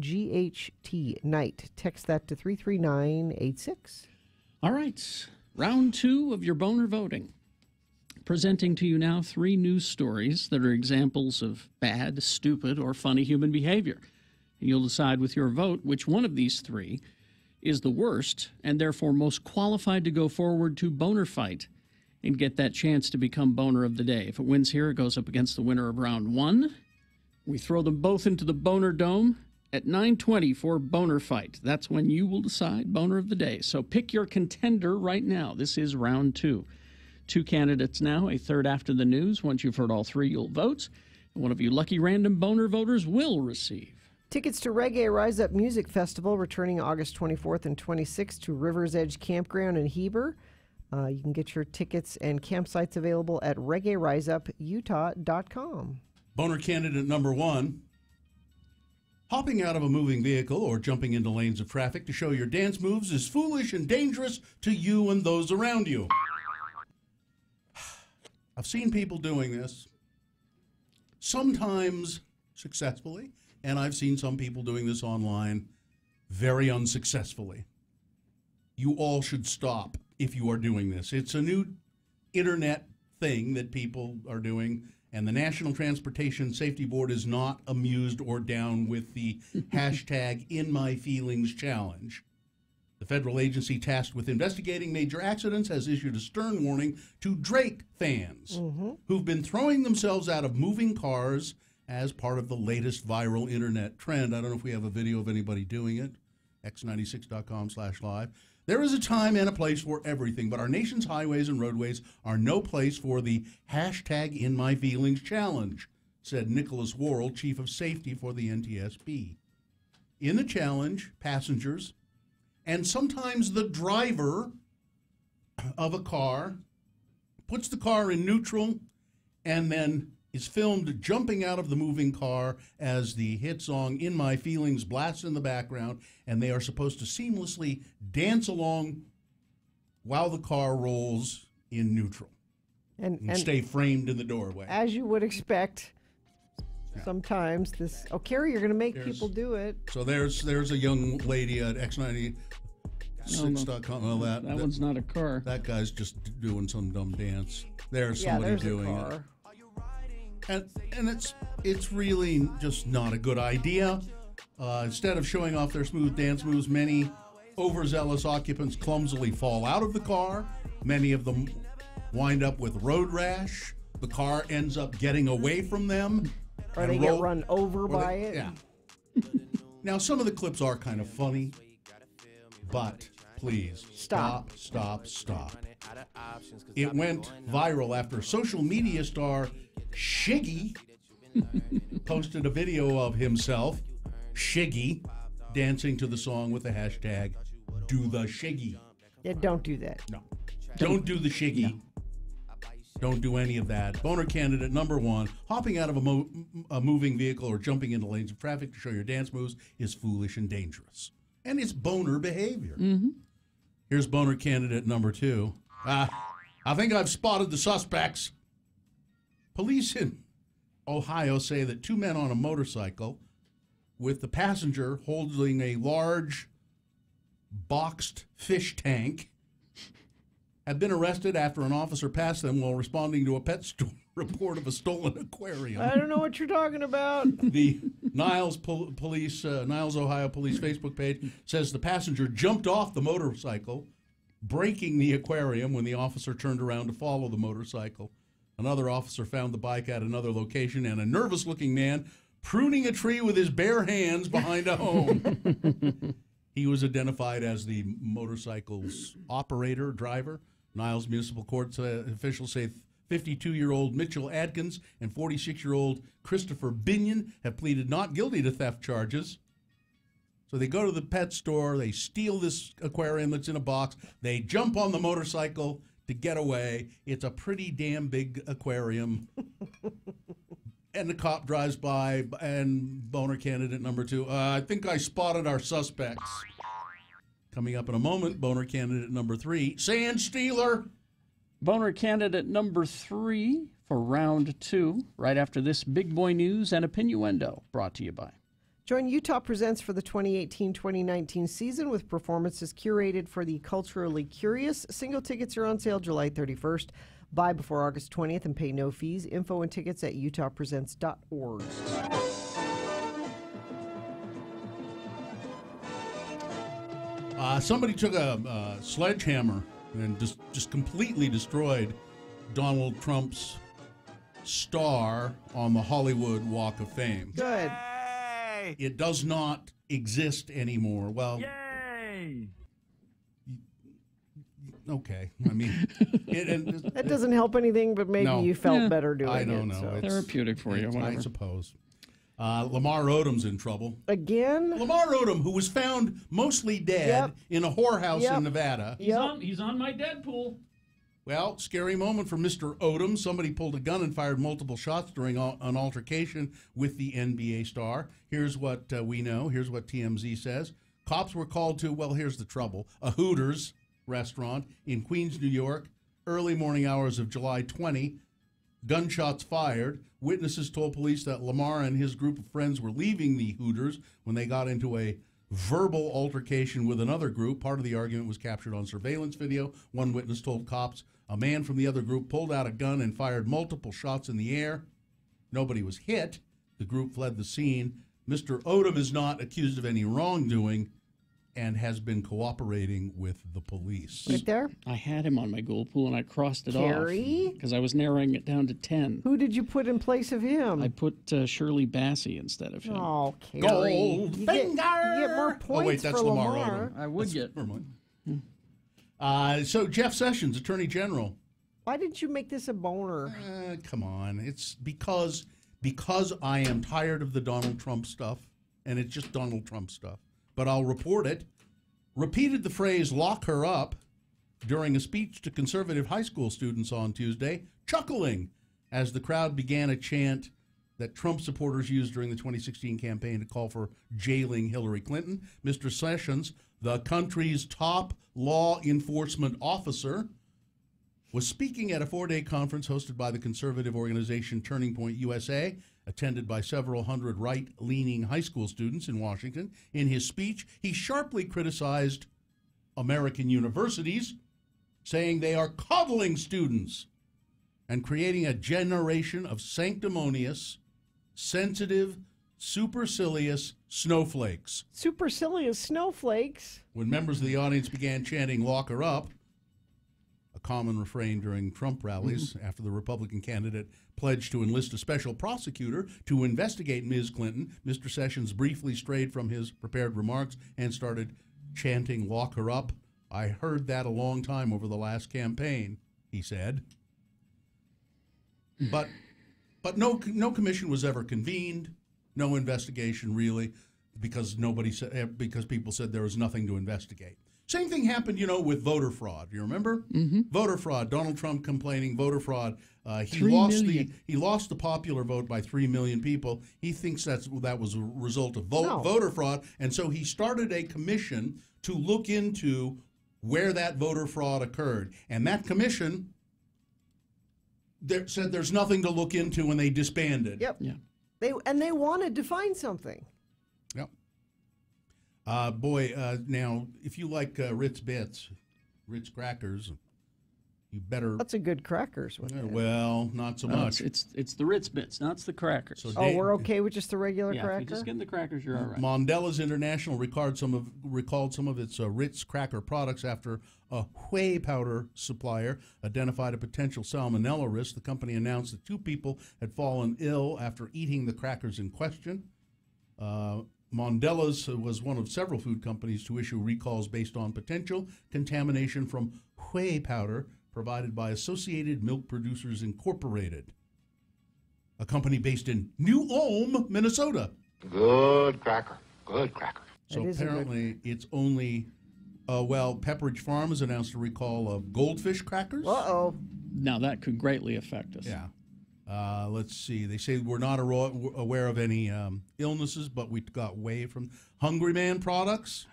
night. Text that to 33986. All right. Round 2 of your boner voting. Presenting to you now 3 news stories that are examples of bad, stupid, or funny human behavior. And you'll decide with your vote which one of these 3 is the worst and therefore most qualified to go forward to boner fight and get that chance to become boner of the day. If it wins here, it goes up against the winner of round 1. We throw them both into the Boner Dome at 9:20 for Boner Fight. That's when you will decide Boner of the Day. So pick your contender right now. This is round 2. 2 candidates now, a third after the news. Once you've heard all 3, you'll vote. And one of you lucky random boner voters will receive tickets to Reggae Rise Up Music Festival returning August 24th and 26th to River's Edge Campground in Heber. You can get your tickets and campsites available at reggaeriseuputah.com. Boner candidate number 1. Hopping out of a moving vehicle or jumping into lanes of traffic to show your dance moves is foolish and dangerous to you and those around you. I've seen people doing this, sometimes successfully, and I've seen some people doing this online very unsuccessfully. You all should stop if you are doing this. It's a new internet thing that people are doing. And the National Transportation Safety Board is not amused or down with the hashtag #InMyFeelings challenge. The federal agency tasked with investigating major accidents has issued a stern warning to Drake fans who've been throwing themselves out of moving cars as part of the latest viral internet trend. I don't know if we have a video of anybody doing it. X96.com/live. There is a time and a place for everything, but our nation's highways and roadways are no place for the hashtag #InMyFeelings challenge, said Nicholas Worrell, chief of safety for the NTSB. In the challenge, passengers and sometimes the driver of a car puts the car in neutral and then is filmed jumping out of the moving car as the hit song "In My Feelings" blasts in the background, and they are supposed to seamlessly dance along while the car rolls in neutral and stay framed in the doorway. As you would expect, sometimes this... Oh, Carrie, you're going to make people do it. So there's a young lady at X96.com. Well, that one's not a car. That guy's just doing some dumb dance. There's somebody doing it. And it's really just not a good idea. Instead of showing off their smooth dance moves, many overzealous occupants clumsily fall out of the car. Many of them wind up with road rash. The car ends up getting away from them. Or they get run over by it. Yeah. Now, some of the clips are kind of funny, but please stop. It went viral after social media star Shiggy posted a video of himself, Shiggy, dancing to the song with the hashtag #DoTheShiggy. Yeah, don't do that. No. Don't do the Shiggy. No. Don't do any of that. Boner candidate number 1, hopping out of a moving vehicle or jumping into lanes of traffic to show your dance moves is foolish and dangerous. And it's boner behavior. Here's boner candidate number 2. I think I've spotted the suspects. Police in Ohio say that 2 men on a motorcycle with the passenger holding a large boxed fish tank have been arrested after an officer passed them while responding to a pet store report of a stolen aquarium. I don't know what you're talking about. The Niles Ohio Police Facebook page says the passenger jumped off the motorcycle, breaking the aquarium when the officer turned around to follow the motorcycle. Another officer found the bike at another location and a nervous-looking man pruning a tree with his bare hands behind a home. He was identified as the motorcycle's driver. Niles Municipal Court officials say 52-year-old Mitchell Adkins and 46-year-old Christopher Binion have pleaded not guilty to theft charges. So they go to the pet store, they steal this aquarium that's in a box, they jump on the motorcycle to get away. It's a pretty damn big aquarium. And the cop drives by, and boner candidate number 2, I think I spotted our suspects. Coming up in a moment, boner candidate number 3, sand stealer. Boner candidate number 3 for round 2, right after this big boy news and Opinioendo, brought to you by. Join Utah Presents for the 2018-2019 season with performances curated for the culturally curious. Single tickets are on sale July 31st. Buy before August 20th and pay no fees. Info and tickets at utahpresents.org. Somebody took a sledgehammer and just completely destroyed Donald Trump's star on the Hollywood Walk of Fame. Good. It does not exist anymore. Well, yay! Okay, I mean, that doesn't help anything, but maybe you felt better doing it. I don't know. So. It's therapeutic for you, whatever. I suppose. Lamar Odom's in trouble. Again? Lamar Odom, who was found mostly dead in a whorehouse in Nevada. He's on my Deadpool. Well, scary moment for Mr. Odom. Somebody pulled a gun and fired multiple shots during an altercation with the NBA star. Here's what we know. Here's what TMZ says. Cops were called to, well, here's the trouble, a Hooters restaurant in Queens, New York, early morning hours of July 20. Gunshots fired. Witnesses told police that Lamar and his group of friends were leaving the Hooters when they got into a verbal altercation with another group. Part of the argument was captured on surveillance video. One witness told cops a man from the other group pulled out a gun and fired multiple shots in the air. Nobody was hit. The group fled the scene. Mr. Odom is not accused of any wrongdoing and has been cooperating with the police. Right there? I had him on my goal pool and I crossed it Carrie? off because I was narrowing it down to 10. Who did you put in place of him? I put Shirley Bassey instead of him. Oh, Carrie. Gold you finger! Get more points Oh, wait, that's for Lamar Lamar. Odom. I would get. Never mind. So Jeff Sessions, Attorney General. Why didn't you make this a boner? Come on. It's because I am tired of the Donald Trump stuff, and it's just Donald Trump stuff. But I'll report it. Repeated the phrase, lock her up, during a speech to conservative high school students on Tuesday, chuckling as the crowd began a chant that Trump supporters used during the 2016 campaign to call for jailing Hillary Clinton. Mr. Sessions, the country's top law enforcement officer, was speaking at a 4-day conference hosted by the conservative organization Turning Point USA, attended by several hundred right-leaning high school students in Washington. In his speech, he sharply criticized American universities, saying they are coddling students and creating a generation of sanctimonious, sensitive, supercilious snowflakes. Supercilious snowflakes? When members of the audience began chanting, lock her up, a common refrain during Trump rallies after the Republican candidate pledged to enlist a special prosecutor to investigate Ms. Clinton, Mr. Sessions briefly strayed from his prepared remarks and started chanting, lock her up. I heard that a long time over the last campaign, he said. But no commission was ever convened, no investigation really, because people said there was nothing to investigate. Same thing happened, with voter fraud. You remember? Mm-hmm. Voter fraud. Donald Trump complaining voter fraud. He 3 million. He lost the popular vote by 3 million people. He thinks that was a result of voter fraud, and so he started a commission to look into where that voter fraud occurred. And that commission said there's nothing to look into, and they disbanded. Yep. Yeah. They wanted to find something. Yep. Now, if you like Ritz Bits, Ritz crackers, you better... That's a good crackers. Well, not so much. It's the Ritz Bits, not the crackers. So we're okay with just the regular cracker? If you're just getting the crackers, you're all right. Mondelez International recalled some of its Ritz cracker products after a whey powder supplier identified a potential salmonella risk. The company announced that 2 people had fallen ill after eating the crackers in question. Mondelez was one of several food companies to issue recalls based on potential contamination from whey powder provided by Associated Milk Producers Incorporated, a company based in New Ulm, Minnesota. Good cracker. Good cracker. So apparently it's only, Pepperidge Farm has announced a recall of goldfish crackers. Uh-oh. Now, that could greatly affect us. Yeah. Let's see. They say we're not aware of any illnesses, but we got whey from Hungry Man products.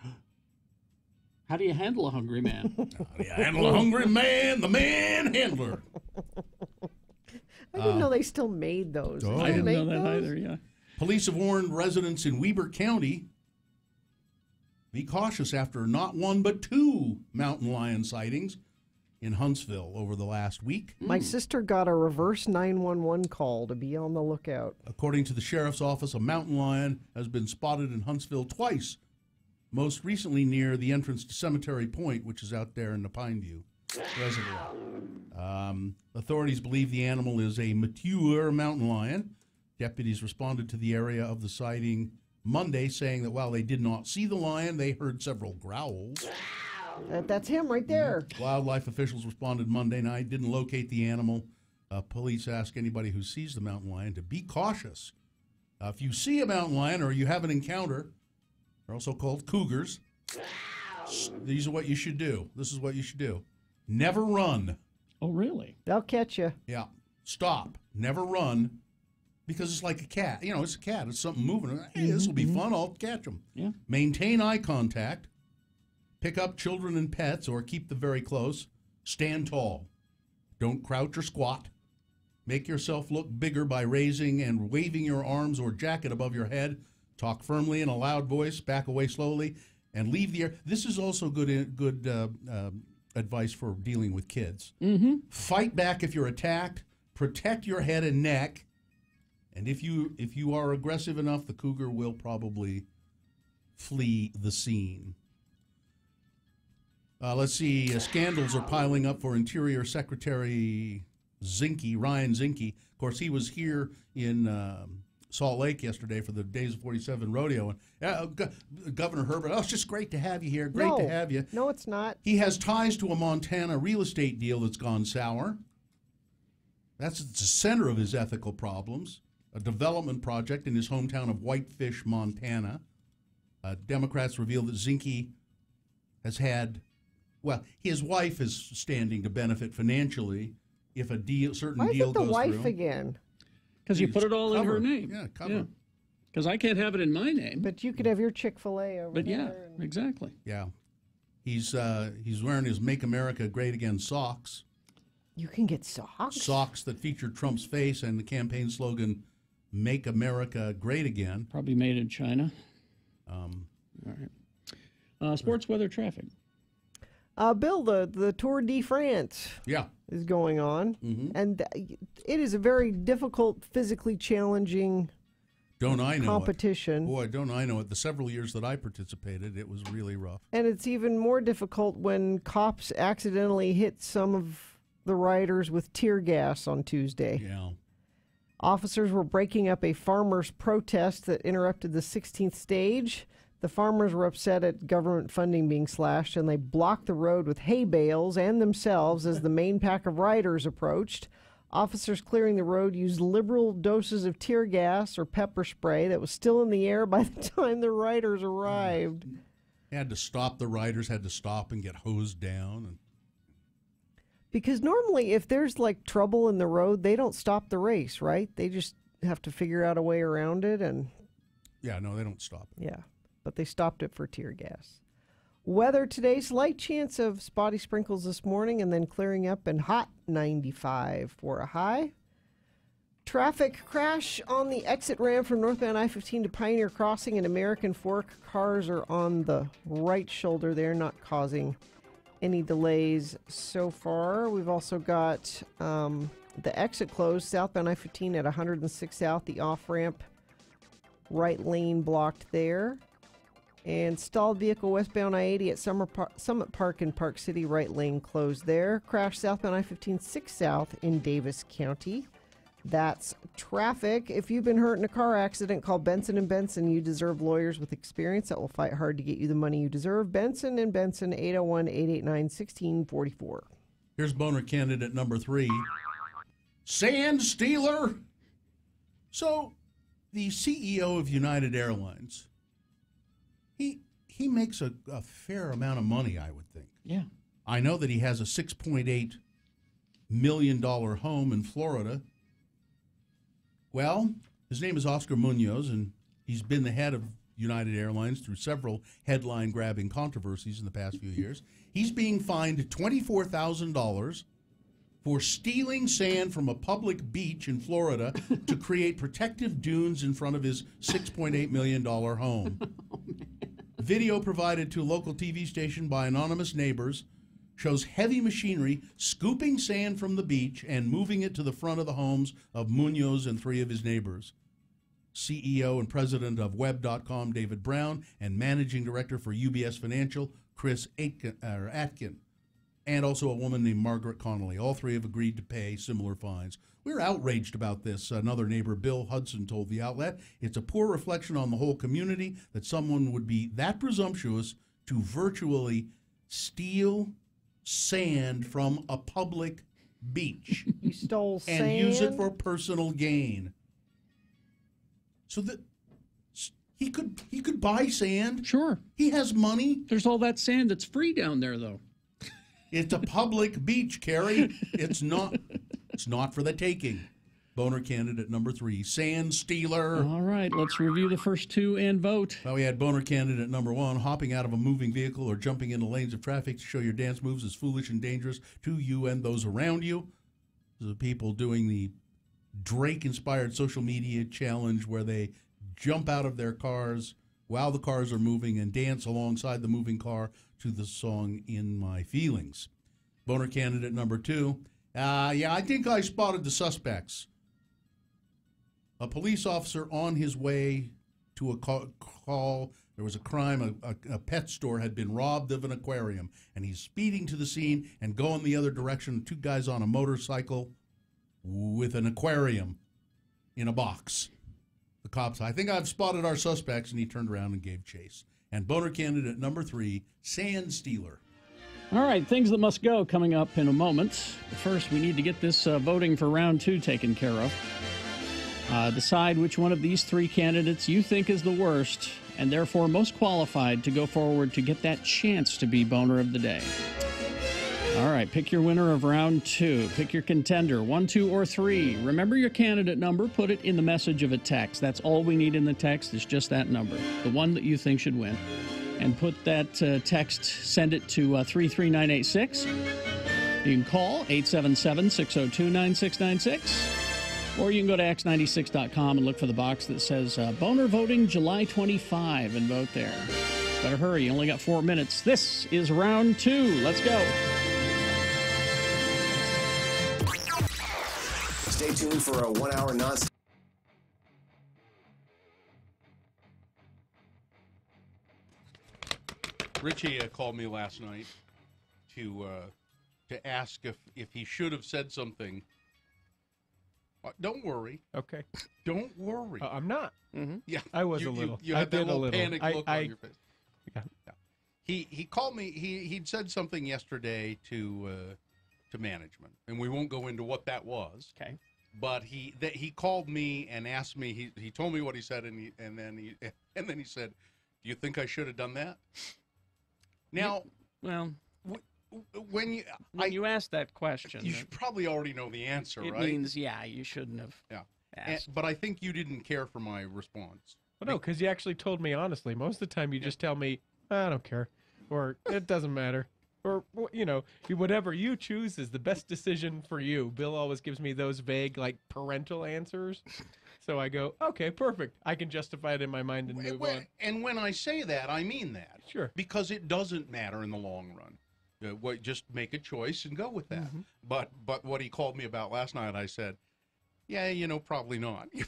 How do you handle a hungry man? How do you handle a hungry man? The man handler. I didn't know they still made those. Oh, I didn't know that those? either, yeah. Police have warned residents in Weber County, be cautious after not one but two mountain lion sightings in Huntsville over the last week. My sister got a reverse 911 call to be on the lookout. According to the sheriff's office, a mountain lion has been spotted in Huntsville twice, most recently near the entrance to Cemetery Point, which is out there in the Pineview Reservoir. Authorities believe the animal is a mature mountain lion. Deputies responded to the area of the sighting Monday, saying that while they did not see the lion, they heard several growls. That's him right there. Wildlife officials responded Monday night, didn't locate the animal. Police ask anybody who sees the mountain lion to be cautious. If you see a mountain lion or you have an encounter, they're also called cougars. These are what you should do. This is what you should do. Never run. Oh, really? They'll catch you. Yeah. Stop. Never run. Because it's like a cat. You know, it's a cat. It's something moving. Hey, this will be fun. I'll catch them. Yeah. Maintain eye contact. Pick up children and pets or keep them very close. Stand tall. Don't crouch or squat. Make yourself look bigger by raising and waving your arms or jacket above your head. Talk firmly in a loud voice. Back away slowly. And leave the air. This is also good advice for dealing with kids. Mm-hmm. Fight back if you're attacked. Protect your head and neck. And if you are aggressive enough, the cougar will probably flee the scene. Let's see. Scandals are piling up for Interior Secretary Ryan Zinke. Of course, he was here in Salt Lake yesterday for the Days of 47 rodeo. And Governor Herbert, it's just great to have you here. Great to have you. No, it's not. He has ties to a Montana real estate deal that's gone sour. That's the center of his ethical problems. A development project in his hometown of Whitefish, Montana. Democrats revealed that Zinke has had, his wife is standing to benefit financially if certain Why deal is it the goes wife through. Again? Because you put it all in her name. Yeah, cover. Because I can't have it in my name. But you could have your Chick-fil-A over But there. yeah, exactly. Yeah. He's wearing his Make America Great Again socks. You can get socks? Socks that feature Trump's face and the campaign slogan, Make America Great Again. Probably made in China. All right. Sports, weather, traffic. Bill, the Tour de France is going on. Mm-hmm. And it is a very difficult, physically challenging competition. Boy, don't I know it. The several years that I participated, it was really rough. And it's even more difficult when cops accidentally hit some of the riders with tear gas on Tuesday. Yeah. Officers were breaking up a farmers' protest that interrupted the 16th stage. The farmers were upset at government funding being slashed, and they blocked the road with hay bales and themselves as the main pack of riders approached. Officers clearing the road used liberal doses of tear gas or pepper spray that was still in the air by the time the riders arrived. Had to stop the riders, had to stop and get hosed down. Because normally if there's like trouble in the road, they don't stop the race, right? They just have to figure out a way around it. And yeah, no, they don't stop it. Yeah, but they stopped it for tear gas. Weather today, slight chance of spotty sprinkles this morning and then clearing up and hot 95 for a high. Traffic crash on the exit ramp from northbound I-15 to Pioneer Crossing and American Fork. Cars are on the right shoulder there, not causing any delays so far. We've also got the exit closed, southbound I-15 at 106 South, the off-ramp right lane blocked there. And stalled vehicle westbound I-80 at Summit Park in Park City, right lane closed there. Crash southbound I-15 6 South in Davis County. That's traffic. If you've been hurt in a car accident, call Benson & Benson. You deserve lawyers with experience that will fight hard to get you the money you deserve. Benson & Benson, 801-889-1644. Here's boner candidate number 3. Sand stealer. So, the CEO of United Airlines, he makes a fair amount of money, I would think. Yeah. I know that he has a $6.8 million home in Florida. Well, his name is Oscar Munoz, and he's been the head of United Airlines through several headline-grabbing controversies in the past few years. He's being fined $24,000 for stealing sand from a public beach in Florida to create protective dunes in front of his $6.8 million home. Video provided to a local TV station by anonymous neighbors shows heavy machinery scooping sand from the beach and moving it to the front of the homes of Munoz and 3 of his neighbors. CEO and president of Web.com, David Brown, and managing director for UBS Financial, Chris Atkin, and also a woman named Margaret Connolly. All 3 have agreed to pay similar fines. We're outraged about this, another neighbor, Bill Hudson, told the outlet. It's a poor reflection on the whole community that someone would be that presumptuous to virtually steal sand from a public beach. You stole and sand? Use it for personal gain. So that he could buy sand. Sure. He has money. There's all that sand that's free down there, though. It's a public beach, Carrie. It's not for the taking. Boner candidate number 3, sand stealer. All right, let's review the first 2 and vote. Well, we had boner candidate number 1, hopping out of a moving vehicle or jumping into lanes of traffic to show your dance moves is foolish and dangerous to you and those around you. The people doing the Drake-inspired social media challenge where they jump out of their cars while the cars are moving and dance alongside the moving car to the song In My Feelings. Boner candidate number 2, I think I spotted the suspects. A police officer on his way to a call, there was a crime, a pet store had been robbed of an aquarium, and he's speeding to the scene and going the other direction. 2 guys on a motorcycle with an aquarium in a box. The cops, I think I've spotted our suspects, and he turned around and gave chase. And boner candidate number 3, sand stealer. All right, things that must go coming up in a moment. But first, we need to get this voting for round 2 taken care of. Decide which one of these 3 candidates you think is the worst and therefore most qualified to go forward to get that chance to be Boner of the Day. All right, pick your winner of round 2. Pick your contender, 1, 2, or 3. Remember your candidate number. Put it in the message of a text. That's all we need in the text is just that number, the one that you think should win. And put that text, send it to 33986. You can call 877-602-9696. Or you can go to x96.com and look for the box that says Boner Voting July 25 and vote there. Better hurry, you only got 4 minutes. This is round 2. Let's go. Stay tuned for a 1-hour nonstop. Richie called me last night to ask if he should have said something. Don't worry. Okay. Don't worry. I'm not. Mm-hmm. Yeah, I was a little. You had that little little panic look on your face. Yeah. He called me. He'd said something yesterday to management, and we won't go into what that was. Okay. But he called me and asked me. He told me what he said, and then he said, "Do you think I should have done that?" Now, well, when you ask that question, you should probably already know the answer, it right? It means, you shouldn't have asked. But I think you didn't care for my response. Well, no, because you actually told me honestly. Most of the time you just tell me, I don't care, or it doesn't matter, or, whatever you choose is the best decision for you. Bill always gives me those vague, parental answers. So I go, okay, perfect. I can justify it in my mind and move on. And when I say that, I mean that. Sure. Because it doesn't matter in the long run. Just make a choice and go with that. Mm-hmm. But what he called me about last night, I said, probably not. You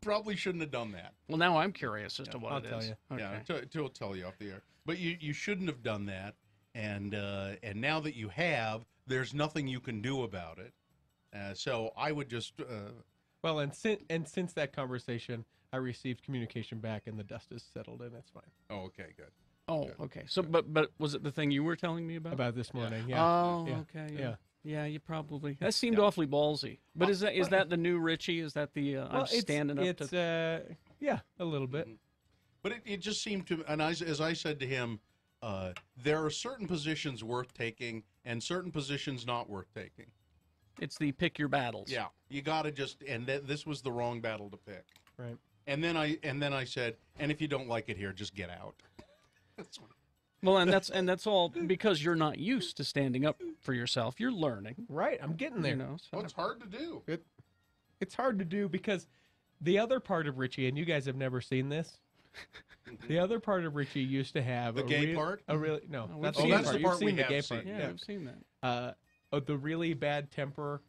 probably shouldn't have done that. Well, now I'm curious as to what I'll it tell is. you. Okay. Yeah, he'll tell you off the air. But you shouldn't have done that. And now that you have, there's nothing you can do about it. So I would just... Well, and since that conversation, I received communication back, and the dust is settled, and it's fine. Oh, okay, good. Oh, okay. So, but was it the thing you were telling me about? About this morning, yeah. Oh, Yeah. okay. Yeah. Yeah, you probably. That seemed awfully ballsy. But is that the new Richie? Is that the I'm standing up to? Yeah, a little bit. But it just seemed to, and as I said to him, there are certain positions worth taking and certain positions not worth taking. It's the pick your battles. Yeah, you got to just, and this was the wrong battle to pick. Right. And then I said, and if you don't like it here, just get out. Well, and that's all because you're not used to standing up for yourself. You're learning. Right, I'm getting there. You know, so. Well, it's hard to do. It's hard to do because the other part of Richie, and you guys have never seen this. The other part of Richie used to have the gay part. A really no, that's the that's part. the part You've we seen the have gay seen. part. Yeah, we've seen that. The really bad temper,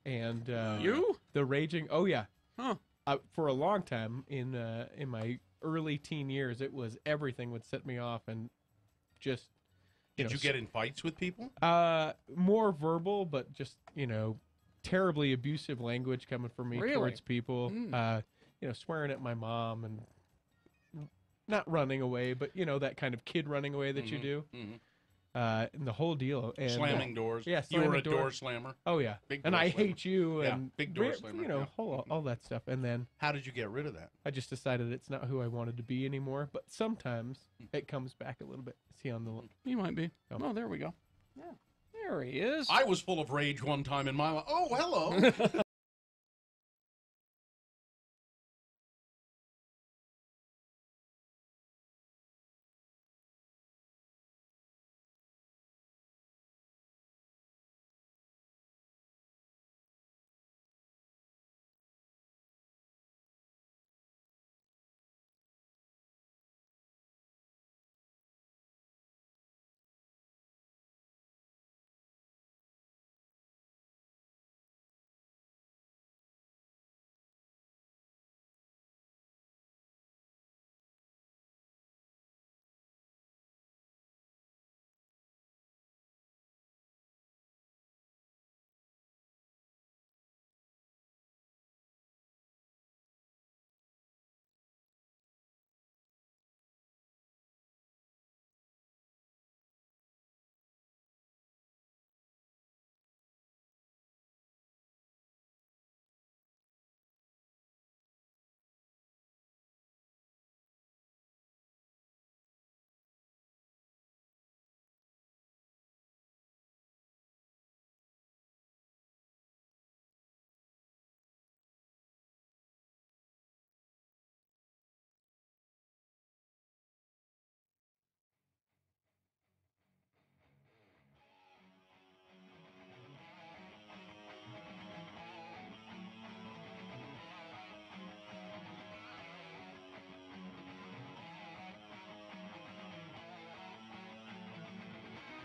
and you the raging. Oh yeah. Huh. For a long time in my early teen years, it was everything would set me off, and just Did you get in fights with people? More verbal, but just terribly abusive language coming from me Really? towards people. Swearing at my mom and not running away, but that kind of kid running away that you do. Mm-hmm. And the whole deal. And, Slamming doors. Yeah, You were slamming a door doors. slammer. Oh yeah, Big and door I slammer. hate you. Yeah, And big door slammer. Yeah. all that stuff. And then How did you get rid of that? I just decided it's not who I wanted to be anymore. But sometimes it comes back a little bit. See on the. You might be. Oh, there we go. Yeah, there he is. I was full of rage one time in my life. Oh, hello.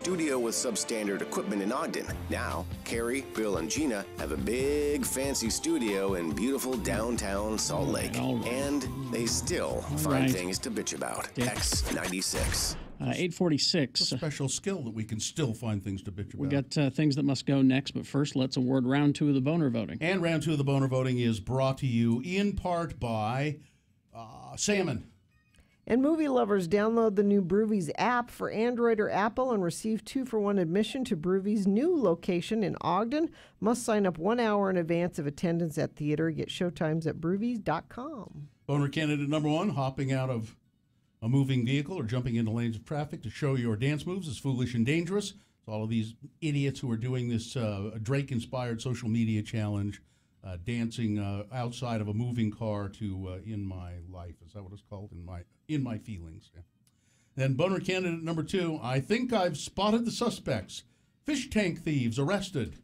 Studio with substandard equipment in Ogden. Now, Carrie, Bill, and Gina have a big, fancy studio in beautiful downtown Salt Lake. And they still find things to bitch about. X96. 846. It's a special skill that we can still find things to bitch about. We got things that must go next, but first let's award round 2 of the boner voting. And round 2 of the boner voting is brought to you in part by Salmon. And movie lovers, download the new Broovies app for Android or Apple and receive 2-for-1 admission to Broovies' new location in Ogden. Must sign up 1 hour in advance of attendance at theater. Get showtimes at broovies.com. Boner candidate number 1, hopping out of a moving vehicle or jumping into lanes of traffic to show your dance moves is foolish and dangerous. So all of these idiots who are doing this Drake-inspired social media challenge, dancing outside of a moving car to In My Life. Is that what it's called? In My Feelings. Yeah. Then boner candidate number 2, I think I've spotted the suspects. Fish tank thieves arrested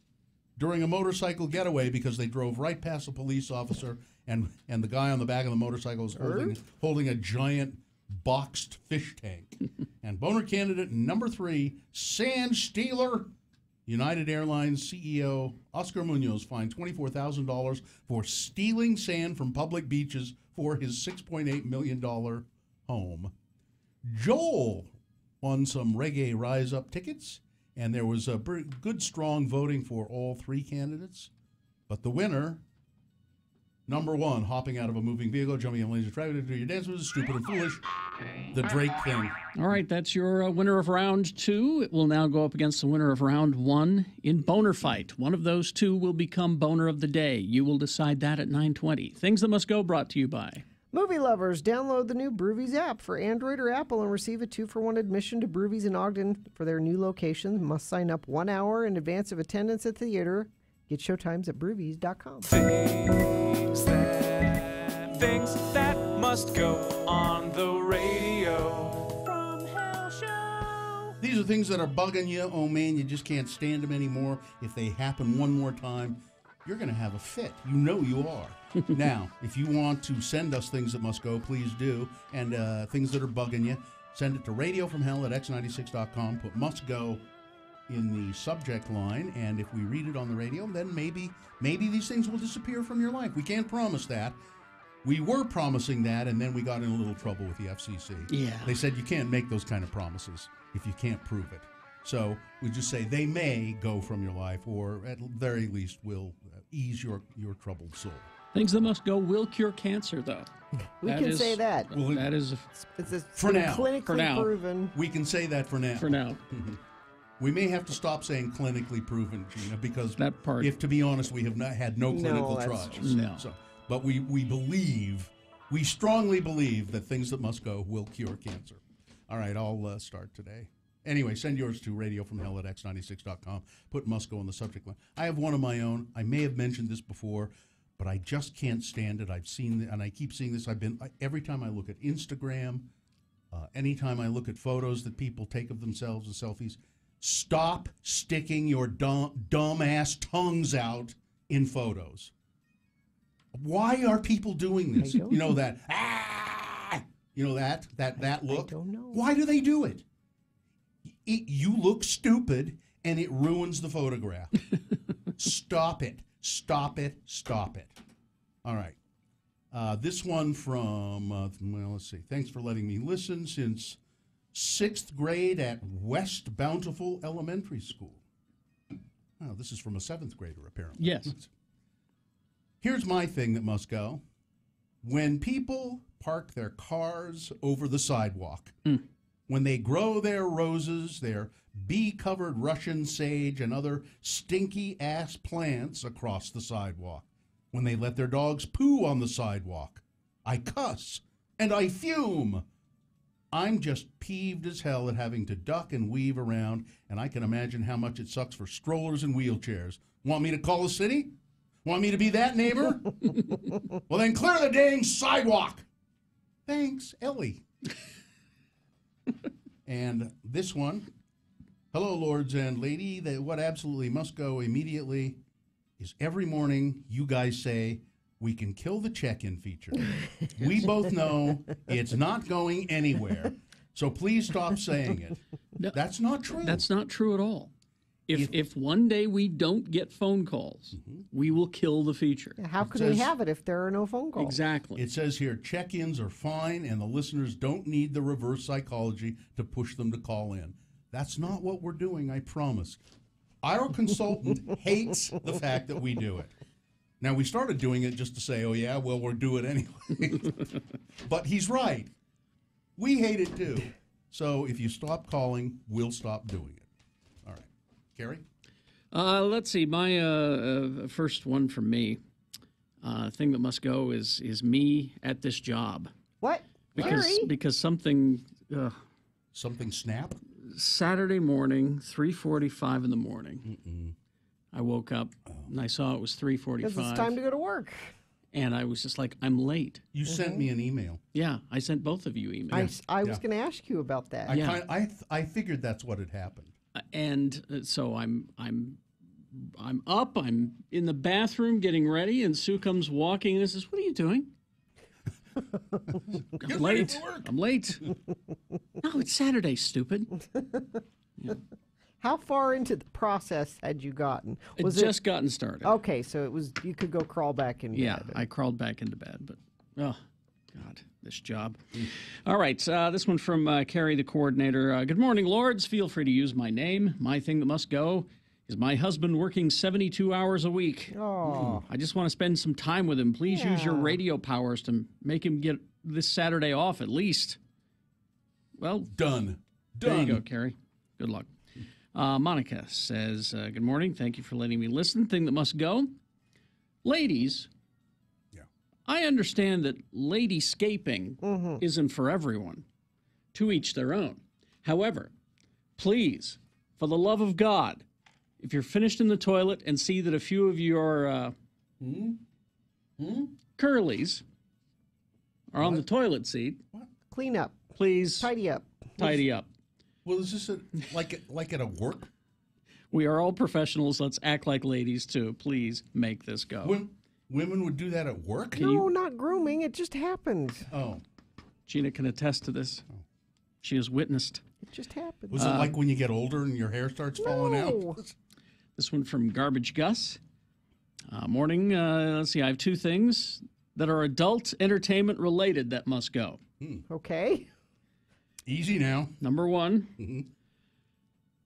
during a motorcycle getaway because they drove right past a police officer and the guy on the back of the motorcycle was holding a giant boxed fish tank. And boner candidate number 3, sand stealer. United Airlines CEO Oscar Munoz fined $24,000 for stealing sand from public beaches for his $6.8 million home. Joel won some Reggae Rise Up tickets, and there was a good, strong voting for all 3 candidates. But the winner Number 1, hopping out of a moving vehicle, jumping on laser track to do your dance moves is stupid and foolish. The Drake thing. All right, that's your winner of round 2. It will now go up against the winner of round 1 in Boner Fight. One of those two will become Boner of the Day. You will decide that at 9:20. Things That Must Go brought to you by... Movie lovers, download the new Broovies app for Android or Apple and receive a 2-for-1 admission to Broovies in Ogden for their new location. Must sign up 1 hour in advance of attendance at the theater. Get showtimes at broovies.com. Things that must go on the radio from Hell Show. These are things that are bugging you. Oh, man, you just can't stand them anymore. If they happen one more time, you're going to have a fit. You know you are. Now, if you want to send us things that must go, please do. And things that are bugging you, send it to radiofromhell@x96.com. Put must go in the subject line. And if we read it on the radio, then maybe these things will disappear from your life. We can't promise that. We were promising that, and then we got in a little trouble with the FCC. Yeah. They said you can't make those kind of promises if you can't prove it. So we just say they may go from your life, or at the very least will ease your troubled soul. Things That Must Go will cure cancer, though. We can say that. Well, that is it's for now. Clinically proven. We can say that for now. For now. We may have to stop saying clinically proven, Gina, because that part. If to be honest, we have not had no clinical trials. No. So, but we strongly believe that Things That Must Go will cure cancer. All right, I'll start today. Anyway, send yours to radiofromhell@x96.com. Put must go on the subject line. I have one of my own. I may have mentioned this before, but I just can't stand it. I've seen it, and I keep seeing this. Every time I look at Instagram, anytime I look at photos that people take of themselves and selfies, stop sticking your dumb-ass tongues out in photos. Why are people doing this? You know that, you know that look? I don't know. Why do they do it? You look stupid, and it ruins the photograph. Stop it. Stop it. Stop it. All right. This one from, let's see. Thanks for letting me listen since 6th grade at West Bountiful Elementary School. Oh, this is from a 7th grader, apparently. Yes. Here's my thing that must go. When people park their cars over the sidewalk, when they grow their roses, their bee-covered Russian sage, and other stinky-ass plants across the sidewalk, when they let their dogs poo on the sidewalk, I cuss and I fume. I'm just peeved as hell at having to duck and weave around, and I can imagine how much it sucks for strollers and wheelchairs. Want me to call the city? Want me to be that neighbor? Well, then clear the dang sidewalk. Thanks, Ellie. And this one, hello, lords and lady. What absolutely must go immediately is every morning you guys say, we can kill the check-in feature. We both know it's not going anywhere. So please stop saying it. No, that's not true. That's not true at all. If one day we don't get phone calls, we will kill the feature. How could we have it if there are no phone calls? Exactly. It says here, check-ins are fine, and the listeners don't need the reverse psychology to push them to call in. That's not what we're doing, I promise. Our consultant hates the fact that we do it. Now, we started doing it just to say, oh, yeah, well, we'll do it anyway. But he's right. We hate it, too. So if you stop calling, we'll stop doing it. All right. Carrie? Let's see. My first one from me, thing that must go is me at this job. What? Because something... something snapped? Saturday morning, 3:45 in the morning. I woke up and I saw it was 3:45. Because it's time to go to work. And I was just like, I'm late. You sent me an email. Yeah, I sent both of you emails. I was going to ask you about that. I figured that's what had happened. And so I'm up. I'm in the bathroom getting ready, and Sue comes walking and says, "What are you doing?" I'm late. I'm late. No, it's Saturday, stupid. Yeah. How far into the process had you gotten? Was it just gotten started? Okay, so it was. You could go crawl back in bed. Yeah, I crawled back into bed, but oh, God, this job. All right, this one from Carrie, the coordinator. Good morning, lords. Feel free to use my name. My thing that must go Is my husband working 72 hours a week? Oh. I just want to spend some time with him. Please use your Yeah. radio powers to make him get this Saturday off at least. Well, done. There you go, Carrie. Good luck. Monica says, good morning. Thank you for letting me listen. Thing that must go. Ladies, I understand that ladyscaping isn't for everyone. To each their own. However, please, for the love of God, if you're finished in the toilet and see that a few of your curlies are on the toilet seat, Clean up. please Tidy up. tidy up. Well, is this like at a work? We are all professionals. Let's act like ladies, too. Please make this go. Women would do that at work? No, not grooming. It just happened. Oh. Gina can attest to this. She has witnessed. It just happened. Was it like when you get older and your hair starts falling out? This one from Garbage Gus. Morning. Let's see. I have two things that are adult entertainment related that must go. Okay. Easy now. Number one,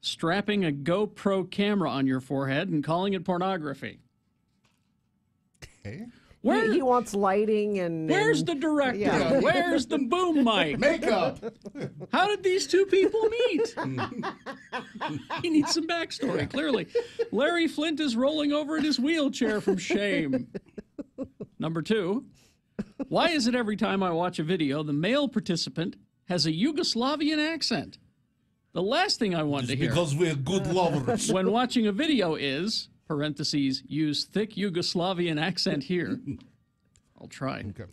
strapping a GoPro camera on your forehead and calling it pornography. Okay. He wants lighting and... Where's the director? Yeah. Where's the boom mic? Makeup. How did these two people meet? He needs some backstory, clearly. Larry Flint is rolling over in his wheelchair from shame. Number two, why is it every time I watch a video, the male participant has a Yugoslavian accent? The last thing I want to hear... Because we're good lovers. When watching a video is... parentheses, use thick Yugoslavian accent here. I'll try. Okay.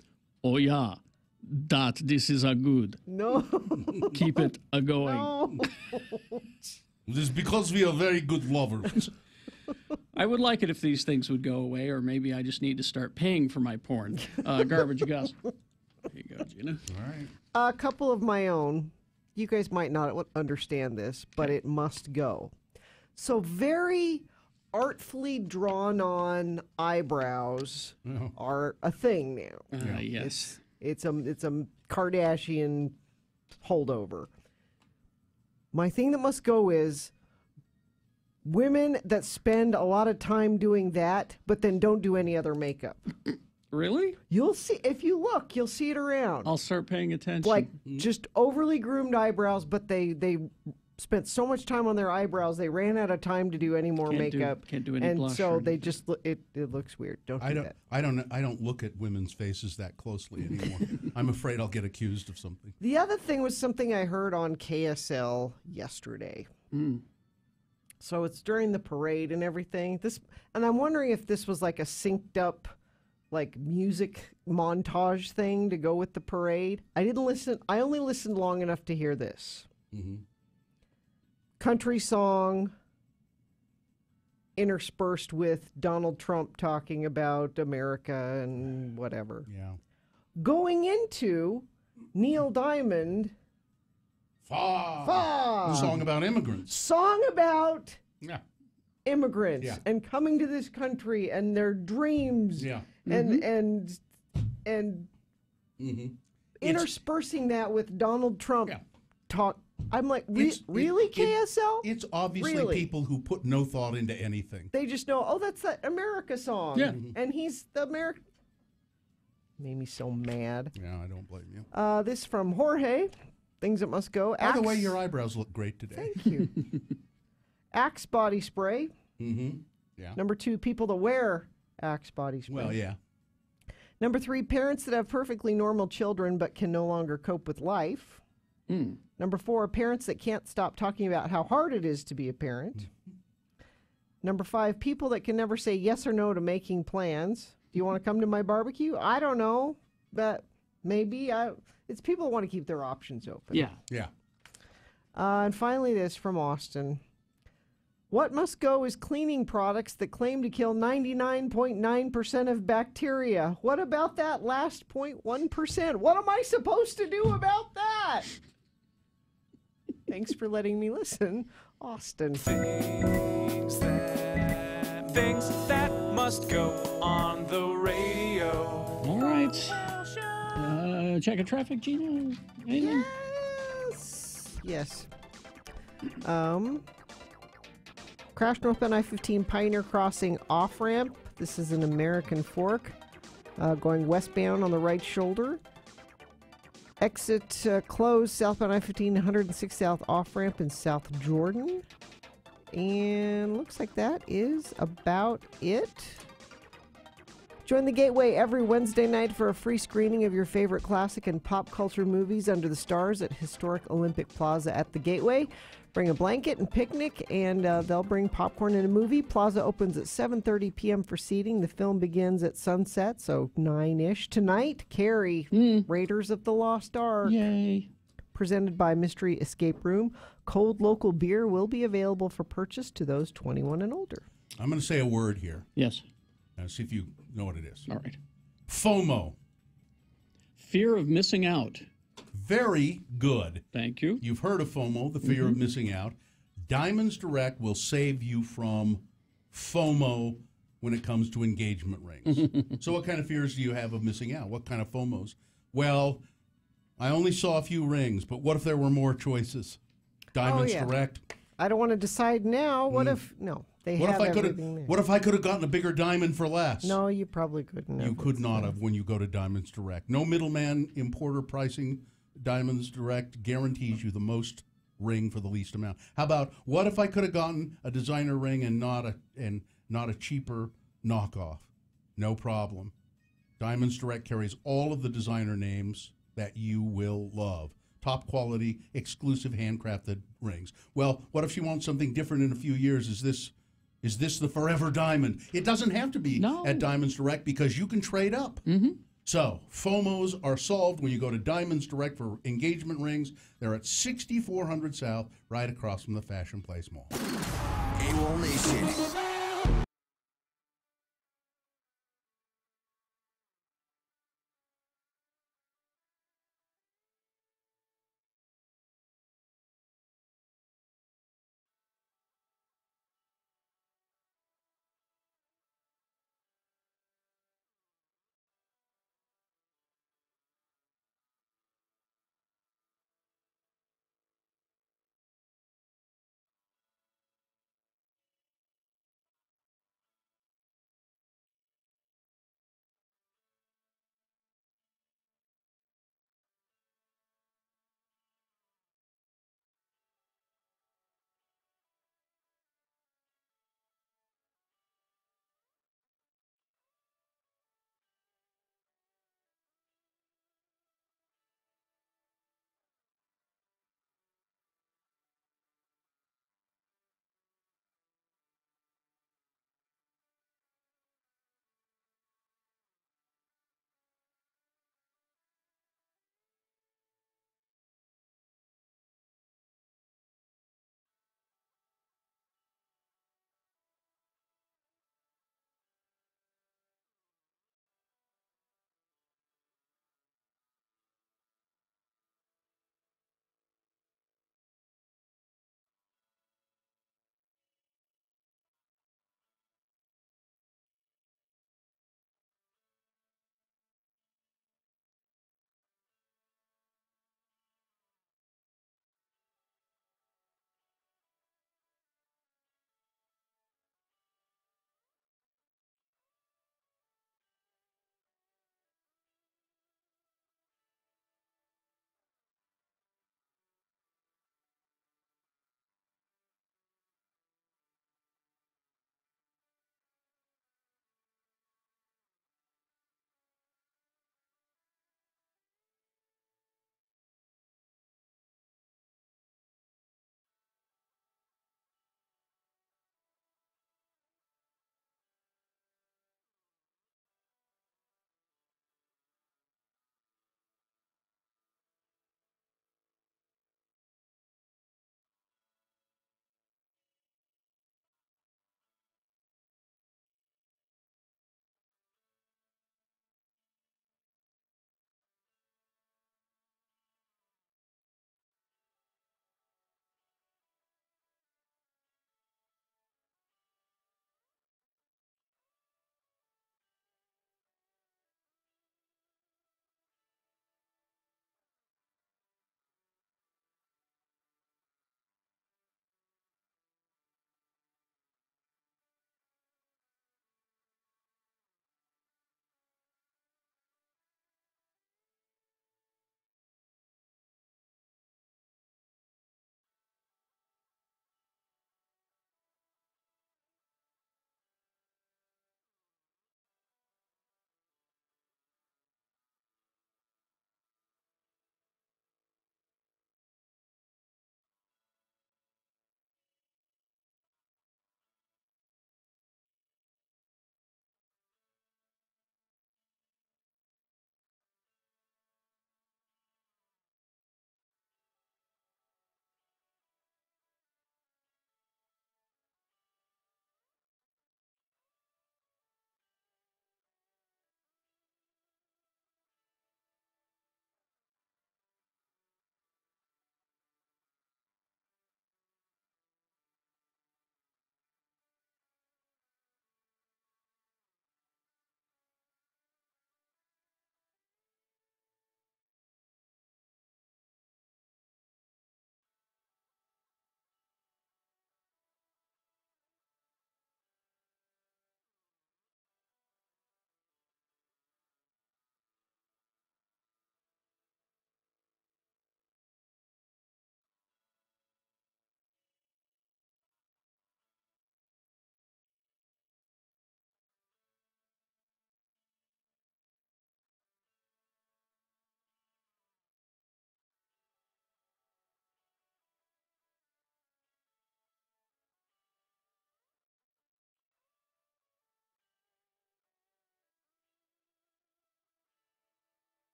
Oh, yeah. This is a good. No. Keep it a-going. No. This is because we are very good lovers. I would like it if these things would go away, or maybe I just need to start paying for my porn. Garbage Gus. There you go, Gina. All right. A couple of my own. You guys might not understand this, but it must go. So very... artfully drawn on eyebrows are a thing now. Yes. It's a Kardashian holdover. My thing that must go is women that spend a lot of time doing that, but then don't do any other makeup. Really? You'll see, if you look, you'll see it around. I'll start paying attention. Like just overly groomed eyebrows, but they spent so much time on their eyebrows, they ran out of time to do any more makeup. Can't do any and blush so or they just it looks weird. Don't do that. I don't look at women's faces that closely anymore. I'm afraid I'll get accused of something. The other thing was something I heard on KSL yesterday. So it's during the parade and everything. And I'm wondering if this was like a synced up like music montage thing to go with the parade. I didn't listen. I only listened long enough to hear this. Country song interspersed with Donald Trump talking about America and whatever. Yeah. Going into Neil Diamond. Song about immigrants. Song about immigrants Yeah. and coming to this country and their dreams. Yeah. And interspersing that with Donald Trump talk. I'm like, really, KSL? It's obviously Really? people who put no thought into anything. They just know, oh, that's that America song. Yeah. And he's the American. Made me so mad. Yeah, I don't blame you. This from Jorge. Things that must go. By the way, your eyebrows look great today. Thank you. Axe body spray. Yeah. Number 2, people that wear Axe body spray. Well, yeah. Number 3, parents that have perfectly normal children but can no longer cope with life. Number 4, parents that can't stop talking about how hard it is to be a parent. Number 5, people that can never say yes or no to making plans. Do you want to come to my barbecue? I don't know, but maybe. It's people that want to keep their options open. Yeah. Yeah. And finally, this from Austin. What must go is cleaning products that claim to kill 99.9% of bacteria. What about that last 0.1%? What am I supposed to do about that? Thanks for letting me listen, Austin. Things that must go on the radio. All right. Check of traffic, Gina? Anything? Yes. Crash northbound I-15 Pioneer Crossing off-ramp. This is an American Fork. Going westbound on the right shoulder. Exit closed southbound I-15 106 South off-ramp in South Jordan. And looks like that is about it. Join the Gateway every Wednesday night for a free screening of your favorite classic and pop culture movies under the stars at Historic Olympic Plaza at the Gateway. Bring a blanket and picnic, and they'll bring popcorn and a movie. Plaza opens at 7:30 p.m. for seating. The film begins at sunset, so 9-ish. Tonight, Carrie, Raiders of the Lost Ark. Yay. Presented by Mystery Escape Room. Cold local beer will be available for purchase to those 21 and older. I'm going to say a word here. Yes. Now, see if you know what it is. All right. FOMO. Fear of missing out. Very good. Thank you. You've heard of FOMO, the fear of missing out. Diamonds Direct will save you from FOMO when it comes to engagement rings. So what kind of fears do you have of missing out? What kind of FOMOs? Well, I only saw a few rings, but what if there were more choices? Diamonds Direct. I don't want to decide now. What if, no, they have everything there. What if I could have gotten a bigger diamond for less? No, you probably couldn't have. You could not have when you go to Diamonds Direct. No middleman importer pricing. Diamonds Direct guarantees you the most ring for the least amount. How about what if I could have gotten a designer ring and not a cheaper knockoff? No problem. Diamonds Direct carries all of the designer names that you will love. Top quality, exclusive handcrafted rings. Well, what if she wants something different in a few years? Is this the forever diamond? It doesn't have to be at Diamonds Direct because you can trade up. So, FOMOs are solved when you go to Diamonds Direct for engagement rings. They're at 6400 South, right across from the Fashion Place Mall. AWOL Nation.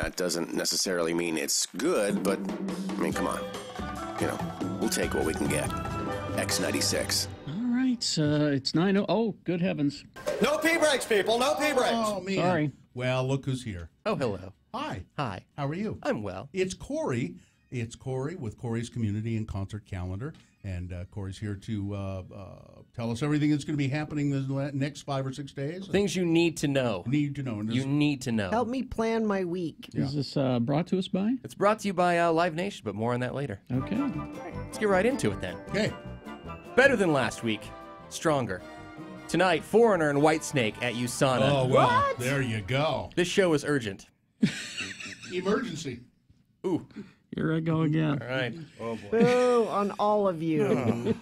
That doesn't necessarily mean it's good, but, I mean, come on. You know, we'll take what we can get. X96. All right, it's 9:00. Oh, good heavens. No pee breaks, people. No pee breaks. Oh, man. Sorry. Well, look who's here. Oh, hello. Hi. Hi. How are you? I'm well. It's Corey. It's Corey with Corey's Community and Concert Calendar. And Corey's here to tell us everything that's going to be happening the next 5 or 6 days. Things you need to know. Need to know. You need to know. Help me plan my week. Is this brought to us by? It's brought to you by Live Nation, but more on that later. Okay. Let's get right into it then. Okay. Better than last week. Stronger. Tonight, Foreigner and Whitesnake at USANA. Oh, well, there you go. This show is urgent. Emergency. Ooh. Here I go again. All right. Oh, boy. Boo on all of you.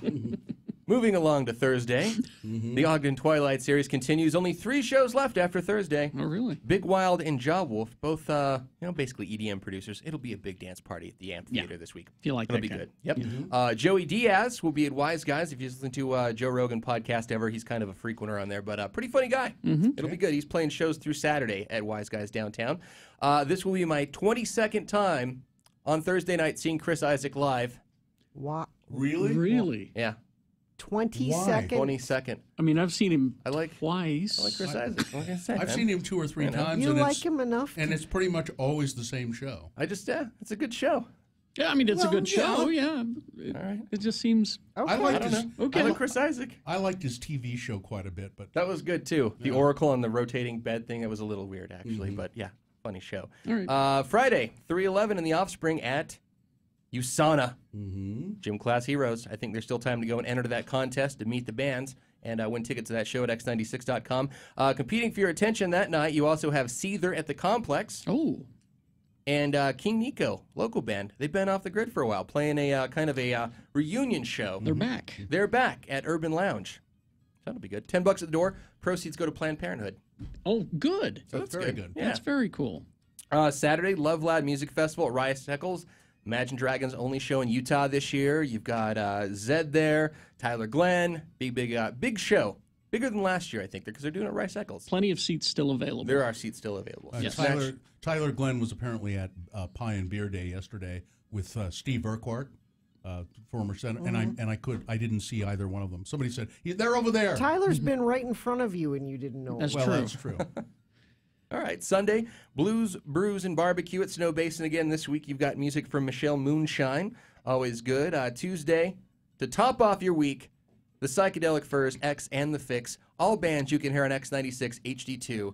Moving along to Thursday, the Ogden Twilight series continues. Only 3 shows left after Thursday. Oh, really? Big Wild and Jaw Wolf, both basically EDM producers. It'll be a big dance party at the amphitheater this week. Feel like It'll that be guy. good. Yep. Joey Diaz will be at Wise Guys. If you listen to Joe Rogan podcast ever, he's kind of a frequenter on there, but pretty funny guy. It'll be good. He's playing shows through Saturday at Wise Guys downtown. This will be my 22nd time on Thursday night seeing Chris Isaak live. What? Really? Really? Yeah. 22nd? 22nd. I mean, I've seen him twice. I like Chris Isaak. What can I say, I've man? seen him 2 or 3 times. You and like it's, him enough? And it's pretty much always the same show. It's a good show. Yeah, I mean, it's a good show. yeah. Yeah. All right. It just seems. Okay. I liked I don't his, know. Okay. I like Chris Isaak. I liked his TV show quite a bit, but That was good too. The Oracle and the rotating bed thing, that was a little weird actually, but yeah, funny show. All right. Friday, 3/11 and the Offspring at USANA. Mm-hmm. Gym Class Heroes. I think there's still time to go and enter that contest to meet the bands and win tickets to that show at x96.com. Competing for your attention that night, you also have Seether at the Complex. Oh. And King Nico, local band. They've been off the grid for a while, playing a kind of a reunion show. They're back. They're back at Urban Lounge. That'll be good. $10 at the door. Proceeds go to Planned Parenthood. Oh, good. So that's very good. Yeah. That's very cool. Saturday, Love Lad Music Festival at Rice Eccles. Imagine Dragons only show in Utah this year. You've got Zed there, Tyler Glenn. Big show. Bigger than last year, I think, because they're doing it at Rice Eccles. Plenty of seats still available. There are seats still available. Yes. Tyler Glenn was apparently at Pie and Beer Day yesterday with Steve Urquhart, former senator, and I didn't see either one of them. Somebody said they're over there. Tyler's been right in front of you and you didn't know. That's well, true. that's true. All right, Sunday, Blues, Brews, and Barbecue at Snow Basin again this week. You've got music from Michelle Moonshine, always good. Tuesday, to top off your week, the Psychedelic Furs, X, and the Fix, all bands you can hear on X96 HD2,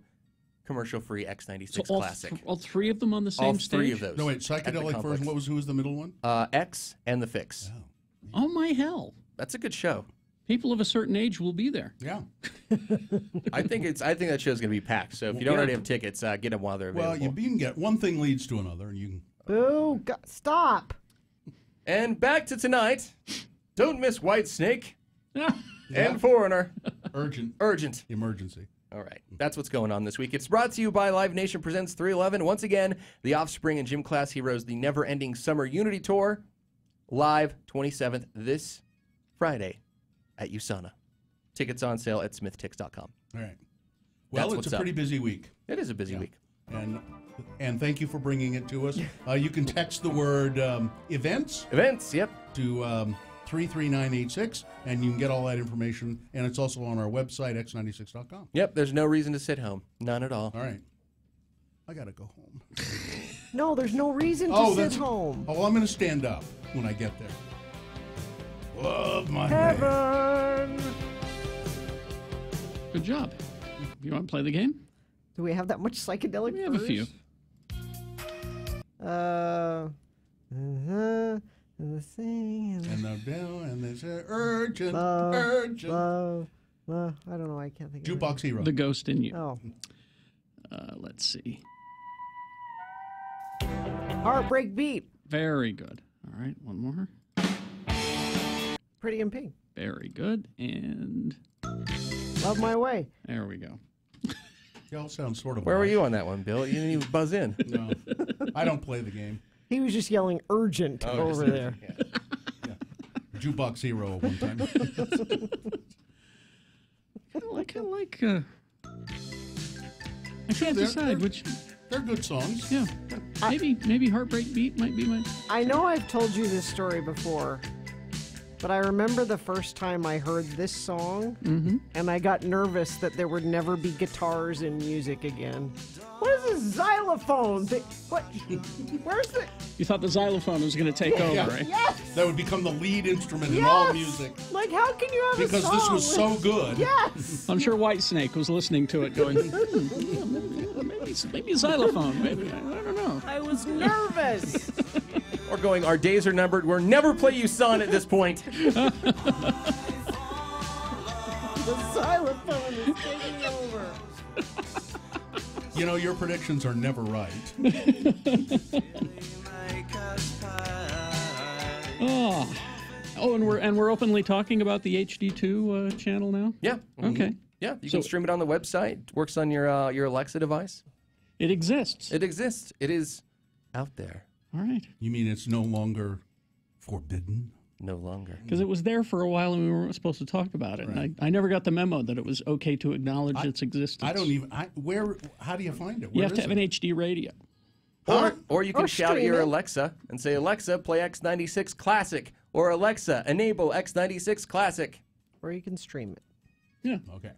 commercial-free X96 So Classic. all 3 of them on the same all stage? 3 of those. No, wait, Psychedelic First. Who was the middle one? X and the Fix. Oh, my hell. That's a good show. People of a certain age will be there. Yeah. I think that show's gonna be packed. So if you don't already have tickets, get them while they're available. Well, you can get one thing leads to another, and you can. Boo! Stop. And back to tonight. Don't miss Whitesnake Yeah. and Foreigner. Urgent. Emergency. All right. That's what's going on this week. It's brought to you by Live Nation Presents 311. Once again, the Offspring and Gym Class Heroes, the never-ending summer Unity Tour, live 27th this Friday at USANA. Tickets on sale at smithtix.com. All right. Well, it's a pretty busy week. It is a busy week. And thank you for bringing it to us. You can text the word events. Events, yep. To 33986, and you can get all that information. And it's also on our website, x96.com. Yep, there's no reason to sit home. None at all. All right. I got to go home. No, there's no reason to sit home. Oh, well, I'm going to stand up when I get there. Love my Heaven. Good job. You want to play the game? Do we have that much psychedelic? We have a few. And the thing and there's urgent. I don't know. I can't think of Jukebox Hero. The Ghost in You. Oh. Let's see. Heartbreak Beat. Very good. All right, one more. Pretty in Pink. Very good. And Love My Way. there we go. They all sound sort of. Where were you on that one, Bill? You didn't even buzz in. No, I don't play the game. He was just yelling urgent over there. Yeah. Jukebox Hero at one time. I can't decide which. They're good songs. Yeah. Maybe Heartbreak Beat might be my... I know I've told you this story before, but I remember the first time I heard this song, and I got nervous that there would never be guitars in music again. What is this xylophone thing? What? Where's it? You thought the xylophone was going to take over, Yeah. right? Yes! That would become the lead instrument in all music. Like, how can you have a Because song this was so good. Yes! I'm sure Whitesnake was listening to it going, maybe xylophone, maybe, I don't know. I was nervous. Or going, our days are numbered. We'll never play you Son at this point. The xylophone is taking over. You know, your predictions are never right. Oh, and we're openly talking about the HD2 channel now? Yeah. Okay. Yeah, you can stream it on the website. It works on your Alexa device. It exists. It exists. It is out there. All right. You mean it's no longer forbidden? No longer. Because it was there for a while and we weren't supposed to talk about it. Right. And I never got the memo that it was okay to acknowledge its existence. I don't even. How do you find it? You have to have an HD radio. Or you can shout at your Alexa and say, Alexa, play X96 Classic. Or Alexa, enable X96 Classic. Or you can stream it. Yeah. Okay.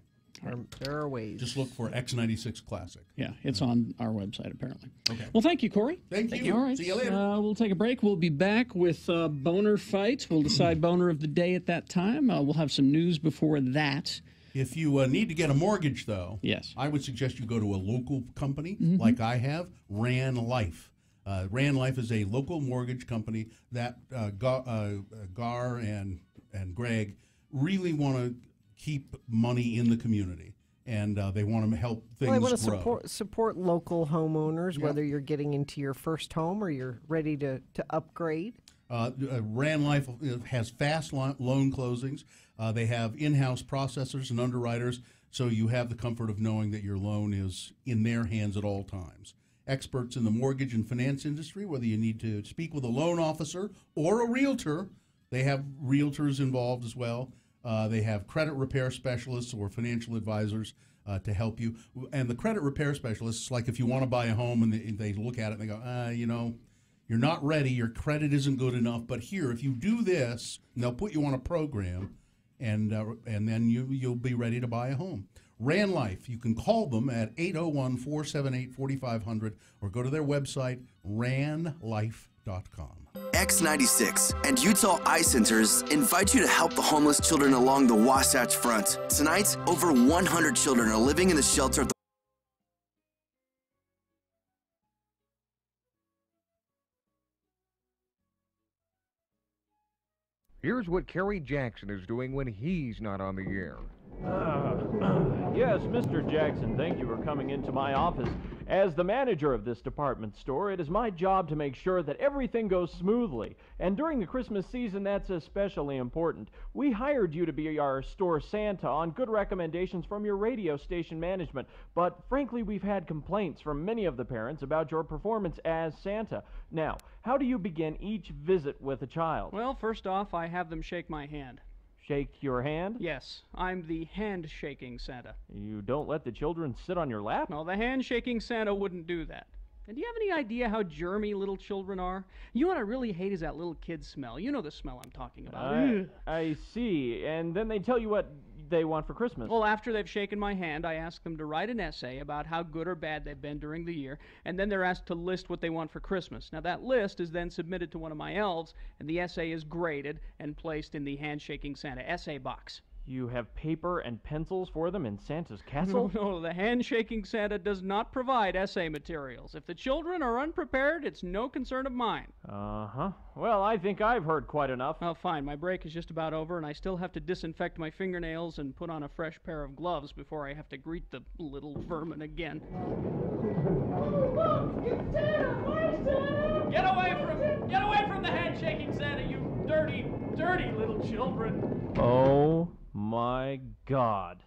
There are ways. Just look for X96 Classic. Yeah, it's on our website, apparently. Okay. Well, thank you, Corey. Thank you. All right. See you later. We'll take a break. We'll be back with Boner Fight. We'll decide Boner of the Day at that time. We'll have some news before that. If you need to get a mortgage, though, yes, I would suggest you go to a local company like I have, Ran Life. Ran Life is a local mortgage company that Gar and Greg really want to keep money in the community, and they want to help things Well, they want grow. to support local homeowners, Yeah. whether you're getting into your first home or you're ready to upgrade. Ran Life has fast loan closings. They have in-house processors and underwriters, so you have the comfort of knowing that your loan is in their hands at all times. Experts in the mortgage and finance industry, whether you need to speak with a loan officer or a realtor, they have realtors involved as well. They have credit repair specialists or financial advisors to help you. And the credit repair specialists, like if you want to buy a home and they look at it and they go, you're not ready, your credit isn't good enough, but here, if you do this, and they'll put you on a program, and then you'll be ready to buy a home. Ran Life, you can call them at 801-478-4500 or go to their website, ranlife.com. X96 and Utah Eye Centers invite you to help the homeless children along the Wasatch Front. Tonight, over 100 children are living in the shelter at the Here's what Kerry Jackson is doing when he's not on the air. Yes, Mr. Jackson, thank you for coming into my office. As the manager of this department store, it is my job to make sure that everything goes smoothly. And during the Christmas season, that's especially important. We hired you to be our store Santa on good recommendations from your radio station management. But frankly, we've had complaints from many of the parents about your performance as Santa. Now, how do you begin each visit with a child? Well, first off, I have them shake my hand. Shake your hand? Yes, I'm the hand-shaking Santa. You don't let the children sit on your lap? No, the hand-shaking Santa wouldn't do that. And do you have any idea how germy little children are? You know what I really hate is that little kid smell. You know the smell I'm talking about. I see. And then they tell you what they want for Christmas. Well, after they've shaken my hand, I ask them to write an essay about how good or bad they've been during the year, and then they're asked to list what they want for Christmas. Now, that list is then submitted to one of my elves, and the essay is graded and placed in the hand-shaking Santa essay box. You have paper and pencils for them in Santa's castle? No, the hand-shaking Santa does not provide essay materials. If the children are unprepared, it's no concern of mine. Uh-huh. Well, I think I've heard quite enough. Well, fine. My break is just about over, and I still have to disinfect my fingernails and put on a fresh pair of gloves before I have to greet the little vermin again. It's Santa! Where's Santa? Get away from the hand-shaking Santa, you dirty, dirty little children! Oh my God.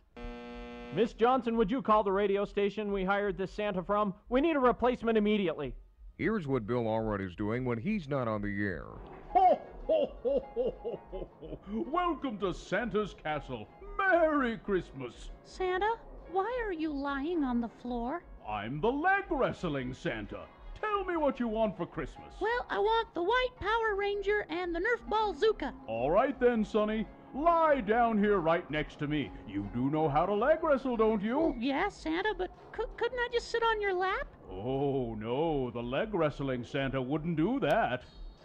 Miss Johnson, would you call the radio station we hired this Santa from? We need a replacement immediately. Here's what Bill Allred is doing when he's not on the air. Ho, ho, ho, ho, ho, ho, ho. Welcome to Santa's castle. Merry Christmas. Santa, why are you lying on the floor? I'm the leg wrestling Santa. Tell me what you want for Christmas. Well, I want the white Power Ranger and the Nerf ball Zuka. All right then, Sonny. Lie down here right next to me. You do know how to leg wrestle, don't you? Oh, yeah, Santa, but couldn't I just sit on your lap? Oh, no. The leg wrestling Santa wouldn't do that.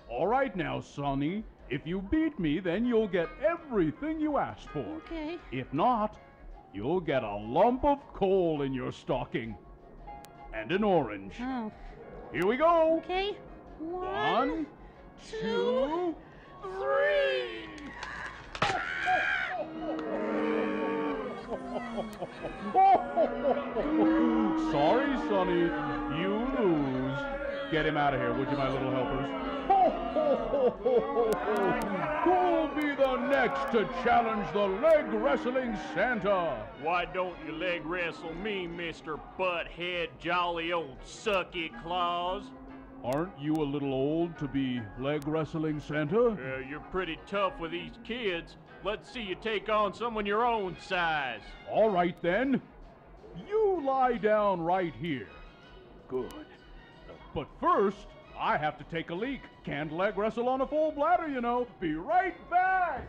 All right now, Sonny. If you beat me, then you'll get everything you asked for. Okay. If not, you'll get a lump of coal in your stocking. And an orange. Oh. Here we go. Okay. 1, 2, 3. Sorry, Sonny. You lose. Get him out of here, would you, my little helpers? Who'll be the next to challenge the leg wrestling Santa? Why don't you leg wrestle me, Mr. Butthead Jolly Old Sucky Claus? Aren't you a little old to be leg wrestling Santa? You're pretty tough with these kids. Let's see you take on someone your own size. All right, then. You lie down right here. Good. But first, I have to take a leak. Can't leg wrestle on a full bladder, you know. Be right back.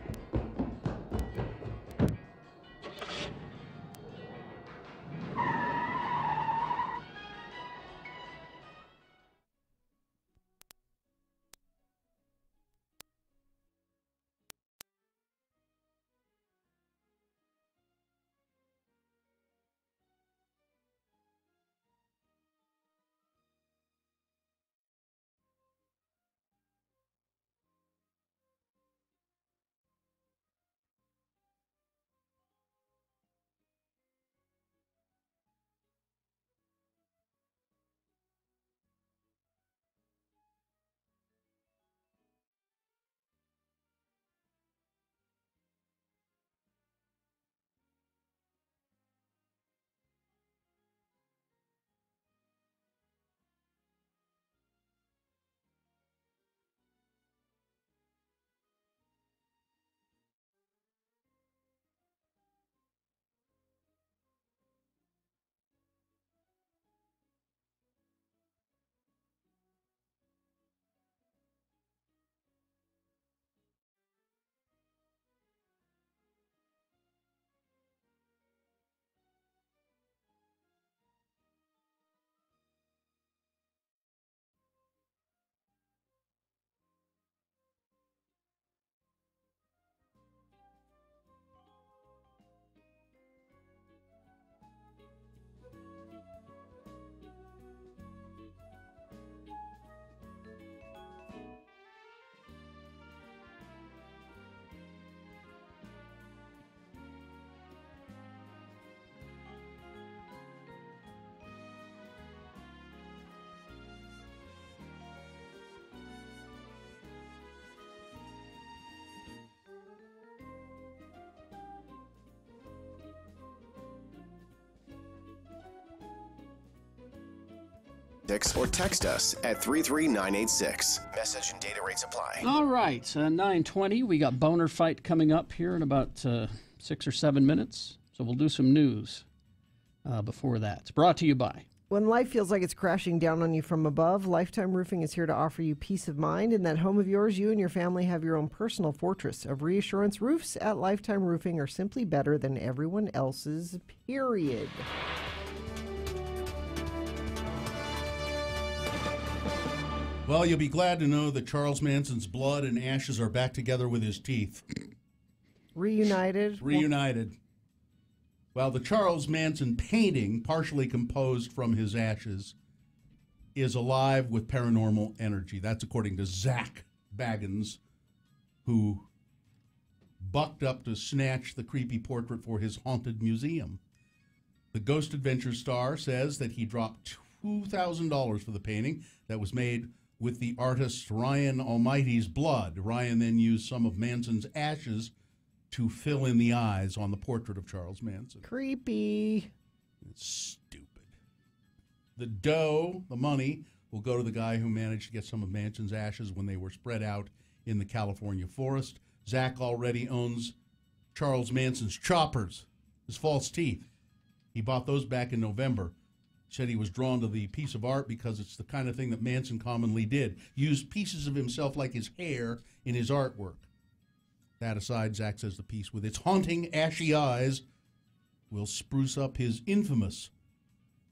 Or text us at 33986. Message and data rates apply. All right, 9:20. We got Boner Fight coming up here in about 6 or 7 minutes. So we'll do some news before that. It's brought to you by. When life feels like it's crashing down on you from above, Lifetime Roofing is here to offer you peace of mind. In that home of yours, you and your family have your own personal fortress of reassurance. Roofs at Lifetime Roofing are simply better than everyone else's, period. Well, you'll be glad to know that Charles Manson's blood and ashes are back together with his teeth. Reunited. Well, the Charles Manson painting, partially composed from his ashes, is alive with paranormal energy. That's according to Zach Baggins, who bucked up to snatch the creepy portrait for his haunted museum. The Ghost Adventure star says that he dropped $2,000 for the painting that was made with the artist Ryan Almighty's blood. Ryan then used some of Manson's ashes to fill in the eyes on the portrait of Charles Manson. Creepy. It's stupid. The dough, the money, will go to the guy who managed to get some of Manson's ashes when they were spread out in the California forest. Zach already owns Charles Manson's choppers, his false teeth. He bought those back in November. Said he was drawn to the piece of art because it's the kind of thing that Manson commonly did. Used pieces of himself like his hair in his artwork. That aside, Zach says the piece with its haunting, ashy eyes will spruce up his infamous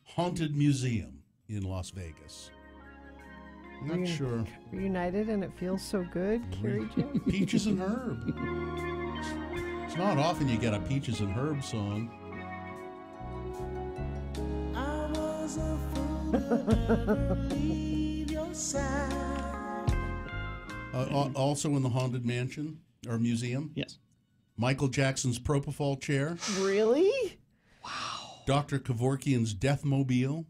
haunted museum in Las Vegas. Not sure. Reunited and it feels so good, Carrie Jane. Peaches and Herb. It's not often you get a Peaches and Herb song. I was a fool to leave your side. Also in the Haunted Mansion or Museum. Yes. Michael Jackson's Propofol chair. Really? Wow. Dr. Kevorkian's Deathmobile,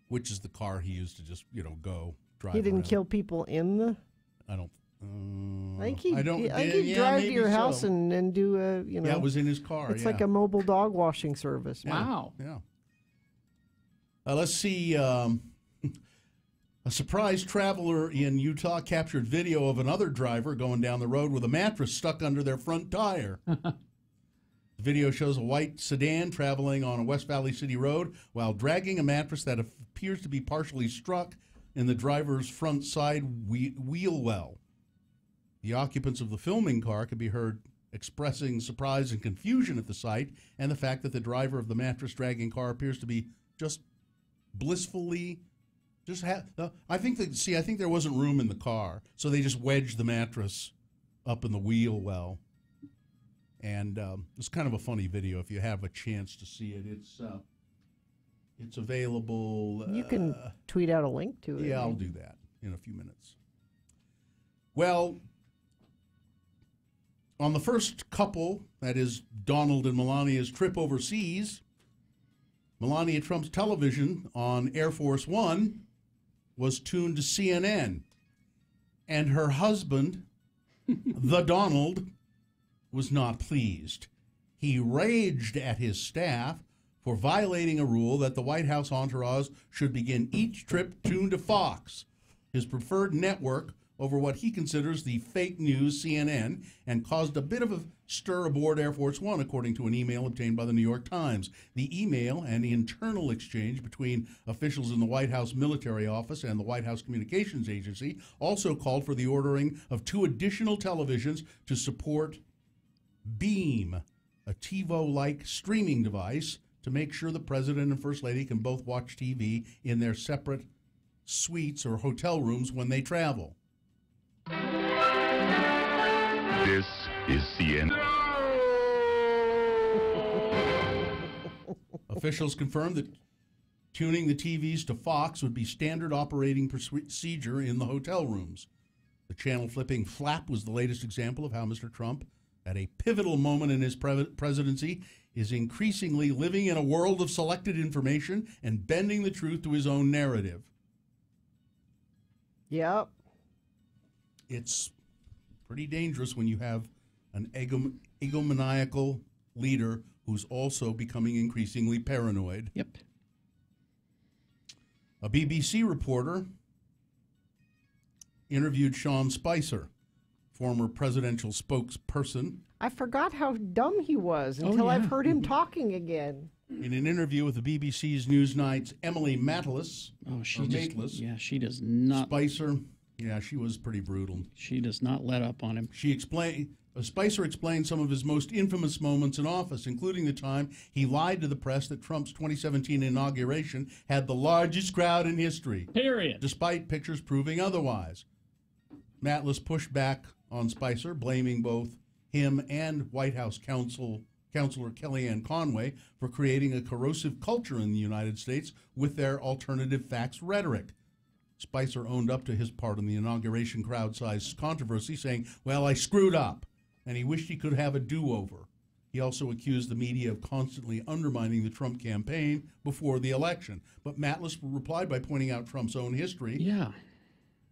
which is the car he used to just, go drive He didn't around. kill people in the... I don't... I think he'd yeah, drive to maybe your house so. and do a, Yeah, it was in his car, It's yeah. like a mobile dog washing service. Wow. Yeah. Let's see. A surprised traveler in Utah captured video of another driver going down the road with a mattress stuck under their front tire. The video shows a white sedan traveling on a West Valley City road while dragging a mattress that appears to be partially struck in the driver's front side wheel well. The occupants of the filming car could be heard expressing surprise and confusion at the sight and the fact that the driver of the mattress-dragging car appears to be just blissfully... I think there wasn't room in the car, so they just wedged the mattress up in the wheel well. And it's kind of a funny video if you have a chance to see it. It's available. You can tweet out a link to it. Yeah, I'll do that in a few minutes. Well, on the first couple, that is Donald and Melania's trip overseas, Melania Trump's television on Air Force One was tuned to CNN, and her husband, the Donald, was not pleased. He raged at his staff for violating a rule that the White House entourage should begin each trip tuned to Fox, his preferred network, over what he considers the fake news CNN, and caused a bit of a stir aboard Air Force One, according to an email obtained by the New York Times. The email and the internal exchange between officials in the White House military office and the White House Communications Agency also called for the ordering of 2 additional televisions to support Beam, a TiVo-like streaming device to make sure the President and First Lady can both watch TV in their separate suites or hotel rooms when they travel. This is CNN. Officials confirmed that tuning the TVs to Fox would be standard operating procedure in the hotel rooms. The channel flipping flap was the latest example of how Mr. Trump, at a pivotal moment in his presidency, is increasingly living in a world of selected information and bending the truth to his own narrative. Yep. It's pretty dangerous when you have an egomaniacal leader who's also becoming increasingly paranoid. Yep. A BBC reporter interviewed Sean Spicer, former presidential spokesperson. I forgot how dumb he was until I've heard him talking again. In an interview with the BBC's Newsnight's Emily Matalus, she does not. Spicer, she was pretty brutal. She does not let up on him. Spicer explained some of his most infamous moments in office, including the time he lied to the press that Trump's 2017 inauguration had the largest crowd in history. Period. Despite pictures proving otherwise. Matalus pushed back on Spicer, blaming both him and White House Counselor Kellyanne Conway for creating a corrosive culture in the United States with their alternative facts rhetoric. Spicer owned up to his part in the inauguration crowd-sized controversy, saying, "Well, I screwed up," and he wished he could have a do-over. He also accused the media of constantly undermining the Trump campaign before the election. But Matalus replied by pointing out Trump's own history. Yeah.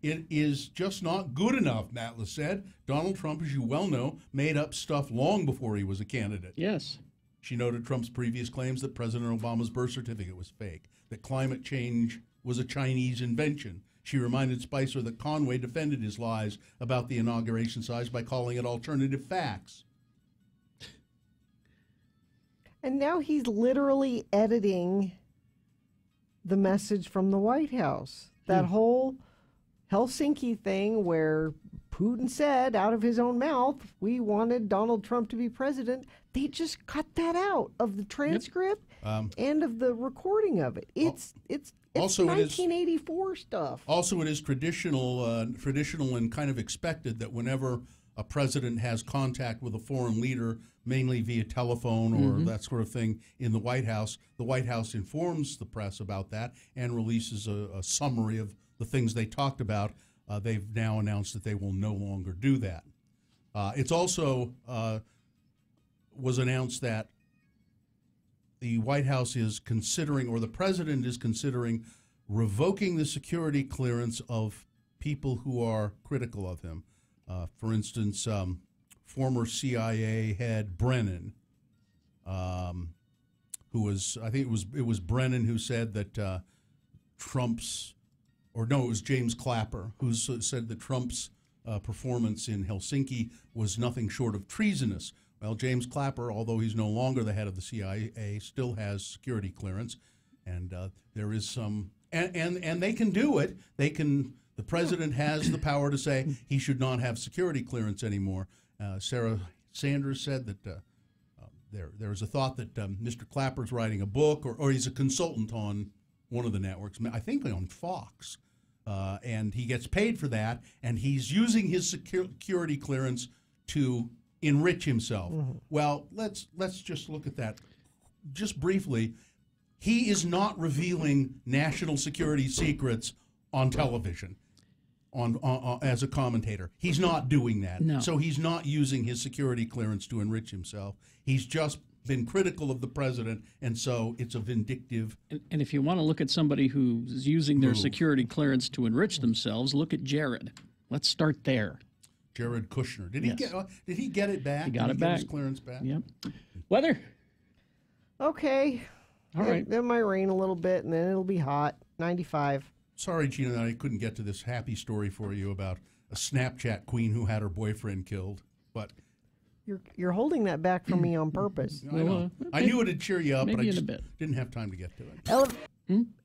It is just not good enough, Matalus said. Donald Trump, as you well know, made up stuff long before he was a candidate. Yes. She noted Trump's previous claims that President Obama's birth certificate was fake, that climate change was a Chinese invention. She reminded Spicer that Conway defended his lies about the inauguration size by calling it alternative facts. And now he's literally editing the message from the White House. That whole Helsinki thing where Putin said out of his own mouth, we wanted Donald Trump to be president. They just cut that out of the transcript and of the recording of it. It's also 1984 stuff. Also, it is traditional and kind of expected that whenever a president has contact with a foreign leader, mainly via telephone or that sort of thing in the White House informs the press about that and releases a summary of the things they talked about. They've now announced that they will no longer do that. It's also was announced that the White House is considering, or the president is considering, revoking the security clearance of people who are critical of him. For instance, former CIA head Brennan, who was, I think it was Brennan who said that it was James Clapper who said that Trump's performance in Helsinki was nothing short of treasonous. Well, James Clapper, although he's no longer the head of the CIA, still has security clearance, and there is some, and they can do it. They can. The president has the power to say he should not have security clearance anymore. Sarah Sanders said that there is a thought that Mr. Clapper's writing a book, or he's a consultant on one of the networks, I think on Fox, and he gets paid for that, and he's using his security clearance to enrich himself. Well, let's just look at that just briefly. He is not revealing national security secrets on television. As a commentator, he's not doing that. No. So he's not using his security clearance to enrich himself. He's just been critical of the president, and so it's a vindictive. And if you want to look at somebody who's using their security clearance to enrich themselves, look at Jared. Let's start there. Jared Kushner. Did he get it back? He got it get back. His clearance back. Yep. Weather. Okay. All right. It might rain a little bit, and then it'll be hot. 95. Sorry, Gina, that I couldn't get to this happy story for you about a Snapchat queen who had her boyfriend killed, but you're holding that back from me on purpose. I know. I knew it'd cheer you up, but I maybe in just a bit. didn't have time to get to it.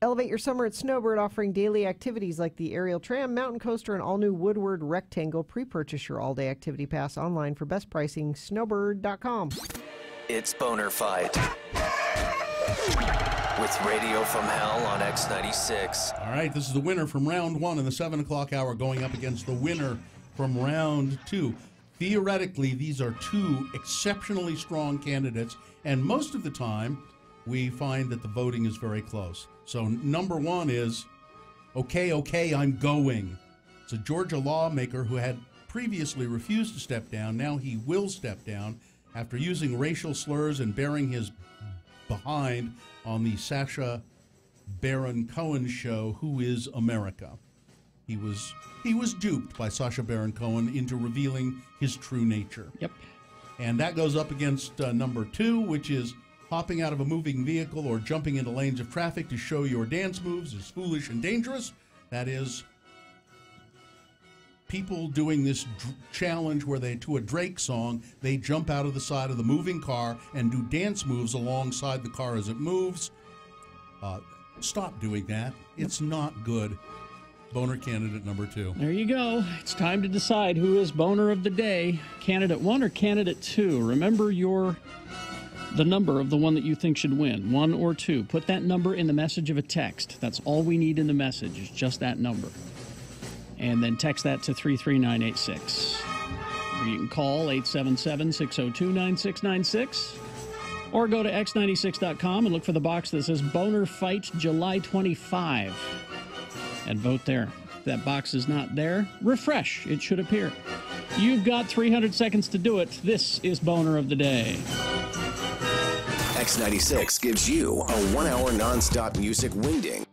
Elevate your summer at Snowbird, offering daily activities like the aerial tram, mountain coaster, and all-new Woodward Rectangle. Pre-purchase your all-day activity pass online for best pricing, snowbird.com. It's Boner Fight with Radio from Hell on X96. All right, this is the winner from round one in the 7 o'clock hour going up against the winner from round two. Theoretically, these are two exceptionally strong candidates, and most of the time, we find that the voting is very close. So number one is, okay, I'm going. It's a Georgia lawmaker who had previously refused to step down. Now he will step down after using racial slurs and bearing his behind on the Sacha Baron Cohen show, Who is America? He was duped by Sacha Baron Cohen into revealing his true nature. Yep. And that goes up against number two, which is hopping out of a moving vehicle or jumping into lanes of traffic to show your dance moves is foolish and dangerous. That is, people doing this challenge where to a Drake song, they jump out of the side of the moving car and do dance moves alongside the car as it moves. Stop doing that. It's not good. Boner candidate number two. There you go. It's time to decide who is boner of the day, candidate one or candidate two. Remember the number of the one that you think should win, 1 or 2. Put that number in the message of a text. That's all we need in the message, is just that number. And then text that to 33986. Or you can call 877-602-9696. Or go to x96.com and look for the box that says Boner Fight July 25. And vote there. If that box is not there, refresh. It should appear. You've got 300 seconds to do it. This is Boner of the Day. X96 gives you a 1-hour nonstop music wingding.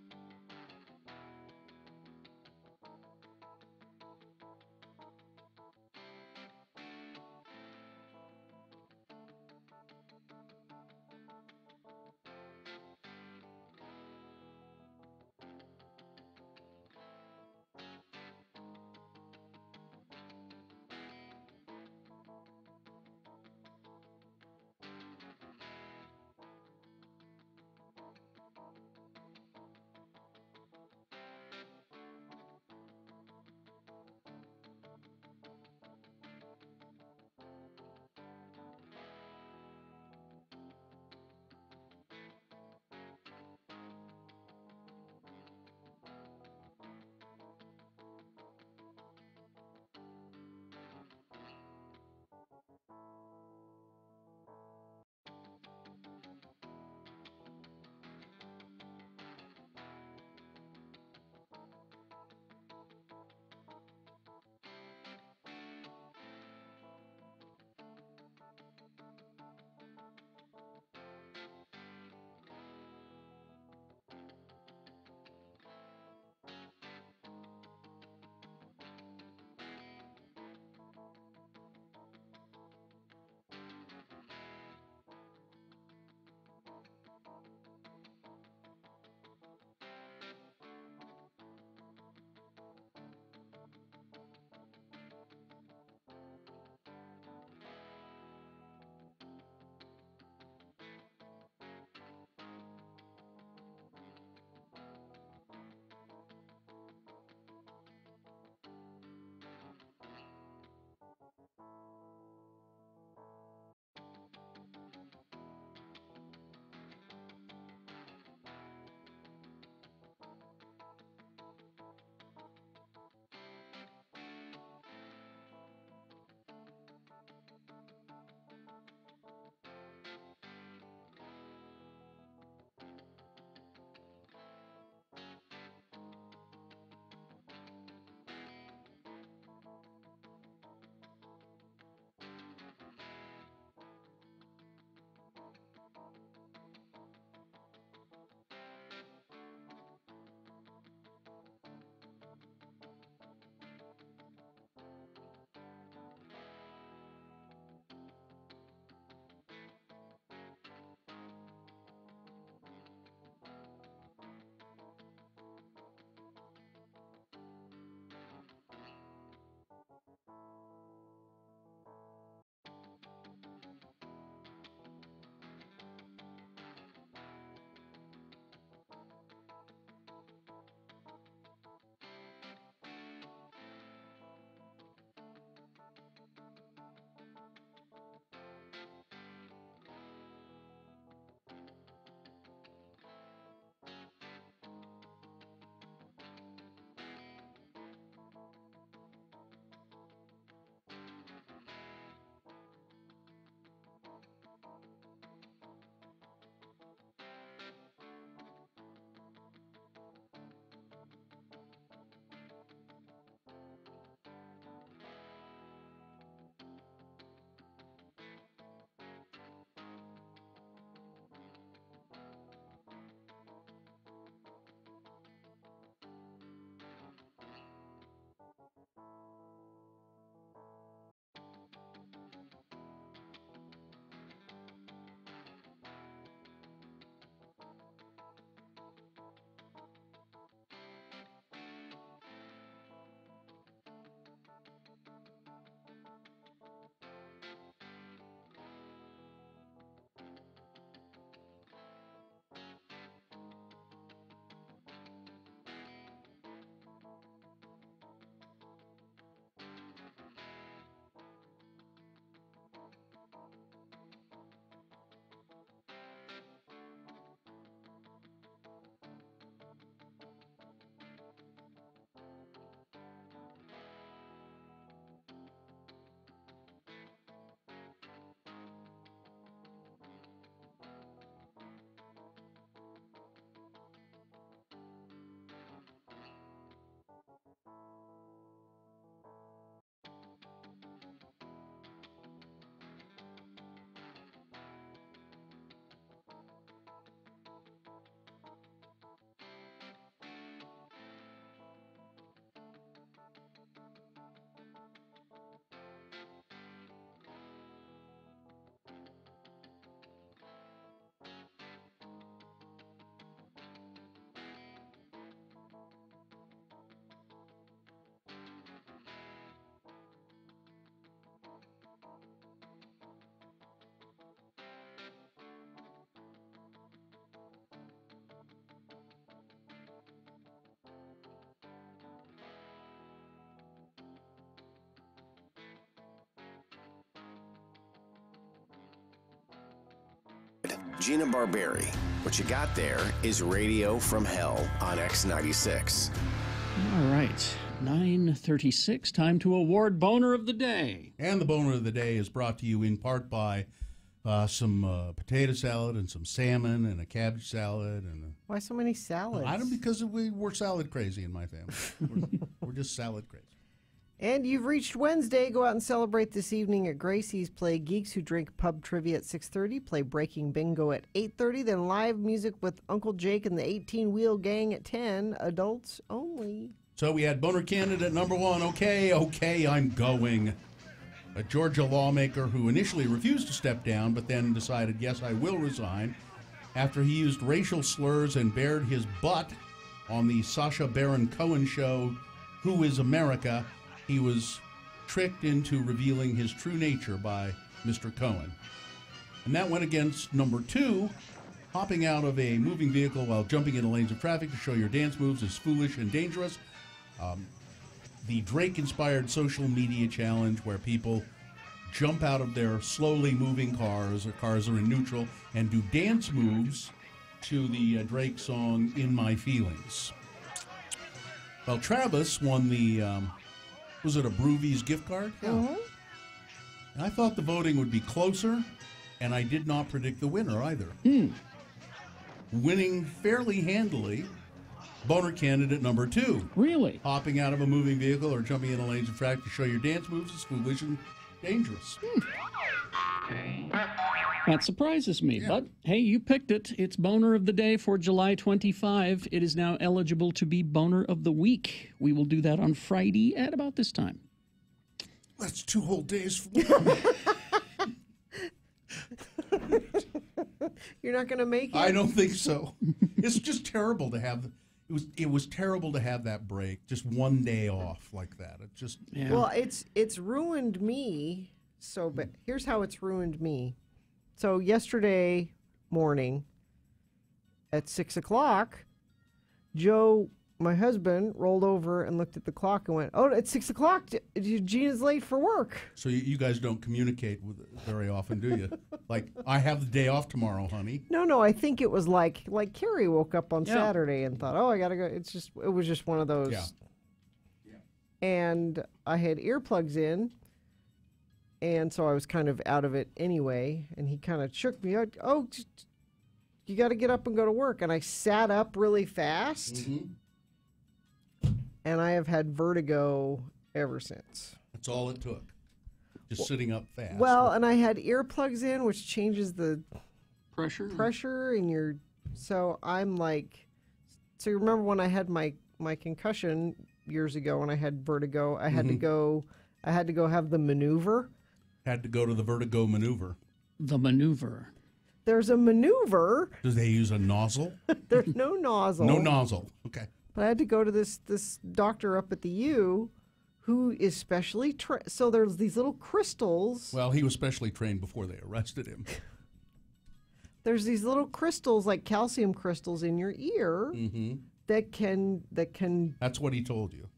Gina Barberi. What you got there is Radio from Hell on X96. All right. 9:36. Time to award Boner of the Day. And the Boner of the Day is brought to you in part by some potato salad and some salmon and a cabbage salad. And Why so many salads? I don't, because we're salad crazy in my family. We're just salad crazy. And you've reached Wednesday. Go out and celebrate this evening at Gracie's. Play Geeks Who Drink Pub Trivia at 6:30. Play Breaking Bingo at 8:30. Then live music with Uncle Jake and the 18-Wheel Gang at 10. Adults only. So we had Boner candidate number 1. Okay, I'm going. A Georgia lawmaker who initially refused to step down, but then decided, yes, I will resign, after he used racial slurs and bared his butt on the Sacha Baron Cohen show, Who is America? He was tricked into revealing his true nature by Mr. Cohen. And that went against number 2. Hopping out of a moving vehicle while jumping into lanes of traffic to show your dance moves is foolish and dangerous. The Drake-inspired social media challenge where people jump out of their slowly moving cars, or cars are in neutral, and do dance moves to the Drake song In My Feelings. Well, Travis won the, was it a Broovies gift card? Yeah. Mm-hmm. And I thought the voting would be closer, and I did not predict the winner either. Winning fairly handily, Boner candidate number 2. Really? Hopping out of a moving vehicle or jumping into lanes of traffic to show your dance moves is foolish and dangerous. That surprises me, but hey, you picked it. It's Boner of the Day for July 25. It is now eligible to be Boner of the Week. We will do that on Friday at about this time. That's 2 whole days. You're not going to make it? I don't think so. It's just terrible to have. It was terrible to have that break, just one day off like that. It just Well, it's ruined me. So, but here's how it's ruined me. So yesterday morning at 6 o'clock, Joe, my husband, rolled over and looked at the clock and went, "Oh, it's 6 o'clock. Gina's late for work." So you guys don't communicate very often, do you? Like, I have the day off tomorrow, honey. No, I think it was like Carrie woke up on Saturday and thought, "Oh, I gotta go." It was just one of those. Yeah. And I had earplugs in, and so I was kind of out of it anyway. And he kind of shook me. "Oh, you got to get up and go to work." And I sat up really fast. Mm-hmm. And I have had vertigo ever since. That's all it took. Just sitting up fast. Well, and I had earplugs in, which changes the pressure in your. So I'm like, so you remember when I had my concussion years ago when I had vertigo? I had to go. I had to go have the maneuver. Had to go to the vertigo maneuver. The maneuver. There's a maneuver. Do they use a nozzle? There's no nozzle. No nozzle. Okay. But I had to go to this doctor up at the U who is specially trained. So there's these little crystals. Well, he was specially trained before they arrested him. There's these little crystals, like calcium crystals in your ear that can. That's what he told you.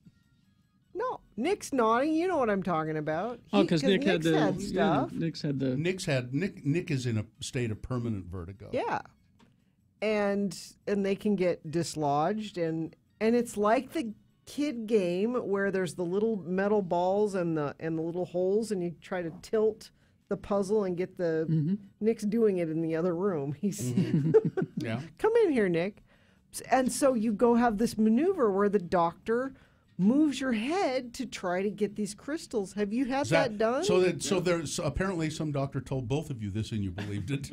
No, Nick's nodding. You know what I'm talking about. Because Nick had stuff. Yeah, Nick is in a state of permanent vertigo. Yeah. And they can get dislodged, and it's like the kid game where there's the little metal balls and the little holes, and you try to tilt the puzzle and get the Nick's doing it in the other room. He's yeah. Come in here, Nick. And so you go have this maneuver where the doctor moves your head to try to get these crystals. Have you had that done? So there's apparently some doctor told both of you this and you believed it.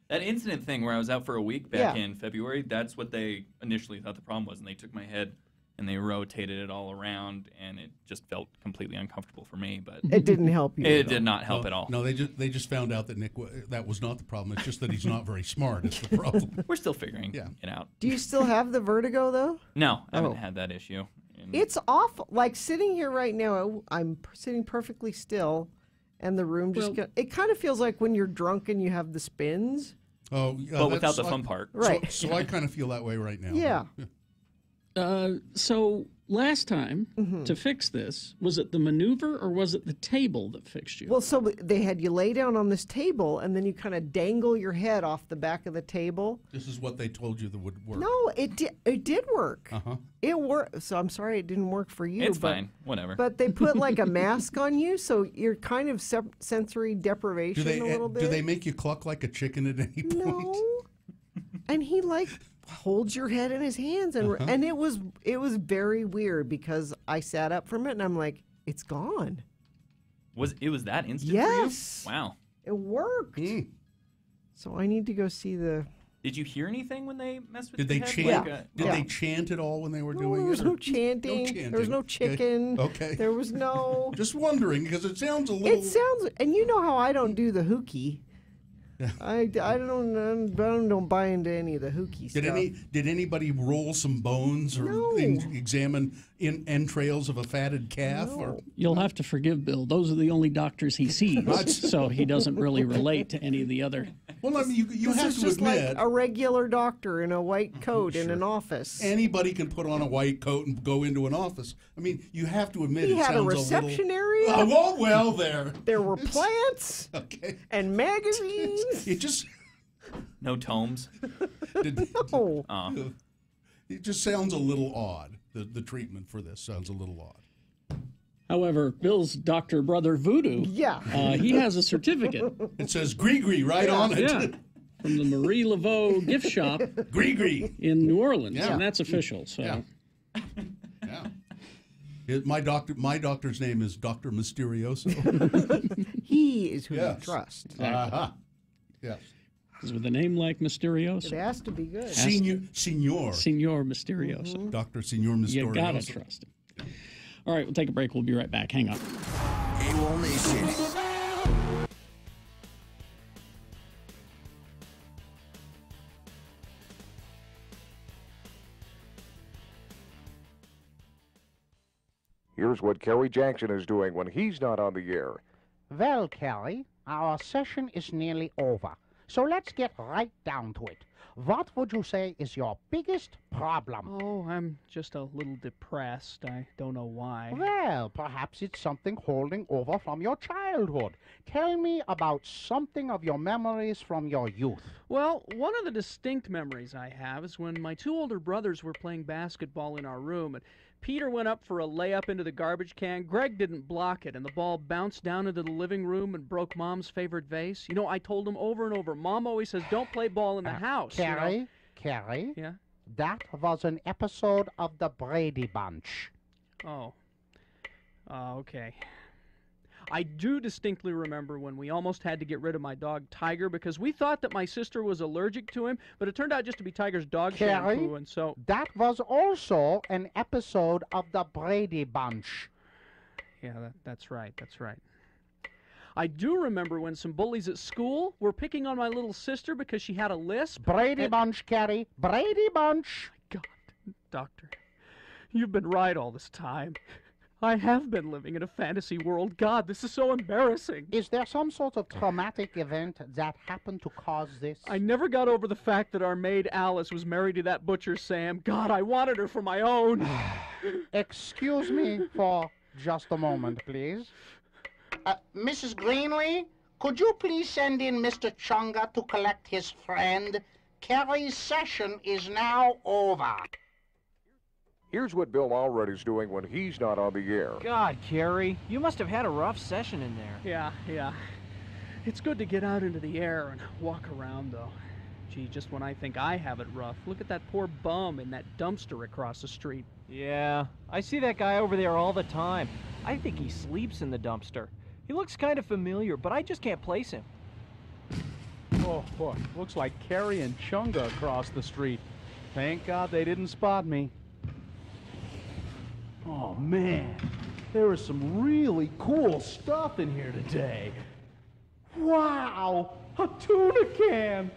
That incident thing where I was out for a week back in February, that's what they initially thought the problem was. And they took my head and they rotated it all around, and it just felt completely uncomfortable for me. But it didn't help you. It did not help at all. No, they just found out that Nick, that was not the problem. It's just that he's not very smart is the problem. We're still figuring it out. Do you still have the vertigo, though? No, I haven't had that issue. It's awful. Like sitting here right now, I'm sitting perfectly still, and the room just it kind of feels like when you're drunk and you have the spins. Oh, yeah, but without the fun part. Right. So I kind of feel that way right now. Yeah. So last time to fix this, was it the maneuver or was it the table that fixed you? Well, so they had you lay down on this table, and then you kind of dangle your head off the back of the table. This is what they told you that would work. No, it did work. Uh-huh. It worked. So I'm sorry it didn't work for you. It's fine. Whatever. But they put like a mask on you, so you're kind of sensory deprivation a little bit. Do they make you cluck like a chicken at any point? No. And he like holds your head in his hands, and it was very weird because I sat up from it and I'm like, it's gone. Was that instant Yes. for you? Wow. It worked. So I need to go see the. Did you hear anything when they messed with Did they the head? chant? Like, Did they chant at all when they were doing it? There was no chanting. There was no chicken. Okay. There was no. Just wondering because it sounds a little. It sounds, and you know how I don't do the hooky. I don't buy into any of the hooky stuff. Did anybody roll some bones or examine entrails of a fatted calf? No. Or You'll have to forgive Bill. Those are the only doctors he sees, so he doesn't really relate to any of the other. Well, I mean, you have to just admit, like a regular doctor in a white coat in an office. anybody can put on a white coat and go into an office. I mean, you have to admit He it had a sounds reception little. area. Oh, well, there. There were plants and magazines. It just No tomes. No. It just sounds a little odd. The treatment for this sounds a little odd. However, Bill's doctor brother Voodoo, he has a certificate. It says Gree right on it. Yeah, from the Marie Laveau gift shop, Gree in New Orleans, Yeah. and that's official. So, My doctor's name is Dr. Mysterioso. He is who you trust. Uh-huh. Yes. Because with a name like Mysterioso, It has to be good. Senor Mysterioso. Dr. Senor Mysterioso. You gotta trust him. All right, we'll take a break. We'll be right back. Hang on. AWOL Nation. Here's what Kerry Jackson is doing when he's not on the air. Well, Kelly, our session is nearly over. So let's get right down to it. What would you say is your biggest problem? Oh, I'm just a little depressed. I don't know why. Well, perhaps it's something holding over from your childhood. Tell me about something of your memories from your youth. Well, one of the distinct memories I have is when my two older brothers were playing basketball in our room, and Peter went up for a layup into the garbage can. Greg didn't block it, and the ball bounced down into the living room and broke Mom's favorite vase. You know, I told him over and over, Mom always says, don't play ball in the house. Carrie, Carrie? Yeah? That was an episode of the Brady Bunch. Oh. Okay. I do distinctly remember when we almost had to get rid of my dog Tiger because we thought that my sister was allergic to him, but it turned out just to be Tiger's dog Carrie, shampoo, and so... That was also an episode of the Brady Bunch. Yeah, that's right, that's right. I do remember when some bullies at school were picking on my little sister because she had a lisp. Brady Bunch, Carrie. Brady Bunch. God, Doctor, you've been right all this time. I have been living in a fantasy world. God, this is so embarrassing. Is there some sort of traumatic event that happened to cause this? I never got over the fact that our maid Alice was married to that butcher Sam. God, I wanted her for my own. Excuse me for just a moment, please. Mrs. Greenlee, could you please send in Mr. Chunga to collect his friend? Kerry's session is now over. Here's what Bill Allred is doing when he's not on the air. God, Kerry, you must have had a rough session in there. Yeah. It's good to get out into the air and walk around, though. Gee, just when I think I have it rough, look at that poor bum in that dumpster across the street. Yeah, I see that guy over there all the time. I think he sleeps in the dumpster. He looks kind of familiar, but I just can't place him. Oh, boy, looks like Kerry and Chunga across the street. Thank God they didn't spot me. Oh, man, there is some really cool stuff in here today. Wow, a tuna can.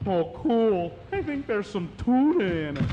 Oh, cool. I think there's some tuna in it.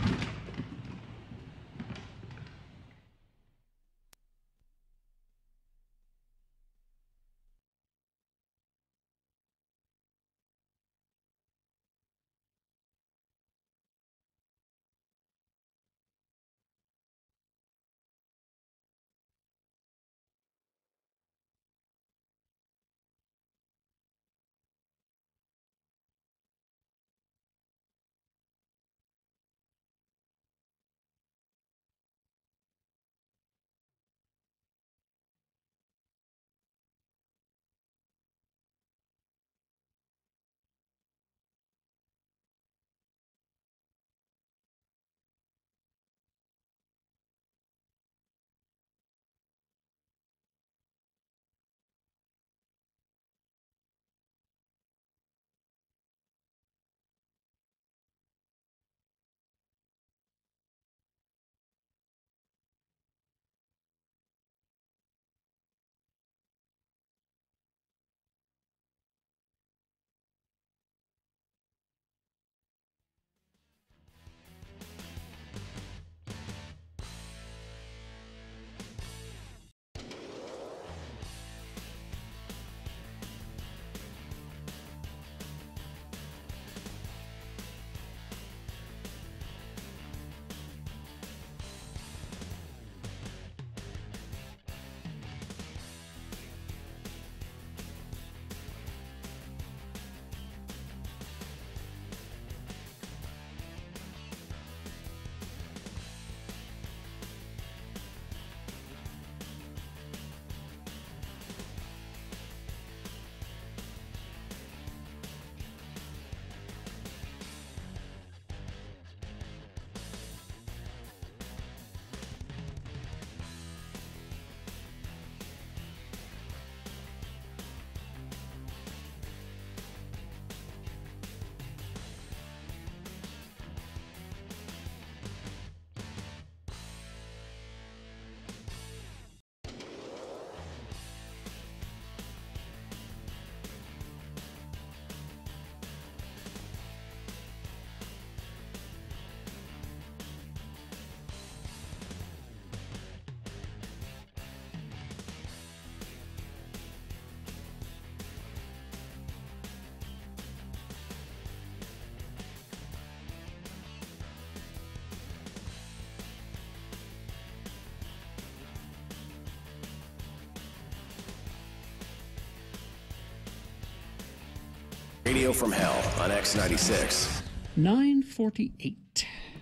Radio from Hell on X96. 9:48.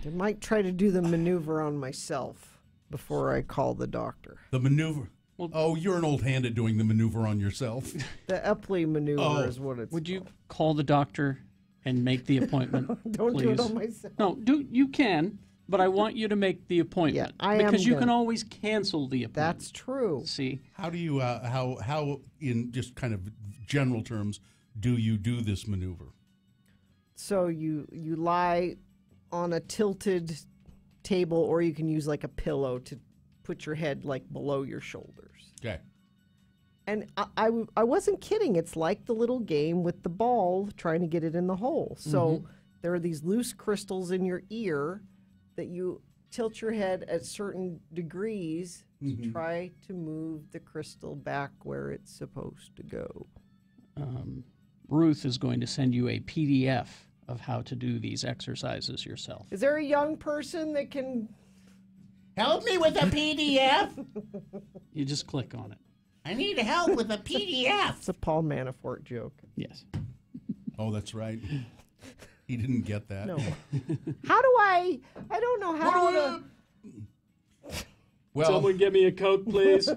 I might try to do the maneuver on myself before I call the doctor. The maneuver. Oh, you're an old hand at doing the maneuver on yourself. The Epley maneuver is what it's Would you call the doctor and make the appointment? Don't do it please? on myself. No, you can, but I want you to make the appointment. I am because you gonna. can always cancel the appointment. That's true. See, How do you, how in just kind of general terms, do you do this maneuver? So you lie on a tilted table, or you can use like a pillow to put your head like below your shoulders. Okay. And I wasn't kidding. It's like the little game with the ball trying to get it in the hole. So there are these loose crystals in your ear that you tilt your head at certain degrees to try to move the crystal back where it's supposed to go. Ruth is going to send you a PDF of how to do these exercises yourself. Is there a young person that can Help me with a PDF. You just click on it. I need help with a PDF. It's a Paul Manafort joke. Yes. Oh, that's right. He didn't get that. No. How do I don't know how to... Well, someone give me a Coke, please.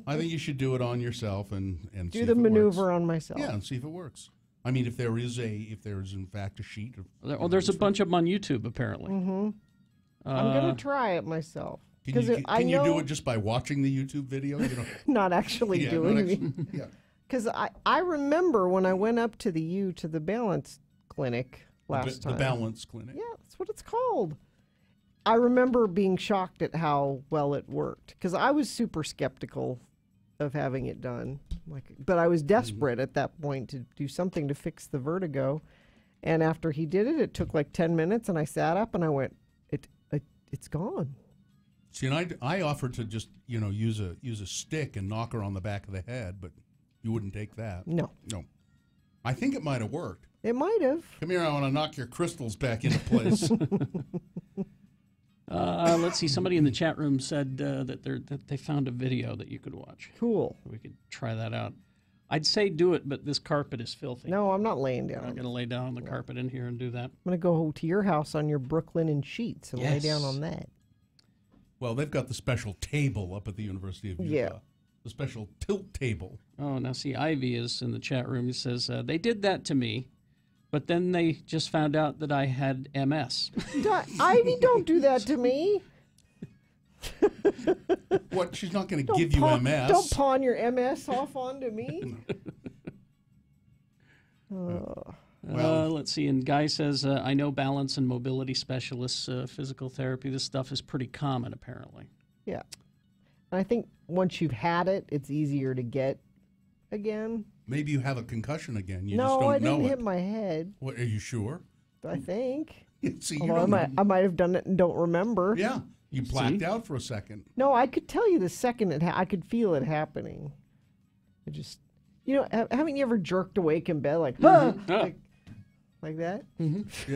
I think you should do it on yourself and do see the if it maneuver works. on myself. Yeah, and see if it works. I mean, if there is in fact a sheet. There's a bunch of them on YouTube apparently. I'm gonna try it myself. Can you do it just by watching the YouTube video? You know? Not actually doing it. Yeah. Because I remember when I went up to the balance clinic last time. The balance clinic. Yeah, that's what it's called. I remember being shocked at how well it worked because I was super skeptical of having it done. But I was desperate at that point to do something to fix the vertigo. And after he did it, it took like 10 minutes, and I sat up and I went, it's gone. See, and I offered to just use a stick and knock her on the back of the head, but you wouldn't take that. No. I think it might have worked. It might have. Come here, I want to knock your crystals back into place. Let's see. Somebody in the chat room said that they found a video that you could watch. Cool. We could try that out. I'd say do it, but this carpet is filthy. No, I'm not laying down. I'm not going to lay down on the carpet in here and do that. I'm going to go to your house on your Brooklyn sheets and lay down on that. Well, they've got the special table up at the University of Utah. Yeah. The special tilt table. Oh, now see, Ivy is in the chat room. He says, they did that to me, but then they just found out that I had MS. Ivy, don't do that to me. What? She's not going to give you MS. Don't pawn your MS off onto me. Let's see. And Guy says, I know balance and mobility specialists, physical therapy. This stuff is pretty common, apparently. Yeah. And I think once you've had it, it's easier to get again. Maybe you have a concussion again. You no, just don't I didn't know hit my head. What, are you sure? I think. See, Although I might have done it and don't remember. Yeah. You blacked out for a second. No, I could tell you the second I could feel it happening. It just, haven't you ever jerked awake in bed like, like that? Mm-hmm.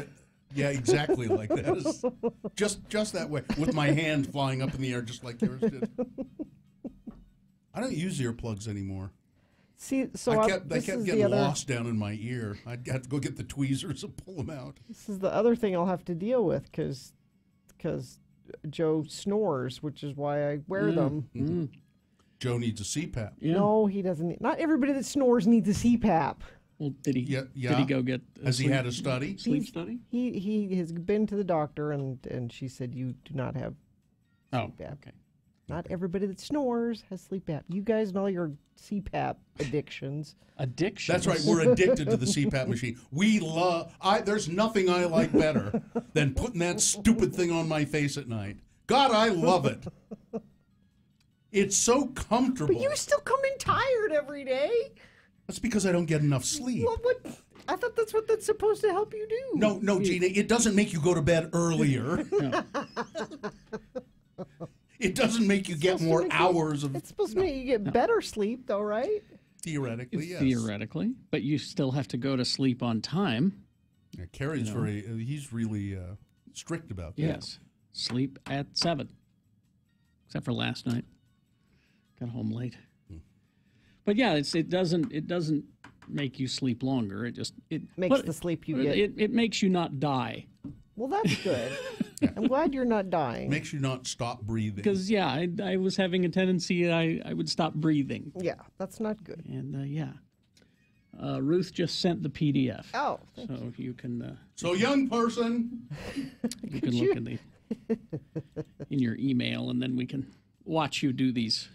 Yeah, exactly like that. Just that way, with my hand flying up in the air, just like yours did. I don't use earplugs anymore. See, so I kept getting lost down in my ear. I'd have to go get the tweezers and pull them out. This is the other thing I'll have to deal with because Joe snores, which is why I wear them. Mm-hmm. Joe needs a CPAP. Yeah. No, he doesn't. Not everybody that snores needs a CPAP. Well, did he? Yeah. Did he go get? Has he had a study? Sleep study? He has been to the doctor, and she said you do not have CPAP. Okay. Not everybody that snores has sleep apnea. You guys and all your CPAP addictions. Addictions? That's right. We're addicted to the CPAP machine. There's nothing I like better than putting that stupid thing on my face at night. God, I love it. It's so comfortable. But you still come in tired every day. That's because I don't get enough sleep. Well, I thought that's what that's supposed to help you do. No, Gina, it doesn't make you go to bed earlier. It doesn't make you get more hours of... It's supposed to make you get better sleep, though, right? Theoretically, yes. Theoretically. But you still have to go to sleep on time. Yeah, Kerry's he's really strict about that. Yes. Sleep at 7. Except for last night. Got home late. But yeah, it doesn't make you sleep longer. It Makes the sleep you get. It makes you not die. Well, that's good. I'm glad you're not dying. Makes you not stop breathing. Because, I was having a tendency, I would stop breathing. Yeah, that's not good. And, Ruth just sent the PDF. Oh, so you can. So, young person, you can look in your email, and then we can watch you do these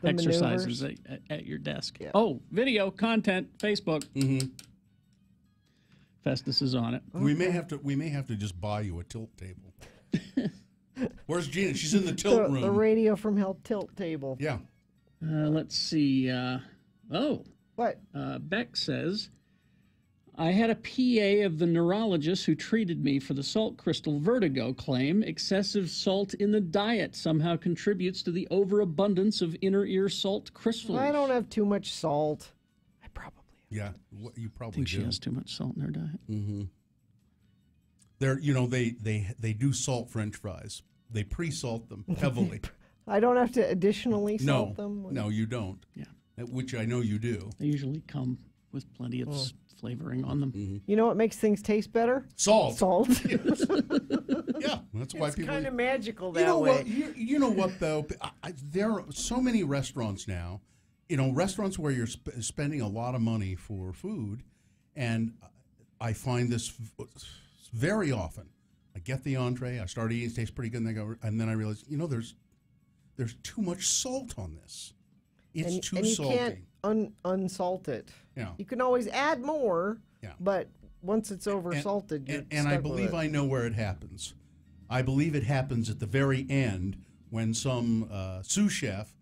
exercises at your desk. Yeah. Oh, video content, Facebook. Mm-hmm. Festus is on it. We may have to just buy you a tilt table. Where's Gina? She's in the tilt room. The Radio from Hell tilt table. Yeah. Let's see. What? Beck says, I had a PA of the neurologist who treated me for the salt crystal vertigo claim. Excessive salt in the diet somehow contributes to the overabundance of inner ear salt crystals. I don't have too much salt. Yeah, you probably think do. she has too much salt in her diet. Mm-hmm. They do salt French fries. They pre-salt them heavily. I don't have to additionally salt them? No, you don't. Yeah. Which I know you do. They usually come with plenty of flavoring on them. Mm-hmm. You know what makes things taste better? Salt. Salt. Yeah, that's why it's people. kind of magical that You know way. what? You know what though? There are so many restaurants now. Restaurants where you're spending a lot of money for food, and I find this very often. I get the entree, I start eating, it tastes pretty good, and then I realize, there's too much salt on this. It's too salty. And you can't unsalt it. Yeah. You can always add more, Yeah. but once it's over-salted, you're and stuck I believe with it. I know where it happens. I believe it happens at the very end when some sous chef,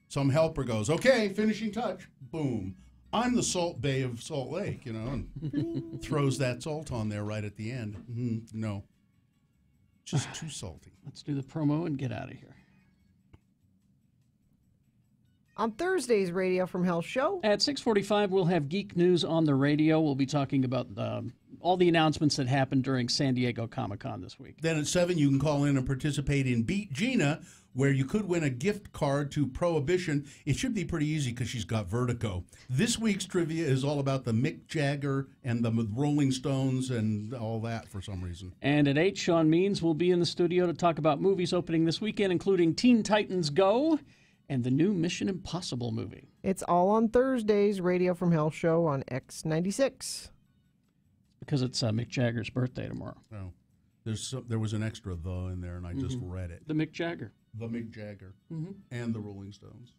some helper goes, okay, finishing touch, boom. I'm the Salt Bay of Salt Lake, and throws that salt on there right at the end. No, just too salty. Let's do the promo and get out of here. On Thursday's Radio from Hell show. At 6:45, we'll have Geek News on the radio. We'll be talking about all the announcements that happened during San Diego Comic-Con this week. Then at 7, you can call in and participate in Beat Gina, where you could win a gift card to Prohibition. It should be pretty easy because she's got vertigo. This week's trivia is all about the Mick Jagger and the Rolling Stones and all that for some reason. And at 8, Sean Means will be in the studio to talk about movies opening this weekend, including Teen Titans Go and the new Mission Impossible movie. It's all on Thursday's Radio from Hell show on X96. Because it's Mick Jagger's birthday tomorrow. Oh, there was an extra "the" in there, and I just read it. The Mick Jagger. The Mick Jagger. And the Rolling Stones.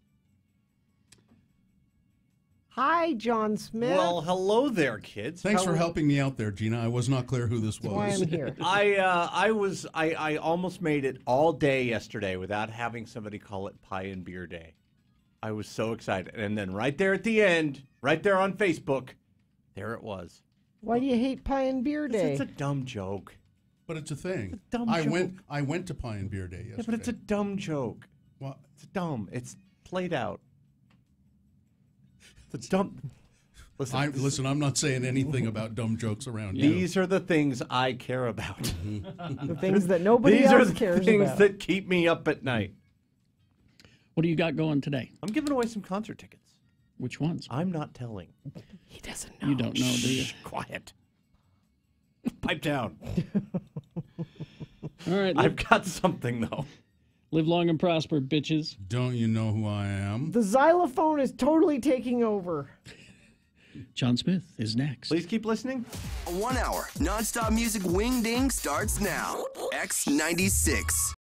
Hi, John Smith. Well, hello there, kids. Thanks for helping me out there, Gina. I was not clear who this was. why I'm here. I almost made it all day yesterday without having somebody call it Pie and Beer Day. I was so excited. And then right there at the end, right there on Facebook, there it was. Why do you hate Pie and Beer Day? It's a dumb joke. But it's a thing. It's a dumb joke. I went to Pie and Beer Day yesterday. Yeah, but it's a dumb joke. What? It's dumb. It's played out. It's dumb. Listen, I'm not saying anything about dumb jokes around you. These are the things I care about. The things that nobody else cares These are the things about. that keep me up at night. What do you got going today? I'm giving away some concert tickets. Which ones? I'm not telling. He doesn't know. You don't know, do you? Shh, quiet. Pipe down. All right. I've got something, though. Live long and prosper, bitches. Don't you know who I am? The xylophone is totally taking over. John Smith is next. Please keep listening. A 1 hour nonstop music wing ding starts now. X96.